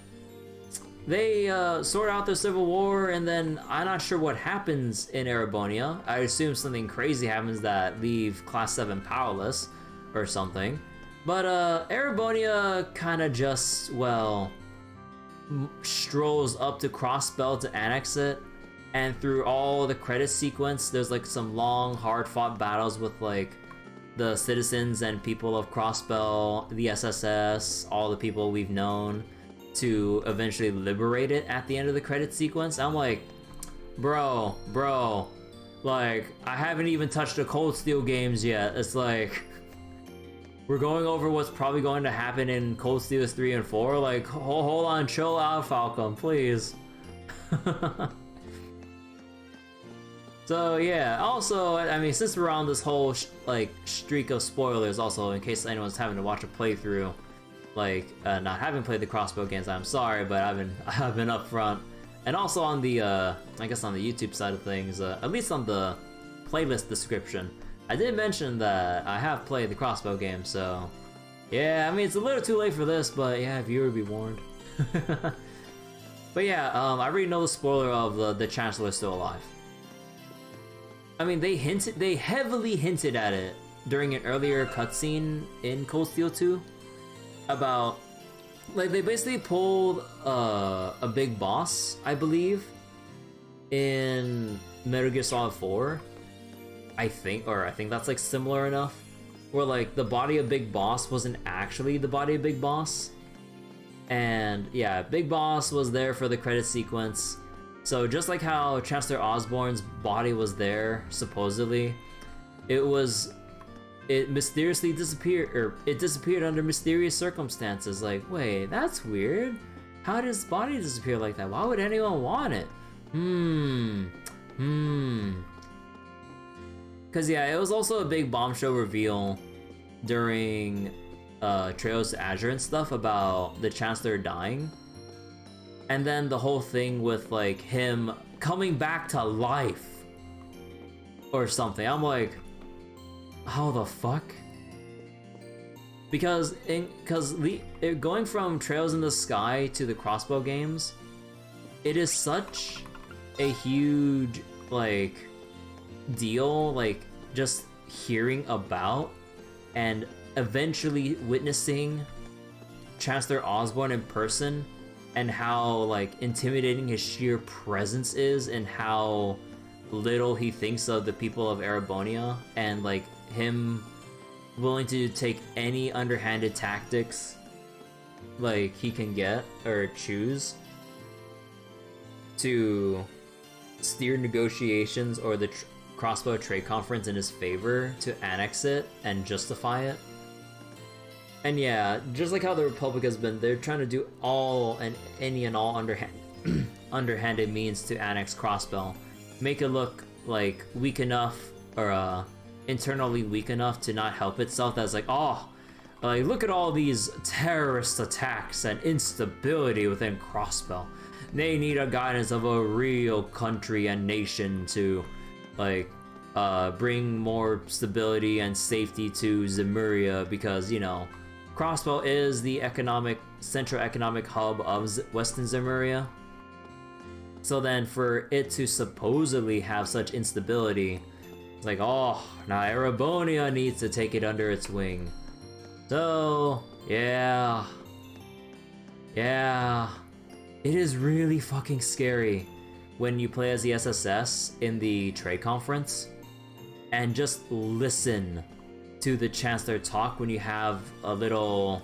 they sort out the Civil War, and then I'm not sure what happens in Erebonia. I assume something crazy happens that leave Class 7 powerless, or something. But Erebonia kind of just, well, strolls up to Crossbell to annex it, and through all the credit sequence, there's like some long, hard-fought battles with like the citizens and people of Crossbell, the SSS, all the people we've known, to eventually liberate it at the end of the credit sequence. I'm like, bro, like, I haven't even touched the Cold Steel games yet. It's like, we're going over what's probably going to happen in Cold Steel 3 and 4. Like, hold on, chill out, Falcom, please. So yeah, also, I mean, since we're on this whole like streak of spoilers, also in case anyone's having to watch a playthrough, like not having played the Crossbow games, I'm sorry, but I've been upfront, and also on the I guess on the YouTube side of things, at least on the playlist description, I did mention that I have played the Crossbow game, so yeah, I mean, it's a little too late for this, but yeah, viewer be warned. But yeah, I already know the spoiler of the Chancellor still alive. I mean, they heavily hinted at it during an earlier cutscene in Cold Steel 2 about, like, they basically pulled a big boss, I believe, in Metal Gear Solid 4, I think that's like similar enough, where like the body of Big Boss wasn't actually the body of Big Boss, and yeah, Big Boss was there for the credit sequence. So just like how Chancellor Osborne's body was there, supposedly, it mysteriously disappeared, or it disappeared under mysterious circumstances. Like, wait, that's weird. How did his body disappear like that? Why would anyone want it? Because yeah, it was also a big bombshell reveal during Trails to Azure and stuff about the Chancellor dying. And then the whole thing with like him coming back to life or something. I'm like, how the fuck? Because going from Trails in the Sky to the Crossbow games, it is such a huge like deal, like just hearing about and eventually witnessing Chancellor Osborne in person, and how like intimidating his sheer presence is, and how little he thinks of the people of Erebonia, and like him willing to take any underhanded tactics like he can get or choose to steer negotiations or the Crossbow Trade Conference in his favor to annex it and justify it. And yeah, just like how the Republic has been, they're trying to do all and any and all underhanded means to annex Crossbell. Make it look like weak enough, or internally weak enough to not help itself. That's like, oh, like look at all these terrorist attacks and instability within Crossbell. They need a guidance of a real country and nation to like bring more stability and safety to Zemuria, because, you know, Crossbell is the central economic hub of Western Zemuria. So then for it to supposedly have such instability, it's like, oh, now Erebonia needs to take it under its wing. So, yeah. It is really fucking scary when you play as the SSS in the trade conference and just listen to the Chancellor talk when you have a little,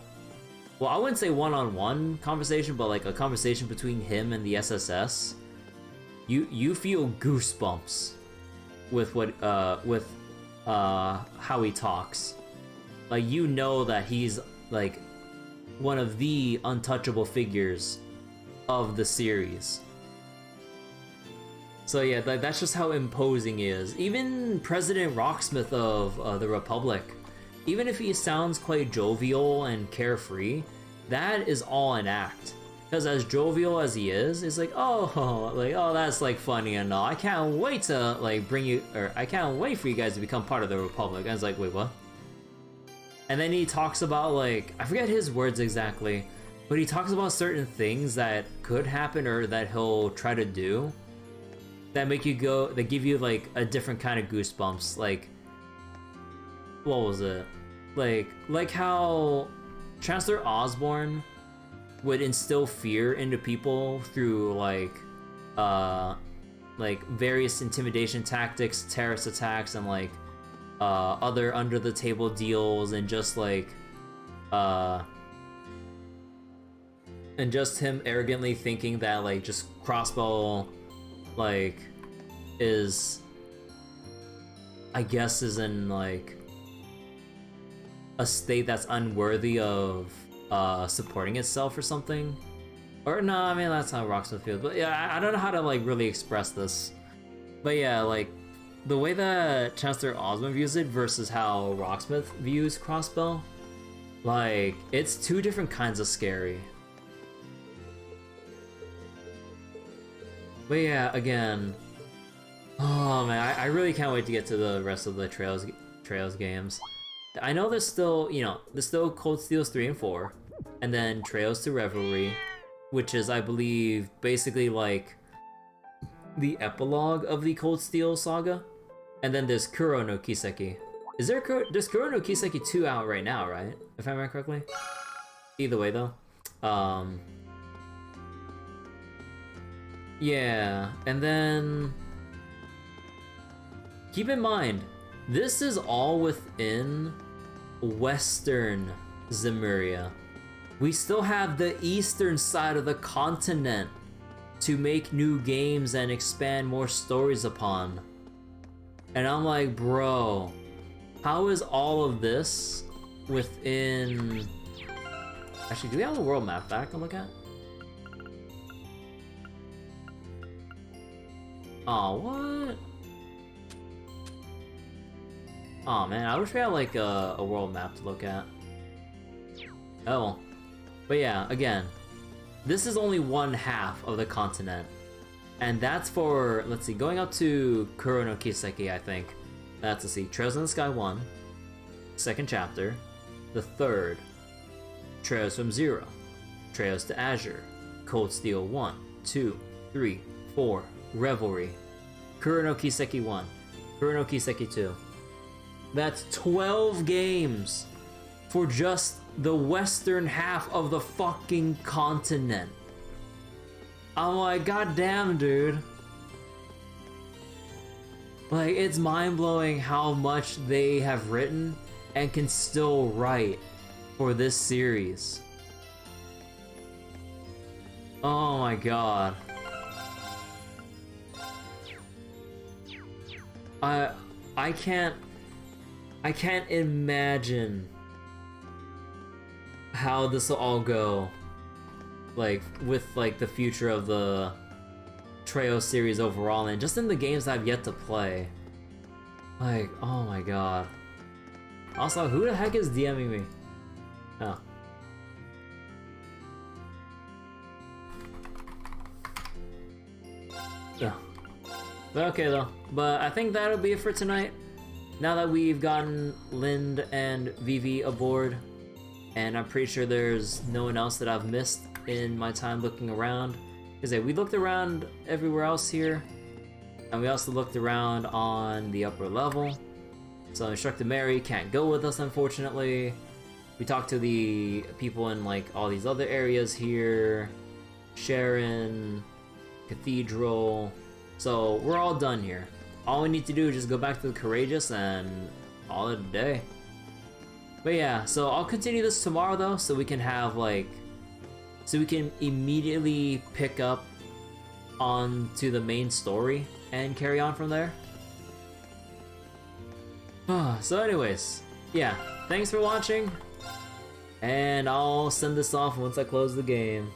well, I wouldn't say one-on-one conversation, but like a conversation between him and the SSS. You feel goosebumps with what how he talks. Like, you know that he's, like, one of the untouchable figures of the series. So yeah, that's just how imposing he is. Even President Rocksmith of the Republic, even if he sounds quite jovial and carefree, that is all an act. Because as jovial as he is, it's like, oh, that's like funny and all. I can't wait to like bring you, or I can't wait for you guys to become part of the Republic. And it's like, wait, what? And then he talks about like, I forget his words exactly, but he talks about certain things that could happen or that he'll try to do that make you go, that give you like a different kind of goosebumps. Like, what was it? Like how Chancellor Osborne would instill fear into people through like various intimidation tactics, terrorist attacks, and like other under the table deals, and just like and just him arrogantly thinking that like just Crossbow like is, I guess, is in like a state that's unworthy of supporting itself or something. Or no, I mean that's how Rocksmith feels. But yeah, I don't know how to like really express this. But yeah, like the way that Chancellor Osmond views it versus how Rocksmith views Crossbow, like it's two different kinds of scary. But yeah, again, oh man, I really can't wait to get to the rest of the Trails games. I know there's still, you know, there's still Cold Steels 3 and 4, and then Trails to Revelry, which is, I believe, basically like the epilogue of the Cold Steel saga. And then there's Kuro no Kiseki. There's Kuro no Kiseki 2 out right now, right? If I remember correctly? Either way though. Yeah, and then keep in mind, this is all within Western Zemuria. We still have the eastern side of the continent to make new games and expand more stories upon. And I'm like, bro, how is all of this within... Actually, do we have the world map back to look at? Oh, what? Oh man, I wish we had like a world map to look at. Oh. But yeah, again, this is only one half of the continent. And that's for, let's see, going up to Kuro no Kiseki, I think. That's, let's see, Trails in the Sky 1, second chapter, the third, Trails from Zero, Trails to Azure, Cold Steel 1, 2, 3, 4, Revelry, Kuro no Kiseki 1, Kuro no Kiseki 2. That's 12 games for just the western half of the fucking continent. I'm like, goddamn, dude. Like, it's mind-blowing how much they have written and can still write for this series. Oh my god. I can't imagine how this will all go, like with like the future of the Trails series overall, and just in the games I've yet to play. Like, oh my god. Also, who the heck is DMing me? Oh. Yeah. But okay though. But I think that'll be it for tonight. Now that we've gotten Lind and Vivi aboard, and I'm pretty sure there's no one else that I've missed in my time looking around. Because we looked around everywhere else here, and we also looked around on the upper level. So Instructor Mary can't go with us, unfortunately. We talked to the people in like all these other areas here, Sharon, Cathedral. So we're all done here. All we need to do is just go back to the Courageous and call it a day. But yeah, so I'll continue this tomorrow though, so we can have like, so we can immediately pick up onto the main story and carry on from there. So anyways, yeah, thanks for watching, and I'll send this off once I close the game.